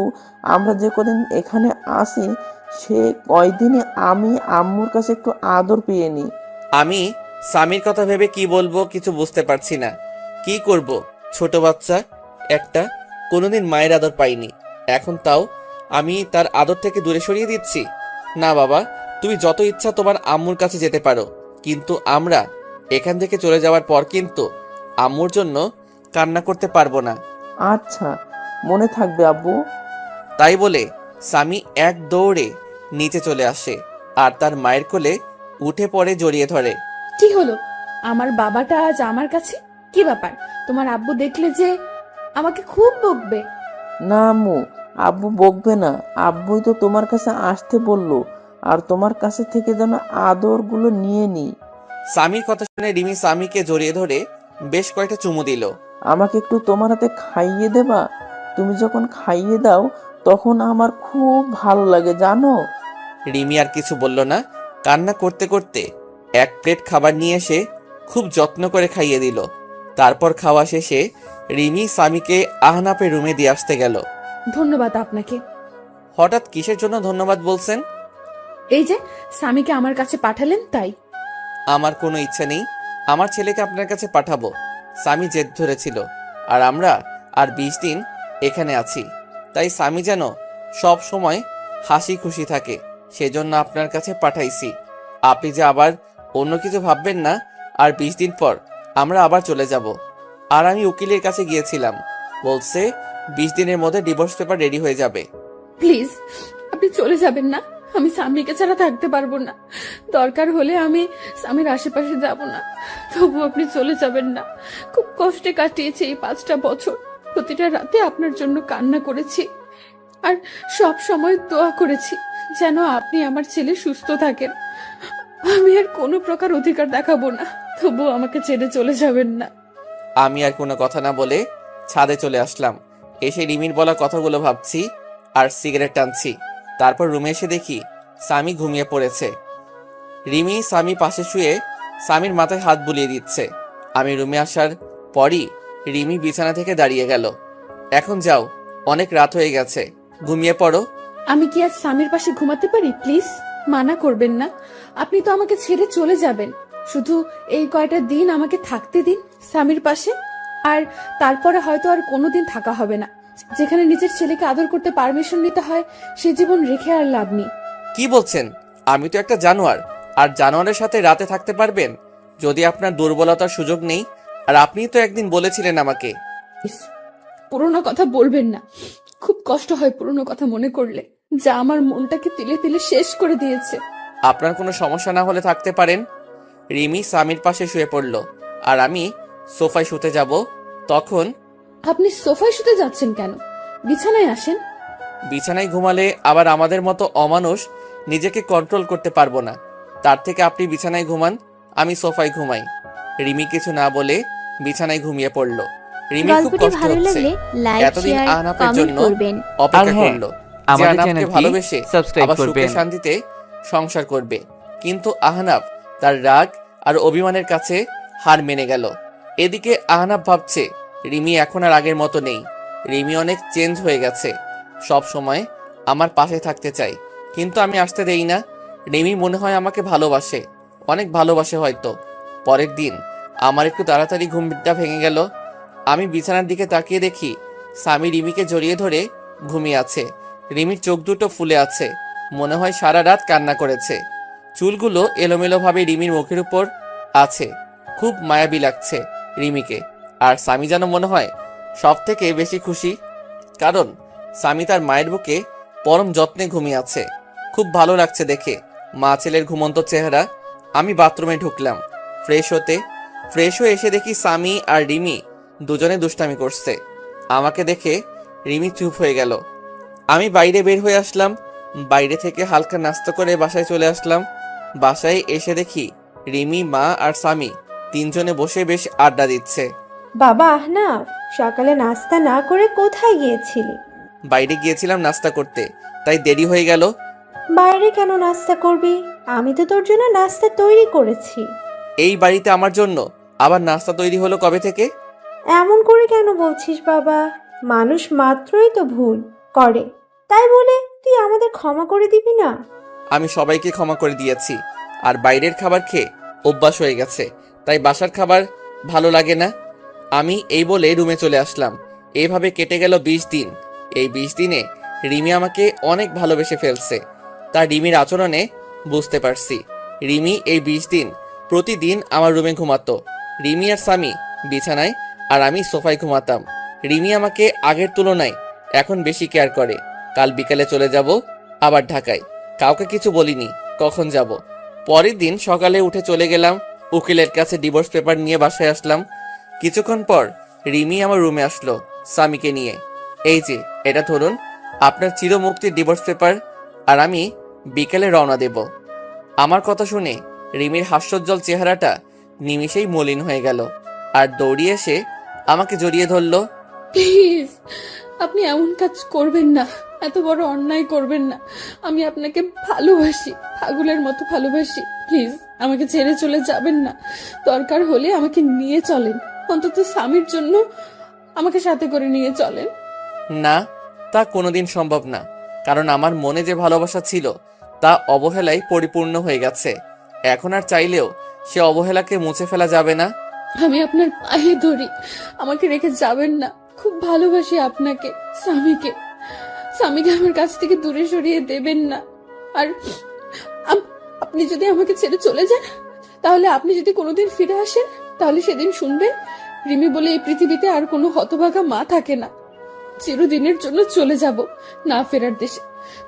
আমরা যে কদিন এখানে আসি সে কয়দিনে আমি আম্মুর কাছে একটু আদর পেয়ে নিই। আমি স্বামীর কথা ভেবে কি বলবো কিছু বুঝতে পারছি না। কি করব? ছোট বাচ্চা একটা, কোনোদিন মায়ের আদর পাইনি, এখন তাও আমি তার আদর থেকে দূরে সরিয়ে দিচ্ছি? না বাবা, তুমি যত ইচ্ছা তোমার আম্মুর কাছে যেতে পারো, কিন্তু আমরা এখান থেকে চলে যাওয়ার পর কিন্তু আম্মুর জন্য কান্না করতে পারবো না। আচ্ছা, মনে থাকবে আব্বু। তাই বলে স্বামী এক দৌড়ে নিচে চলে আসে আর তার মায়ের কোলে উঠে পড়ে জড়িয়ে ধরে। কি হলো? আমার বাবাটা আজ আমার কাছে? কি ব্যাপার? তোমার আব্বু দেখলে যে আমাকে খুব বকবে। না আম্মু, আব্বু বকবে না, আব্বুই তো তোমার কাছে আসতে বললো, আর তোমার কাছে থেকে যেন আদরগুলো নিয়ে নি। স্বামীর কথা শুনে রিমি স্বামীকে জড়িয়ে ধরে বেশ কয়েকটা চুমু দিল। আমাকে একটু তোমার হাতে খাইয়ে দেবা? তুমি যখন খাইয়ে দাও তখন আমার খুব ভালো লাগে জানো। রিমি আর কিছু বলল না, কান্না করতে করতে এক প্লেট খাবার নিয়ে এসে খুব যত্ন করে খাইয়ে দিল। তারপর খাওয়া শেষে রিমি স্বামীকে আহনাফের রুমে দিয়ে আসতে গেল। ধন্যবাদ আপনাকে। হঠাৎ কিসের জন্য ধন্যবাদ বলছেন? এই যে স্বামীকে আমার কাছে পাঠালেন তাই। আমার কোনো ইচ্ছা নেই আমার ছেলেকে আপনার কাছে পাঠাবো। স্বামী জেদ ধরেছিল, আর আমরা আর 20 দিন এখানে আছি, তাই স্বামী যেন সব সময় হাসি খুশি থাকে, সেজন্য আপনার কাছে পাঠাইছি। আপনি যে আবার অন্য কিছু ভাববেন না। আর 20 দিন পর আমরা আবার চলে যাব। আর আমি উকিলের কাছে গিয়েছিলাম, বলছে 20 দিনের মধ্যে ডিভোর্স পেপার রেডি হয়ে যাবে। প্লিজ আপনি চলে যাবেন না, আমি স্বামীকে ছাড়া থাকতে পারবো না। দরকার হলে আমি স্বামীর আশেপাশে যাব না, তবু আপনি চলে যাবেন না। খুব কষ্টে কাটিয়েছি এই 5টা বছর, প্রতিটা রাতে আপনার জন্য কান্না করেছি, আর সব সময় দোয়া করেছি যেন আপনি আমার ছেলে সুস্থ থাকেন। আমি আর কোনো প্রকার অধিকার দেখাবো না, তবু আমাকে ছেড়ে চলে যাবেন না। আমি আর কোনো কথা না বলে ছাদে চলে আসলাম। এসে রিমির বলা কথাগুলো ভাবছি আর সিগারেট টানছি। তারপর রুমে এসে দেখি স্বামী ঘুমিয়ে পড়েছে। রিমি স্বামী পাশে শুয়ে স্বামীর মাথায় হাত বুলিয়ে দিচ্ছে। আমি রুমে আসার পরই রিমি বিছানা থেকে দাঁড়িয়ে গেল। এখন যাও, অনেক রাত হয়ে গেছে, ঘুমিয়ে পড়ো। আমি কি আজ স্বামীর পাশে ঘুমাতে পারি? প্লিজ মানা করবেন না। আপনি তো আমাকে ছেড়ে চলে যাবেন, শুধু এই কয়টা দিন আমাকে থাকতে দিন স্বামীর পাশে, আর তারপরে হয়তো আর কোনোদিন থাকা হবে না। যেখানে নিজের ছেলেকে আদর করতে পারমিশন নিতে হয় সে জীবন রেখে আর লাভ নেই। কি বলছেন? আমি তো একটা জানোয়ার, আর জানোয়ারের সাথে রাতে থাকতে পারবেন যদি আপনার দুর্বলতার সুযোগ নেই? আর আপনি তো একদিন বলেছিলেন আমাকে। পুরোনো কথা বলবেন না, খুব কষ্ট হয় পুরোনো কথা মনে করলে, যা আমার মনটাকে তিলে তিলে শেষ করে দিয়েছে। আপনার কোনো সমস্যা না হলে থাকতে পারেন। রিমি স্বামীর পাশে শুয়ে পড়ল। আর আমি সোফায় শুতে যাব। তখন আপনি সোফায় শুতে যাচ্ছেন কেন? বিছানায় আসেন। বিছানায় ঘুমালে আবার আমাদের মতো অমানুষ নিজেকে কন্ট্রোল করতে পারবো না। তার থেকে আপনি বিছানায় ঘুমান, আমি সোফায় ঘুমাই। রিমি কিছু না বলে বিছানায় ঘুমিয়ে পড়লো। রিমি খুব গল্পটি কষ্ট ভালো হচ্ছে। লাগলে লাইক এতদিন শেয়ার আহনাফের কমেন্ট জন্য করবেন। অপেক্ষা আর হ্যাঁ, করলো যে আমাদের আহনাফকে চ্যানেলটি ভালোবেসে সাবস্ক্রাইব আবার সুখে করবেন। শান্তিতে সংসার করবে। কিন্তু আহনাফ তার রাগ আর অভিমানের কাছে হার মেনে গেল। এদিকে আহনাফ ভাবছে রিমি এখন আর আগের মতো নেই। রিমি অনেক চেঞ্জ হয়ে গেছে। সব সময় আমার পাশে থাকতে চাই, কিন্তু আমি আসতে দেই না। রিমি মনে হয় আমাকে ভালোবাসে, অনেক ভালোবাসে হয়তো। পরের দিন আমার একটু তাড়াতাড়ি ঘুমটা ভেঙে গেল। আমি বিছানার দিকে তাকিয়ে দেখি স্বামী রিমিকে জড়িয়ে ধরে ঘুমিয়ে আছে। রিমির চোখ দুটো ফুলে আছে, মনে হয় সারা রাত কান্না করেছে। চুলগুলো এলোমেলোভাবে রিমির মুখের উপর আছে। খুব মায়াবী লাগছে রিমিকে। আর স্বামী যেন মনে হয় সব থেকে বেশি খুশি, কারণ স্বামী তার মায়ের বুকে পরম যত্নে ঘুমিয়ে আছে। খুব ভালো লাগছে দেখে মা ছেলের ঘুমন্ত চেহারা। আমি বাথরুমে ঢুকলাম ফ্রেশ হয়ে এসে দেখি স্বামী আর রিমি দুজনে দুষ্টামি করছে। আমাকে দেখে রিমি চুপ হয়ে গেল। আমি বাইরে বের হয়ে আসলাম। বাইরে থেকে হালকা নাস্তা করে বাসায় চলে আসলাম। বাসায় এসে দেখি রিমি, মা আর স্বামী তিনজনে বসে বেশ আড্ডা দিচ্ছে। বাবা আহনাফ, সকালে নাস্তা না করে কোথায় গিয়েছিলি? বাইরে গিয়েছিলাম নাস্তা করতে, তাই দেরি হয়ে গেল। বাইরে কেন নাস্তা করবি? আমি তো তোর জন্য নাস্তা তৈরি করেছি। এই বাড়িতে আমার জন্য আবার নাস্তা তৈরি হলো কবে থেকে? এমন করে কেন বলছিস বাবা? মানুষ মাত্রই তো ভুল করে, তাই বলে তুই আমাদের ক্ষমা করে দিবি না? আমি সবাইকে ক্ষমা করে দিয়েছি। আর বাইরের খাবার খেয়ে অভ্যাস হয়ে গেছে, তাই বাসার খাবার ভালো লাগে না। আমি এই বলে রুমে চলে আসলাম। এইভাবে কেটে গেল 20 দিন। এই 20 দিনে রিমি আমাকে অনেক ভালোবেসে ফেলছে। তা রিমির আচরণে বুঝতে পারছি। রিমি এই 20 দিন প্রতিদিন আমার রুমে ঘুমাতো। রিমি আর স্বামী বিছানায় আর আমি সোফায় ঘুমাতাম। রিমি আমাকে আগের তুলনায় এখন বেশি কেয়ার করে। কাল বিকালে চলে যাব আবার ঢাকায়। কাউকে কিছু বলিনি কখন যাব। পরের দিন সকালে উঠে চলে গেলাম উকিলের কাছে, ডিভোর্স পেপার নিয়ে বাসায় আসলাম। কিছুক্ষণ পর রিমি আমার রুমে আসলো স্বামীকে নিয়ে। এই যে এটা ধরুন আপনার চিরমুক্তির ডিভোর্স পেপার, আর আমি বিকেলে রওনা দেব। আমার কথা শুনে রিমির হাস্যোজ্জ্বল চেহারাটা নিমিষেই মলিন হয়ে গেল আর দৌড়িয়ে এসে আমাকে জড়িয়ে ধরলো। প্লিজ, আপনি এমন কাজ করবেন না, এত বড় অন্যায় করবেন না। আমি আপনাকে ভালোবাসি, পাগলের মতো ভালোবাসি। প্লিজ আমাকে ছেড়ে চলে যাবেন না। দরকার হলে আমাকে নিয়ে চলেন, অন্তত স্বামীর জন্য আমাকে সাথে করে নিয়ে চলেন। না, তা কোনোদিন সম্ভব না, কারণ আমার মনে যে ভালোবাসা ছিল তা অবহেলায় পরিপূর্ণ হয়ে গেছে। এখন আর চাইলেও সে অবহেলাকে মুছে ফেলা যাবে না। আমি আপনার পায়ে ধরি, আমাকে রেখে যাবেন না। খুব ভালোবাসি আপনাকে, স্বামীকে। স্বামীকে আমার কাছ থেকে দূরে সরিয়ে দেবেন না। আর আপনি যদি আমাকে ছেড়ে চলে যান, তাহলে আপনি যদি কোনোদিন ফিরে আসেন, তাহলে সেদিন শুনবেন রিমি বলে এই পৃথিবীতে আর কোনো হতভাগা মা থাকে না। চিরদিনের জন্য চলে যাব না ফেরার দেশে,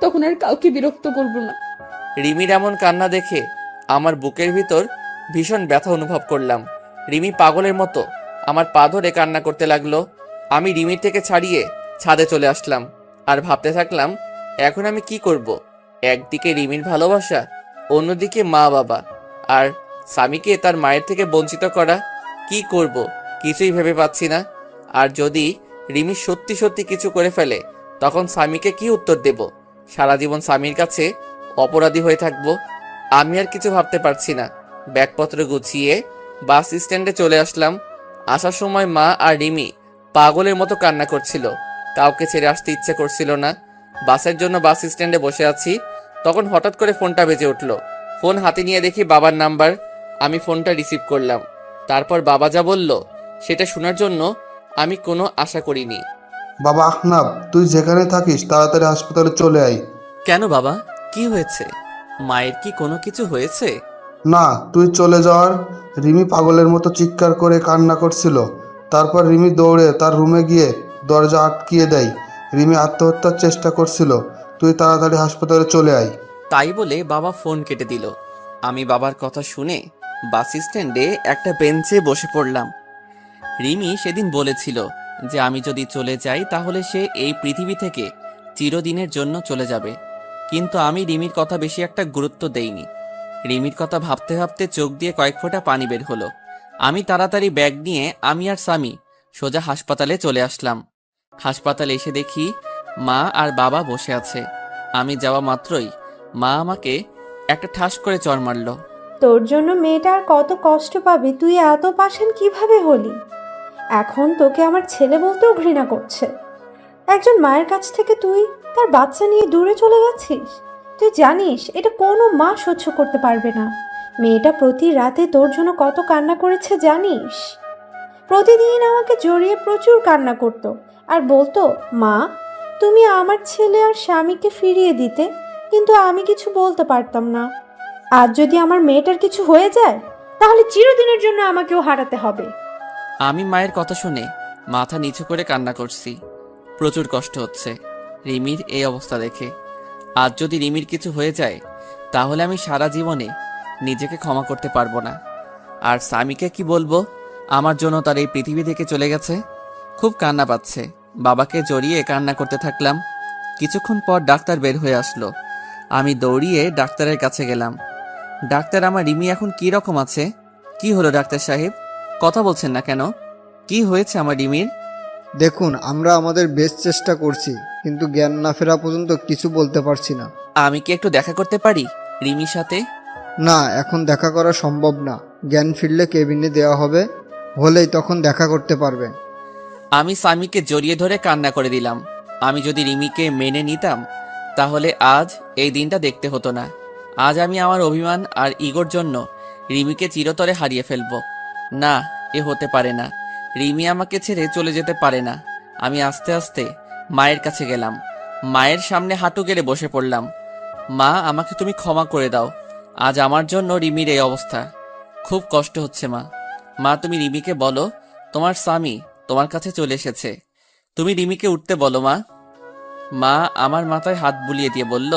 তখন আর কাউকে বিরক্ত করব না। রিমির এমন কান্না দেখে আমার বুকের ভিতর ভীষণ ব্যথা অনুভব করলাম। রিমি পাগলের মতো আমার পা ধরে কান্না করতে লাগলো। আমি রিমির থেকে ছাড়িয়ে ছাদে চলে আসলাম আর ভাবতে থাকলাম এখন আমি কি করব। একদিকে রিমির ভালোবাসা, অন্যদিকে মা বাবা আর স্বামীকে তার মায়ের থেকে বঞ্চিত করা। কি করব কিছুই ভেবে পাচ্ছি না। আর যদি রিমি সত্যি সত্যি কিছু করে ফেলে, তখন স্বামীকে কি উত্তর দেব? সারা জীবন স্বামীর কাছে অপরাধী হয়ে থাকব। আমি আর কিছু ভাবতে পারছি না। ব্যাগপত্র গুছিয়ে বাস স্ট্যান্ডে চলে আসলাম। আসার সময় মা আর রিমি পাগলের মতো কান্না করছিল। কাউকে ছেড়ে আসতে ইচ্ছে করছিল না। বাসের জন্য বাস স্ট্যান্ডে বসে আছি, তখন হঠাৎ করে ফোনটা বেজে উঠল। ফোন হাতে নিয়ে দেখি বাবার নাম্বার। আমি ফোনটা রিসিভ করলাম। তারপর বাবা যা বলল সেটা শোনার জন্য আমি কোনো আশা করিনি। বাবা আহনাফ, তুই যেখানে থাকিস তাড়াতাড়ি হাসপাতালে চলে আয়। কেন বাবা, কি হয়েছে? মায়ের কি কোনো কিছু হয়েছে? না, তুই চলে যাওয়ার রিমি পাগলের মতো চিৎকার করে কান্না করছিল। তারপর রিমি দৌড়ে তার রুমে গিয়ে দরজা আটকিয়ে দেয়। রিমি আত্মহত্যার চেষ্টা করছিল। তুই তাড়াতাড়ি হাসপাতালে চলে আয়। তাই বলে বাবা ফোন কেটে দিল। আমি বাবার কথা শুনে বাস স্ট্যান্ডে একটা বেঞ্চে বসে পড়লাম। রিমি সেদিন বলেছিল যে আমি যদি চলে যাই তাহলে সে এই পৃথিবী থেকে চিরদিনের জন্য চলে যাবে, কিন্তু আমি রিমির কথা বেশি একটা গুরুত্ব দেইনি। রিমির কথা ভাবতে ভাবতে চোখ দিয়ে কয়েক ফোঁটা পানি বের হলো। আমি তাড়াতাড়ি ব্যাগ নিয়ে আমি আর স্বামী সোজা হাসপাতালে চলে আসলাম। হাসপাতালে এসে দেখি মা আর বাবা বসে আছে। আমি যাওয়া মাত্রই মা আমাকে একটা ঠাস করে চড় মারল। তোর জন্য মেয়েটা আর কত কষ্ট পাবে, তুই এত পাষাণ কিভাবে হলি? এখন তোকে আমার ছেলে বলতেও ঘৃণা করছে। একজন মায়ের কাছ থেকে তুই তার বাচ্চা নিয়ে দূরে চলে গেছিস। তুই জানিস এটা কোনো মা সহ্য করতে পারবে না। মেয়েটা প্রতি রাতে তোর জন্য কত কান্না করেছে জানিস? প্রতিদিন আমাকে জড়িয়ে প্রচুর কান্না করতো আর বলতো, মা তুমি আমার ছেলে আর স্বামীকে ফিরিয়ে দিতে, কিন্তু আমি কিছু বলতে পারতাম না। আজ যদি আমার মেয়েটার কিছু হয়ে যায় তাহলে চিরদিনের জন্য আমাকেও হারাতে হবে। আমি মায়ের কথা শুনে মাথা নিচু করে কান্না করছি। প্রচুর কষ্ট হচ্ছে রিমির এই অবস্থা দেখে। আজ যদি রিমির কিছু হয়ে যায় তাহলে আমি সারা জীবনে নিজেকে ক্ষমা করতে পারবো না। আর স্বামীকে কি বলবো আমার জন্য তার এই পৃথিবী থেকে চলে গেছে। খুব কান্না পাচ্ছে, বাবাকে জড়িয়ে কান্না করতে থাকলাম। কিছুক্ষণ পর ডাক্তার বের হয়ে আসলো। আমি দৌড়িয়ে ডাক্তারের কাছে গেলাম। ডাক্তার, আমার রিমি এখন কি রকম আছে? কি হলো ডাক্তার সাহেব, কথা বলছেন না কেন? কি হয়েছে আমার রিমির? দেখুন, আমরা আমাদের বেস্ট চেষ্টা করছি, কিন্তু জ্ঞান না ফেরা পর্যন্ত কিছু বলতে পারছি না। আমি কি একটু দেখা করতে পারি রিমির সাথে? না, এখন দেখা করা সম্ভব না। জ্ঞান ফিরলে কেবিনে দেওয়া হবে, হলেই তখন দেখা করতে পারবেন। আমি স্বামীকে জড়িয়ে ধরে কান্না করে দিলাম। আমি যদি রিমিকে মেনে নিতাম তাহলে আজ এই দিনটা দেখতে হতো না। আজ আমি আমার অভিমান আর ইগোর জন্য রিমিকে চিরতরে হারিয়ে ফেলবো। না, এ হতে পারে না। রিমি আমাকে ছেড়ে চলে যেতে পারে না। আমি আস্তে আস্তে মায়ের কাছে গেলাম। মায়ের সামনে হাঁটু গেড়ে বসে পড়লাম। মা, আমাকে তুমি ক্ষমা করে দাও। আজ আমার জন্য রিমির এই অবস্থা। খুব কষ্ট হচ্ছে মা। মা, তুমি রিমিকে বলো তোমার স্বামী তোমার কাছে চলে এসেছে। তুমি রিমিকে উঠতে বলো মা। মা আমার মাথায় হাত বুলিয়ে দিয়ে বলল,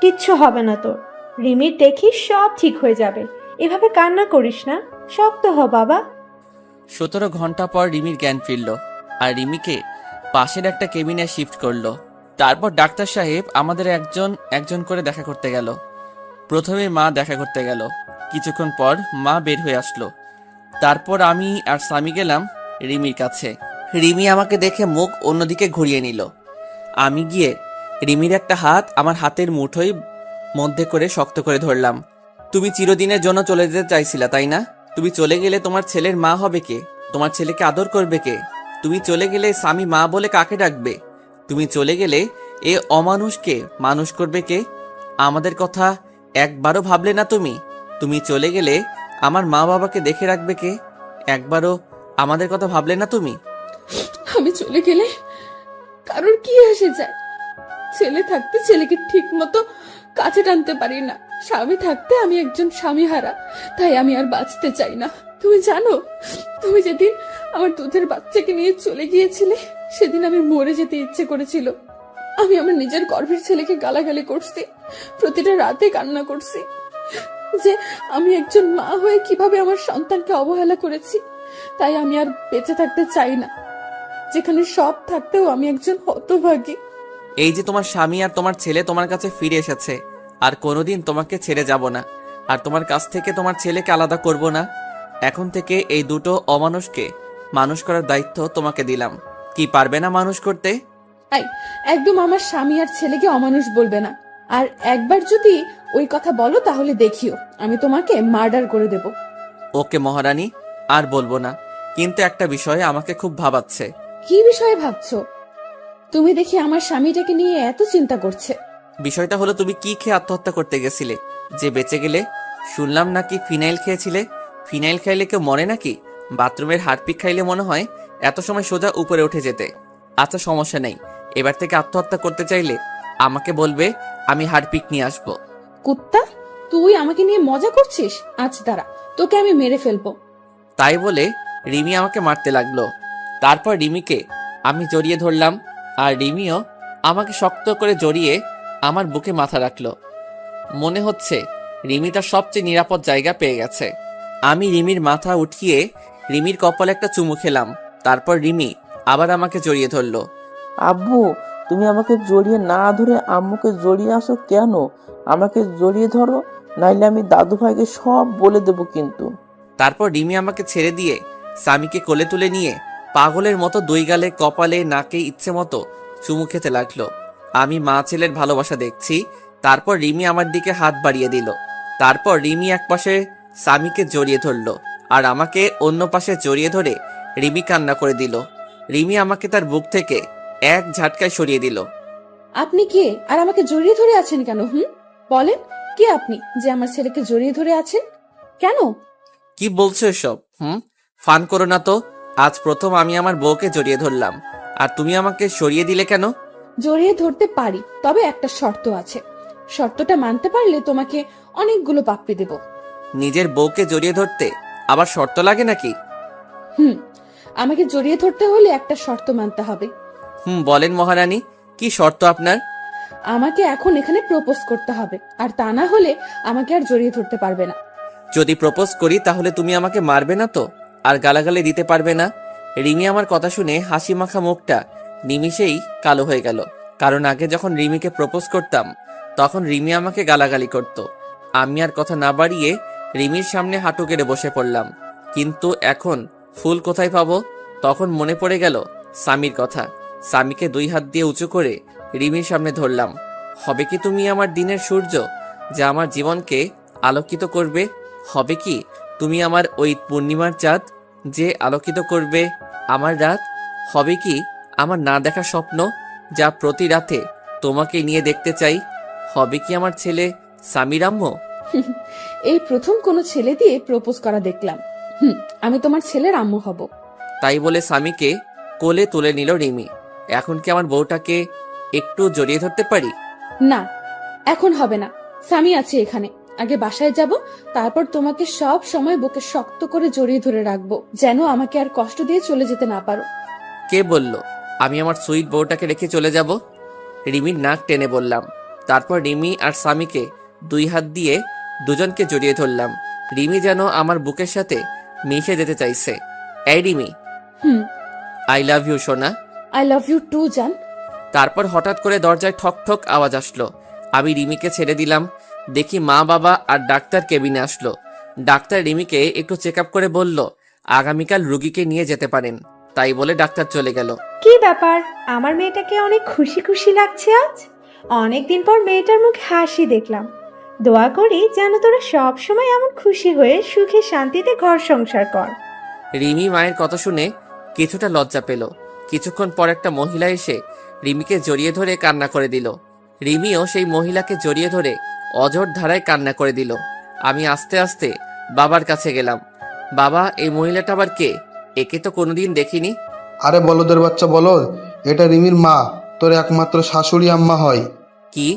কিচ্ছু হবে না তোর। রিমির দেখিস সব ঠিক হয়ে যাবে। এভাবে কান্না করিস না, শক্ত হ বাবা। 17 ঘন্টা পর রিমির জ্ঞান ফিরল আর রিমিকে পাশের একটা কেবিনে শিফট করলো। তারপর ডাক্তার সাহেব আমাদের একজন একজন করে দেখা করতে গেল। প্রথমে মা দেখা করতে গেল। কিছুক্ষণ পর মা বের হয়ে আসলো। তারপর আমি আর স্বামী গেলাম রিমির কাছে। রিমি আমাকে দেখে মুখ অন্যদিকে ঘুরিয়ে নিল। আমি গিয়ে রিমির একটা হাত আমার হাতের মুঠোয় মধ্যে করে শক্ত করে ধরলাম। তুমি চিরদিনের জন্য চলে যেতে চাইছিলা, তাই না? তুমি চলে গেলে তোমার ছেলের মা হবে কে? তোমার ছেলেকে আদর করবে কে? তুমি চলে গেলে স্বামী মা বলে কাকে ডাকবে? তুমি চলে গেলে এ অমানুষকে মানুষ করবে কে? আমাদের কথা একবারও ভাবলে না তুমি? তুমি চলে গেলে আমার মা বাবাকে দেখে রাখবে কে? একবারও আমাদের কথা ভাবলে না তুমি? আমি চলে গেলে কারোর কি এসে যায়? ছেলে থাকতে ছেলেকে ঠিক মতো কাছে টানতে পারি না। স্বামী থাকতে আমি একজন স্বামী হারা, তাই আমি আর বাঁচতে চাই না। তুমি জানো, তুমি যেদিন আমার দুধের বাচ্চাকে নিয়ে চলে গিয়েছিলে সেদিন আমি মরে যেতে ইচ্ছে করেছিল। আমি আমার নিজের গর্ভের ছেলেকে গালাগালি করছি, প্রতিটা রাতে কান্না করছি যে আমি একজন মা হয়ে কিভাবে আমার সন্তানকে অবহেলা করেছি। তাই আমি আর বেঁচে থাকতে চাই না, যেখানে সব থাকতেও আমি একজন হতভাগী। এই যে তোমার স্বামী আর তোমার ছেলে তোমার কাছে ফিরে এসেছে, আর কোনোদিন তোমাকে ছেড়ে যাব না, আর তোমার কাছ থেকে তোমার ছেলেকে আলাদা করব না। এখন থেকে এই দুটো অমানুষকে মানুষ করার দায়িত্ব তোমাকে দিলাম। কি পারবে না মানুষ করতে? একদম আমার স্বামী আর ছেলেকে অমানুষ বলবে না। আর একবার যদি ওই কথা বলো তাহলে দেখিও আমি তোমাকে মার্ডার করে দেব। ওকে মহারানী, আর বলবো না। কিন্তু একটা বিষয়ে আমাকে খুব ভাবাচ্ছে। কি বিষয়ে ভাবছো? তুমি দেখি আমার স্বামীটাকে নিয়ে এত চিন্তা করছে। বিষয়টা হলো, তুমি কি খেয়ে আত্মহত্যা করতে গেছিলে যে বেঁচে গেলে? শুনলাম নাকি ফিনাইল খেয়েছিলে। ফিনাইল খাইলে কেউ মরে নাকি? বাথরুমের হারপিক খাইলে মনে হয় এত সময় সোজা উপরে উঠে যেতে। আচ্ছা, সমস্যা নেই। এবার থেকে আত্মহত্যা করতে চাইলে আমাকে বলবে, আমি হারপিক নিয়ে আসবো। কুত্তা, তুই আমাকে নিয়ে মজা করছিস? আজ দাঁড়া, তোকে আমি মেরে ফেলবো। তাই বলে রিমি আমাকে মারতে লাগলো। তারপর রিমিকে আমি জড়িয়ে ধরলাম আর রিমিও আমাকে শক্ত করে জড়িয়ে আমার বুকে মাথা রাখলো। মনে হচ্ছে রিমি তার সবচেয়ে নিরাপদ জায়গা পেয়ে গেছে। আমি রিমির মাথা উঠিয়ে রিমির কপালে একটা চুমু খেলাম। তারপর রিমি আবার আমাকে জড়িয়ে ধরলো। আব্বু, তুমি আমাকে জড়িয়ে না ধরে আম্মুকে জড়িয়ে আসো কেন? আমাকে জড়িয়ে ধরো, নাইলে আমি দাদু ভাইকে সব বলে দেবো কিন্তু। তারপর রিমি আমাকে ছেড়ে দিয়ে স্বামীকে কোলে তুলে নিয়ে পাগলের মতো দুই গালে, কপালে, নাকে ইচ্ছে মতো চুমু খেতে লাগলো। আমি মা ছেলের ভালোবাসা দেখছি। তারপর রিমি আমার দিকে হাত বাড়িয়ে দিল। তারপর রিমি এক পাশে স্বামীকে জড়িয়ে ধরলো আর আমাকে অন্য পাশে জড়িয়ে ধরে রিমি কান্না করে দিল। রিমি আমাকে তার বুক থেকে এক ঝাটকায় সরিয়ে দিল। আপনি কে আর আমাকে জড়িয়ে ধরে আছেন কেন? বলেন, কে আপনি যে আমার ছেলেকে জড়িয়ে ধরে আছেন কেন? কি বলছো এসব? ফান করো না তো। আজ প্রথম আমি আমার বউকে জড়িয়ে ধরলাম, আর তুমি আমাকে সরিয়ে দিলে কেন? জড়িয়ে ধরতে পারি, তবে একটা শর্ত আছে। শর্তটা মানতে পারলে তোমাকে অনেকগুলো পাপ্পি দেব। নিজের বউকে জড়িয়ে ধরতে আবার শর্ত লাগে নাকি? আমাকে জড়িয়ে ধরতে হলে একটা শর্ত মানতে হবে। বলেন মহারানী, কি শর্ত আপনার? আমাকে এখন এখানে প্রপোজ করতে হবে, আর তা না হলে আমাকে আর জড়িয়ে ধরতে পারবে না। যদি প্রপোজ করি তাহলে তুমি আমাকে মারবে না তো, আর গালাগালি দিতে পারবে না? রিমি আমার কথা শুনে হাসি মাখা মুখটা নিমিষেই কালো হয়ে গেল। কারণ আগে যখন রিমিকে প্রপোজ করতাম তখন রিমি আমাকে গালাগালি করত। আমি আর কথা না বাড়িয়ে রিমির সামনে হাঁটু গেড়ে বসে পড়লাম। কিন্তু এখন ফুল কোথায় পাবো? তখন মনে পড়ে গেল স্বামীর কথা। স্বামীকে দুই হাত দিয়ে উঁচু করে রিমির সামনে ধরলাম। হবে কি তুমি আমার দিনের সূর্য, যা আমার জীবনকে আলোকিত করবে? হবে কি তুমি আমার ওই পূর্ণিমার চাঁদ, যে আলোকিত করবে আমার রাত? হবে কি আমার না দেখা স্বপ্ন, যা প্রতি রাতে তোমাকে নিয়ে দেখতে চাই? হবে কি আমার ছেলে স্বামীর আম্মু? এই প্রথম কোনো ছেলে দিয়ে প্রপোজ করা দেখলাম। আমি তোমার ছেলের আম্মু হব। তাই বলে স্বামীকে কোলে তুলে নিল রিমি। এখন কি আমার বউটাকে একটু জড়িয়ে ধরতে পারি? না, এখন হবে না। স্বামী আছে এখানে, আগে বাসায় যাব, তারপর তোমাকে সব সময় বুকে শক্ত করে জড়িয়ে ধরে রাখবো, যেন আমাকে আর কষ্ট দিয়ে চলে যেতে না পারো। কে বলল আমি আমার সুইট বউটাকে রেখে চলে যাব? রিমির নাক টেনে বললাম। তারপর রিমি আর স্বামীকে দুই হাত দিয়ে দুজনকে জড়িয়ে ধরলাম। রিমি যেন আমার বুকের সাথে মিশে যেতে চাইছে। এই রিমি, আই লাভ ইউ সোনা। আই লাভ ইউ টু জান। তারপর হঠাৎ করে দরজায় ঠক ঠক আওয়াজ আসলো। আমি রিমিকে ছেড়ে দিলাম। দেখি মা, বাবা আর ডাক্তার কেবিনে আসলো। ডাক্তার রিমিকে একটু চেক আপ করে বলল আগামীকাল রুগীকে নিয়ে যেতে পারেন। তাই বলে ডাক্তার চলে গেল। কি ব্যাপার, আমার মেয়েটাকে অনেক খুশি খুশি লাগছে আজ। অনেকদিন পর মেয়েটার মুখে হাসি দেখলাম। দোয়া করি যেন তোরা সব সময় এমন খুশি হয়ে সুখে শান্তিতে ঘর সংসার কর। রিমি মায়ের কথা শুনে কিছুটা লজ্জা পেল। কিছুক্ষণ পর একটা মহিলা এসে রিমিকে জড়িয়ে ধরে কান্না করে দিল। রিমিও সেই মহিলাকে জড়িয়ে ধরে অঝোর ধারায় কান্না করে দিল। আমি আস্তে আস্তে বাবার কাছে গেলাম। বাবা, এই মহিলাটা আবার কে? একে তো কোনোদিন দেখিনি। আরে বলদের বাচ্চা বলদ, এটা রিমির মা, তোর একমাত্র শাশুড়ি আম্মা হয়। কি?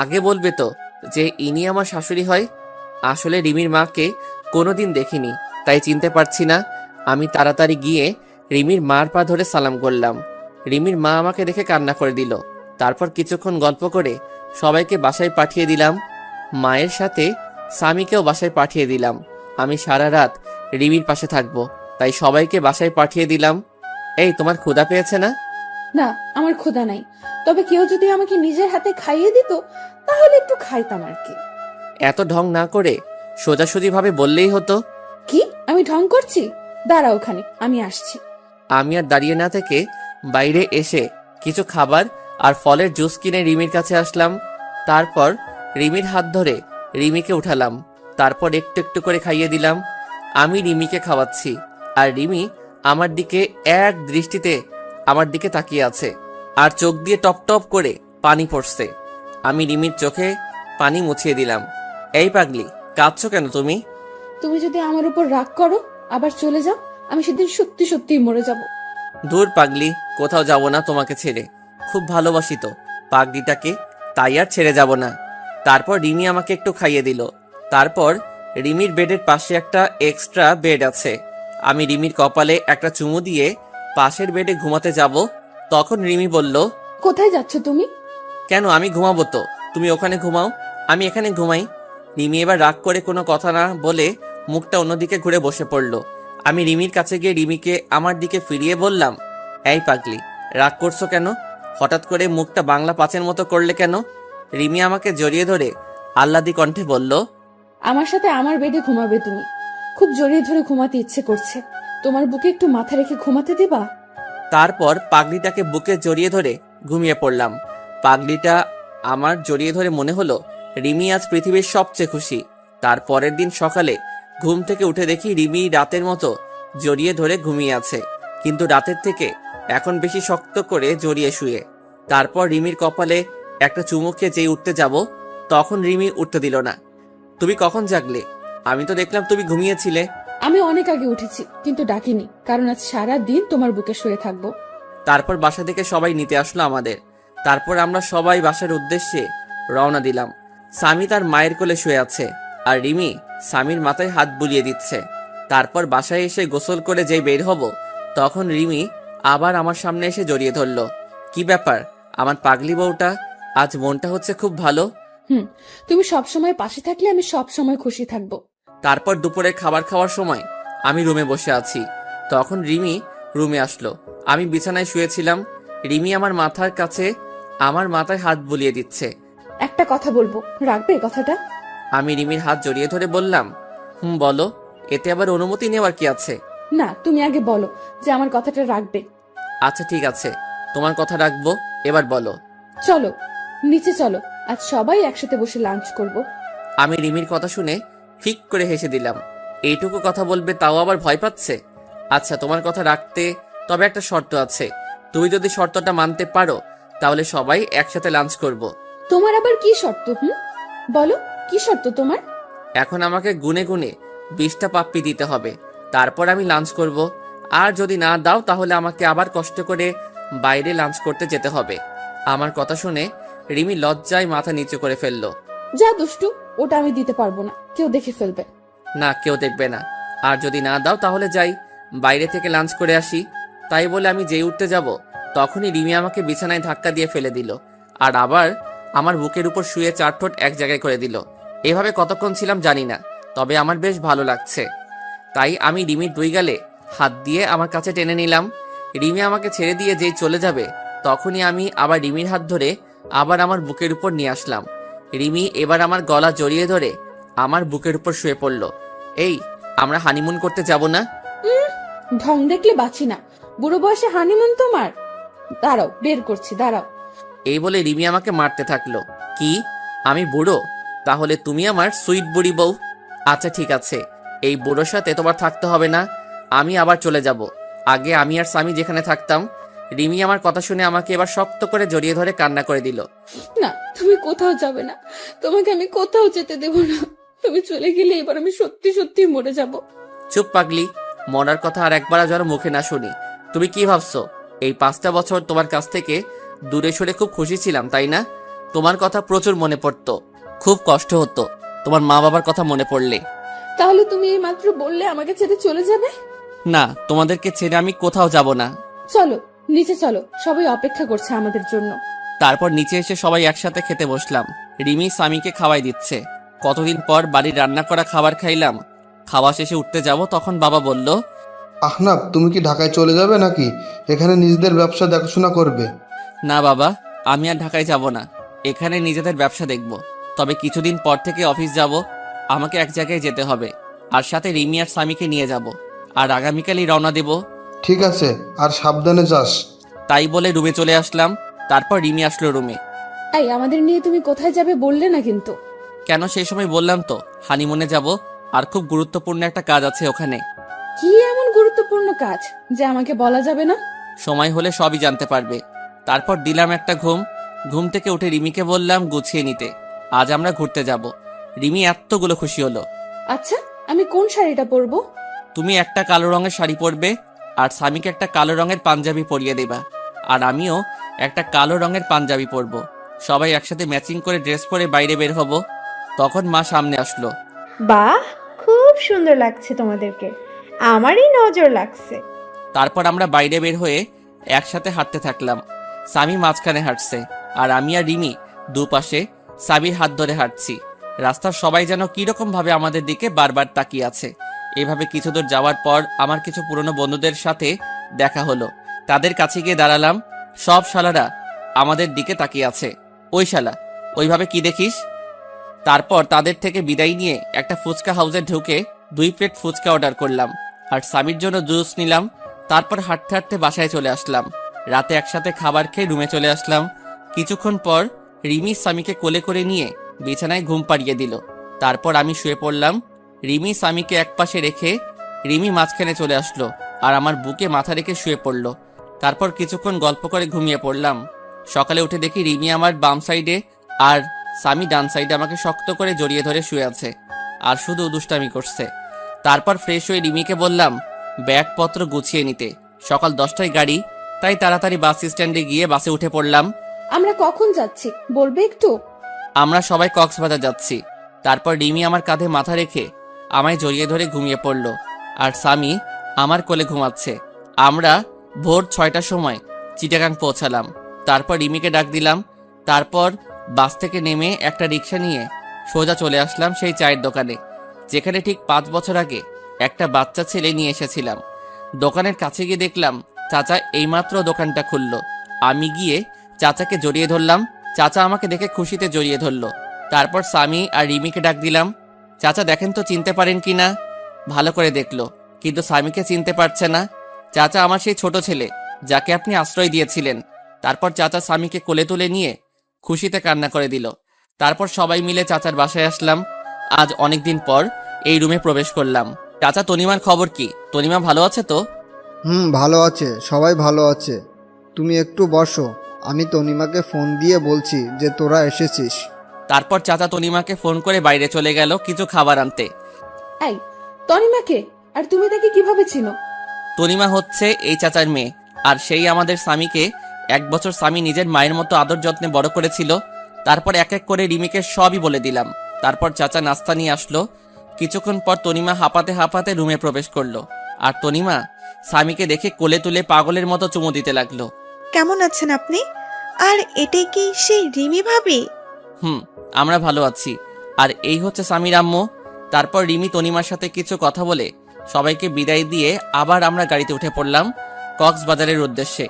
আগে বলবে তো যে ইনি আমার শাশুড়ি হয়। আসলে রিমির মাকে কোনোদিন দেখিনি, তাই চিনতে পারছি না। আমি তাড়াতাড়ি গিয়ে রিমির মার পা ধরে সালাম করলাম। রিমির মা আমাকে দেখে কান্না করে দিল। তারপর কিছুক্ষণ গল্প করে সবাইকে বাসায় পাঠিয়ে দিলাম। মায়ের সাথে স্বামীকেও বাসায় পাঠিয়ে দিলাম। আমি সারা রাত রিমির পাশে থাকবো, তাই সবাইকে বাসায় পাঠিয়ে দিলাম। এই, তোমার ক্ষুধা পেয়েছে না? না, আমার ক্ষুধা নাই, তবে কেউ যদি আমাকে নিজের হাতে খাইয়ে দিত তাহলে একটু খাইতাম আর কি। এত ঢং না করে সোজাসুজি ভাবে বললেই হতো। কি আমি ঢং করছি? দাঁড়া, ওখানে আমি আসছি। আমি আর দাঁড়িয়ে না থেকে বাইরে এসে কিছু খাবার আর ফলের জুস কিনে রিমির কাছে আসলাম। তারপর রিমির হাত ধরে রিমিকে উঠালাম। তারপর একটু একটু করে খাইয়ে দিলাম। আমি রিমিকে খাওয়াচ্ছি আর রিমি আমার দিকে এক দৃষ্টিতে আমার দিকে তাকিয়ে আছে, আর চোখ দিয়ে টপ টপ করে পানি পড়ছে। আমি রিমির চোখে পানি মুছিয়ে দিলাম। এই পাগলি, কাঁদছো কেন তুমি? তুমি যদি আমার উপর রাগ করো আবার চলে যাও, আমি সেদিন সত্যি সত্যি মরে যাব। দূর পাগলি, কোথাও যাব না তোমাকে ছেড়ে। খুব ভালোবাসি তো পাগলিটাকে, তাই আর ছেড়ে যাব না। তারপর রিমি আমাকে একটু খাইয়ে দিল। তারপর রিমির বেডের পাশে একটা এক্সট্রা বেড আছে। আমি রিমির কপালে একটা চুমু দিয়ে পাশের বেডে ঘুমাতে যাব। তখন রিমি বলল, কোথায় যাচ্ছ তুমি? কেন, আমি ঘুমাবো তো, তুমি ওখানে ঘুমাও, আমি এখানে ঘুমাই। রিমি এবার রাগ করে কোনো কথা না বলে মুখটা অন্যদিকে ঘুরে বসে পড়ল। আমি রিমির কাছে গিয়ে রিমিকে আমার দিকে ফিরিয়ে বললাম, এই পাগলি, রাগ করছো কেন? হঠাৎ করে মুখটা বাংলা পাঁচের মতো করলে কেন? রিমি আমাকে জড়িয়ে ধরে আহ্লাদি কণ্ঠে বলল, আমার সাথে আমার বেডে ঘুমাবে তুমি। খুব জড়িয়ে ধরে ঘুমাতে ইচ্ছে করছে। তোমার বুকে একটু মাথা রেখে ঘুমাতে দিবা? তারপর পাগলিটাকে বুকে জড়িয়ে ধরে ঘুমিয়ে পড়লাম। পাগলিটা আমার জড়িয়ে ধরে মনে হলো রিমি আজ পৃথিবীর সবচেয়ে খুশি। তার পরের দিন সকালে ঘুম থেকে উঠে দেখি রিমি রাতের মতো জড়িয়ে ধরে ঘুমিয়ে আছে, কিন্তু রাতের থেকে এখন বেশি শক্ত করে জড়িয়ে শুয়ে। তারপর রিমির কপালে একটা চুমুকে যেই উঠতে যাব, তখন রিমি উঠতে দিল না। তুমি কখন জাগলে? আমি তো দেখলাম তুমি ঘুমিয়েছিলে। আমি অনেক আগে উঠেছি, কিন্তু ডাকিনি, কারণ আজ সারা দিন তোমার বুকে শুয়ে থাকবো। তারপর বাসা থেকে সবাই নিতে আসলো আমাদের। তারপর আমরা সবাই বাসার উদ্দেশ্যে রওনা দিলাম। স্বামী তার মায়ের কোলে শুয়ে আছে, আর রিমি স্বামীর মাথায় হাত বুলিয়ে দিচ্ছে। তারপর বাসায় এসে গোসল করে যেই বের হব, তখন রিমি আবার আমার সামনে এসে জড়িয়ে ধরল। কি ব্যাপার, আমার পাগলি বউটা আজ মনটা হচ্ছে খুব ভালো। তুমি সবসময় পাশে থাকলে আমি সবসময় খুশি থাকবো। তারপর দুপুরে খাবার খাওয়ার সময় আমি রুমে বসে আছি, তখন রিমি রুমে আসলো। আমি বিছানায় শুয়েছিলাম, রিমি আমার মাথার কাছে আমার মাথায় হাত বুলিয়ে দিচ্ছে। একটা কথা বলবো, রাখবে কথাটা? আমি রিমির হাত জড়িয়ে ধরে বললাম, বলো। এতে আবার অনুমতি নেওয়ার কি আছে? না, তুমি আগে বলো যে আমার কথাটা রাখবে। আচ্ছা ঠিক আছে, তোমার কথা রাখবো, এবার বলো। চলো নিচে চলো, আজ সবাই একসাথে বসে লাঞ্চ করব। আমি রিমির কথা শুনে ফিক করে হেসে দিলাম। এইটুকু কথা বলবে তাও আবার ভয় পাচ্ছে। আচ্ছা, তোমার কথা রাখতে তবে একটা শর্ত আছে। তুমি যদি শর্তটা মানতে পারো তাহলে সবাই একসাথে লাঞ্চ করব। তোমার আবার কি শর্ত? বলো, কি শর্ত তোমার? এখন আমাকে গুনে গুনে 20টা পাপ্পি দিতে হবে, তারপর আমি লাঞ্চ করব। আর যদি না দাও তাহলে আমাকে আবার কষ্ট করে বাইরে লাঞ্চ করতে যেতে হবে। আমার কথা শুনে রিমি লজ্জায় মাথা নিচু করে ফেললো। যা দুষ্টু, ওটা আমি দিতে পারবো না, কেউ দেখে ফেলবে। না, কেউ দেখবে না। আর যদি না দাও তাহলে যাই, বাইরে থেকে লাঞ্চ করে আসি। তাই বলে আমি যেই উঠতে যাব, তখনই রিমি আমাকে বিছানায় ধাক্কা দিয়ে ফেলে দিল, আর আবার আমার বুকের উপর শুয়ে 4 ঠোঁট এক জায়গায় করে দিল। এভাবে কতক্ষণ ছিলাম জানি না, তবে আমার বেশ ভালো লাগছে। তাই আমি রিমির 2 গালে হাত দিয়ে আমার কাছে টেনে নিলাম। রিমি আমাকে ছেড়ে দিয়ে যেই চলে যাবে, তখনই আমি আবার রিমির হাত ধরে আবার আমার বুকের উপর নিয়ে আসলাম। রিমি এবার আমার গলা জড়িয়ে ধরে আমার বুকের উপর শুয়ে পড়ল। এই, আমরা হানিমুন করতে যাব না? ঢং দেখলে বাঁচি না। বুড়ো বয়সে হানিমুন তোমার? দাঁড়াও, বের করছি, দাঁড়াও। এই বলে রিমি আমাকে মারতে থাকলো। কি, আমি বুড়ো? তাহলে তুমি আমার সুইট বুড়ি বউ। আচ্ছা ঠিক আছে, এই বুড়োর সাথে তোমার থাকতে হবে না, আমি আবার চলে যাব। আগে আমি আর স্বামী যেখানে থাকতাম। রিমি আমার কথা শুনে আমাকে এবার শক্ত করে জড়িয়ে ধরে কান্না করে দিল। না, তুমি কোথাও যাবে না, তোমাকে আমি কোথাও যেতে দেব না। তুমি চলে গেলে এবার আমি সত্যি সত্যি মরে যাব। চুপ পাগলি, মরার কথা আর একবার যেন মুখে না শুনি। তুমি কি ভাবছো এই 5টা বছর তোমার কাছ থেকে দূরে সরে খুব খুশি ছিলাম, তাই না? তোমার কথা প্রচুর মনে পড়তো, খুব কষ্ট হতো তোমার মা বাবার কথা মনে পড়লে। তাহলে তুমি এই মাত্র বললে আমাকে ছেড়ে চলে যাবে? না, তোমাদেরকে ছেড়ে আমি কোথাও যাব না। চলো নিচে চলো, সবাই অপেক্ষা করছে আমাদের জন্য। তারপর নিচে এসে সবাই একসাথে খেতে বসলাম। রিমি স্বামীকে খাওয়াই দিচ্ছে। কতদিন পর বাড়ির রান্না করা খাবার খাইলাম। খাওয়া শেষে উঠতে যাব, তখন বাবা বলল, আহনাফ, তুমি কি ঢাকায় চলে যাবে নাকি এখানে নিজেদের ব্যবসা দেখাশোনা করবে? না বাবা, আমি আর ঢাকায় যাব না, এখানে নিজেদের ব্যবসা দেখব। তবে কিছুদিন পর থেকে অফিস যাব, আমাকে এক জায়গায় যেতে হবে, আর সাথে রিমি আর স্বামীকে নিয়ে যাব, আর আগামীকালই রওনা দেব। ঠিক আছে, আর সাবধানে যাস। তাই বলে রুমে চলে আসলাম। তারপর রিমি আসলো রুমে। এই, আমাদের নিয়ে তুমি কোথায় যাবে বললে না কিন্তু। কেন, সেই সময় বললাম তো হানিমুনে যাব, আর খুব গুরুত্বপূর্ণ একটা কাজ আছে ওখানে। কি এমন গুরুত্বপূর্ণ কাজ যে আমাকে বলা যাবে না? সময় হলে সবই জানতে পারবে। তারপর দিলাম একটা ঘুম। ঘুম থেকে উঠে রিমিকে বললাম গুছিয়ে নিতে, আজ আমরা ঘুরতে যাব। রিমি এতগুলো খুশি হলো। আচ্ছা, আমি কোন শাড়িটা পরবো? তুমি একটা কালো রঙের শাড়ি পরবে, আর স্বামীকে একটা কালো রঙের পাঞ্জাবি পরিয়ে দেবা, আর আমিও একটা কালো রঙের পাঞ্জাবি পরবো। সবাই একসাথে ম্যাচিং করে ড্রেস পরে বাইরে বের হব। তখন মা সামনে আসলো। বাহ, খুব সুন্দর লাগছে তোমাদেরকে, আমারই নজর লাগছে। তারপর আমরা বাইরে বের হয়ে একসাথে হাঁটতে থাকলাম। স্বামী মাঝখানে হাঁটছে, আর আমি আর রিমি দুপাশে স্বামীর হাত ধরে হাঁটছি। রাস্তার সবাই যেন কিরকম ভাবে আমাদের দিকে বারবার তাকিয়ে আছে। এভাবে কিছু দূর যাওয়ার পর আমার কিছু পুরনো বন্ধুদের সাথে দেখা হলো। তাদের কাছে গিয়ে দাঁড়ালাম। সব শালারা আমাদের দিকে তাকিয়ে আছে। ওই শালা, ওইভাবে কি দেখিস? তারপর তাদের থেকে বিদায় নিয়ে একটা ফুচকা হাউসে ঢুকে 2 প্লেট ফুচকা অর্ডার করলাম আর স্বামীর জন্য জুস নিলাম। তারপর হাঁটতে হাঁটতে বাসায় চলে আসলাম। রাতে একসাথে খাবার খেয়ে রুমে চলে আসলাম। কিছুক্ষণ পর রিমি স্বামীকে কোলে করে নিয়ে বিছানায় ঘুম পাড়িয়ে দিল। তারপর আমি শুয়ে পড়লাম। রিমি স্বামীকে একপাশে রেখে রিমি মাঝখানে চলে আসলো আর আমার বুকে মাথা রেখে শুয়ে পড়লো। তারপর কিছুক্ষণ গল্প করে ঘুমিয়ে পড়লাম। সকালে উঠে দেখি রিমি আমার বাম সাইডে আর স্বামী ডান সাইডে আমাকে শক্ত করে জড়িয়ে ধরে শুয়ে আছে আর শুধু দুষ্টামি করছে। তারপর ফ্রেশ হয়ে রিমিকে বললাম ব্যাগপত্র গুছিয়ে নিতে। সকাল 10টায় গাড়ি, তাই তাড়াতাড়ি বাস স্ট্যান্ডে গিয়ে বাসে উঠে পড়লাম। আমরা কখন যাচ্ছি বলবে একটু? আমরা সবাই কক্সবাজার যাচ্ছি। তারপর রিমি আমার কাঁধে মাথা রেখে আমায় জড়িয়ে ধরে ঘুমিয়ে পড়ল আর স্বামী আমার কোলে ঘুমাচ্ছে। আমরা ভোর 6টার সময় চিটাগাং পৌঁছালাম। তারপর রিমিকে ডাক দিলাম। তারপর বাস থেকে নেমে একটা রিক্সা নিয়ে সোজা চলে আসলাম সেই চায়ের দোকানে, যেখানে ঠিক 5 বছর আগে একটা বাচ্চা ছেলে নিয়ে এসেছিলাম। দোকানের কাছে গিয়ে দেখলাম চাচা এইমাত্র দোকানটা খুললো। আমি গিয়ে চাচাকে জড়িয়ে ধরলাম। চাচা আমাকে দেখে খুশিতে জড়িয়ে ধরলো। তারপর স্বামী আর রিমিকে ডাক দিলাম। চাচা দেখেন তো চিনতে পারেন কি না। ভালো করে দেখলো, কিন্তু স্বামীকে চিনতে পারছে না। চাচা আমার সেই ছোট ছেলে যাকে আপনি আশ্রয় দিয়েছিলেন। তারপর চাচা স্বামীকে কোলে তুলে নিয়ে খুশিতে কান্না করে দিল। তারপর সবাই মিলে চাচার বাসায় আসলাম। আজ অনেকদিন পর এই রুমে প্রবেশ করলাম। চাচা, তনিমার খবর কি? তনিমা ভালো আছে তো? ভালো আছে, সবাই ভালো আছে। তুমি একটু বসো, আমি তনিমাকে ফোন দিয়ে বলছি যে তোরা এসেছিস। তারপর চাচা তনিমাকে ফোন করে বাইরে চলে গেল কিছু খাবার আনতে। এই তনিমাকে, আর তুমি তাকে কিভাবে চিনো? তনিমা হচ্ছে এই চাচার মেয়ে, আর সেই আমাদের স্বামীকে 1 বছর স্বামী নিজের মায়ের মতো আদর যত্নে বড় করেছিল। তারপর এক এক করে রিমিকে সবই বলে দিলাম। তারপর চাচা নাস্তা নিয়ে আসলো। কিছুক্ষণ পর তনিমা হাঁপাতে হাঁপাতে রুমে প্রবেশ করলো আর তনিমা স্বামীকে দেখে কোলে তুলে পাগলের মতো চুমু দিতে লাগলো। কেমন আছেন আপনি? আর এটাই কি সেই রিমি ভাবি? আমরা ভালো আছি। আর এই হচ্ছে স্বামীর আম্মু। তারপর রিমি তনিমার সাথে কিছু কথা বলে সবাইকে বিদায় দিয়ে আবার আমরা গাড়িতে উঠে পড়লাম কক্সবাজারের উদ্দেশ্যে।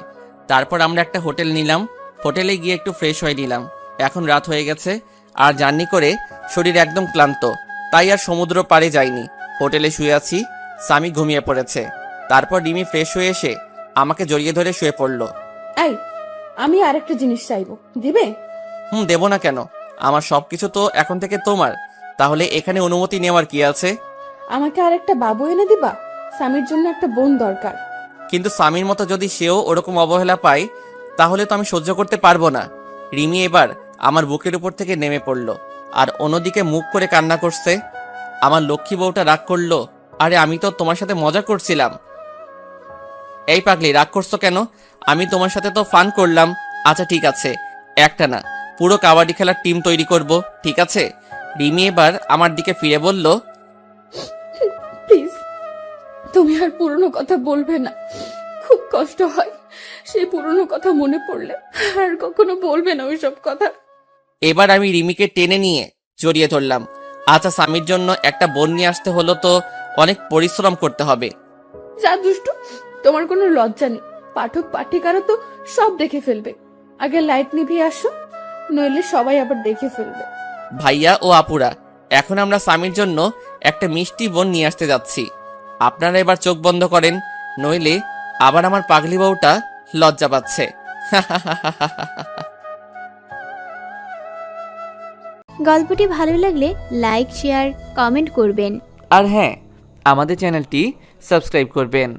তারপর আমরা একটা হোটেল নিলাম। হোটেলে গিয়ে একটু ফ্রেশ হয়ে নিলাম। এখন রাত হয়ে গেছে আর জার্নি করে শরীর একদম ক্লান্ত, তাই আর সমুদ্র পাড়ে যাইনি। হোটেলে শুয়ে আছি, স্বামী ঘুমিয়ে পড়েছে। তারপর রিমি ফ্রেশ হয়ে এসে আমাকে জড়িয়ে ধরে শুয়ে পড়লো। এই আমি আরেকটা জিনিস চাইবো, দিবে? দেব না কেন? আমার সবকিছু তো এখন থেকে তোমার। তাহলে এখানে অনুমতি নেওয়ার কি আছে? আমাকে আরেকটা বাবু এনে দিবা? স্বামীর জন্য একটা বোন দরকার। কিন্তু স্বামীর মতো যদি সেও ওরকম অবহেলা পায় তাহলে তো আমি সহ্য করতে পারবো না। রিমি এবার আমার বুকের উপর থেকে নেমে পড়লো আর অন্যদিকে মুখ করে কান্না করছে। আমার লক্ষ্মী বউটা রাগ করলো। আরে আমি তো তোমার সাথে মজা করছিলাম। এই পাগলি, রাগ করছো কেন? আমি তোমার সাথে তো ফান করলাম। আচ্ছা ঠিক আছে, একটা না পুরো কাবাডি খেলার টিম তৈরি করব, ঠিক আছে? রিমি এবার আমার দিকে ফিরে বলল, প্লিজ তুমি আর পুরনো কথা বলবে না, খুব কষ্ট হয় সেই পুরনো কথা মনে পড়লে। আর কখনো বলবে না ওইসব কথা। এবার আমি রিমিকে টেনে নিয়ে জড়িয়ে ধরলাম। আচ্ছা, স্বামীর জন্য একটা বোন নিয়ে আসতে হলো তো অনেক পরিশ্রম করতে হবে। যা দুষ্টু, তোমার কোনো লজ্জা নেই। পাঠক পাঠিকারা তো সব দেখে ফেলবে। আগে লাইট নিভিয়ে আসো, নইলে সবাই আবার দেখে ফেলবে। ভাইয়া ও আপুরা, এখন আমরা স্বামীর জন্য একটা মিষ্টি বোন নিয়ে আসতে যাচ্ছি। আপনারা এবার চোখ বন্ধ করেন, নইলে আবার আমার পাগলি বউটা লজ্জা পাচ্ছে। গল্পটি ভালো লাগলে লাইক, শেয়ার, কমেন্ট করবেন। আর হ্যাঁ, আমাদের চ্যানেলটি সাবস্ক্রাইব করবেন।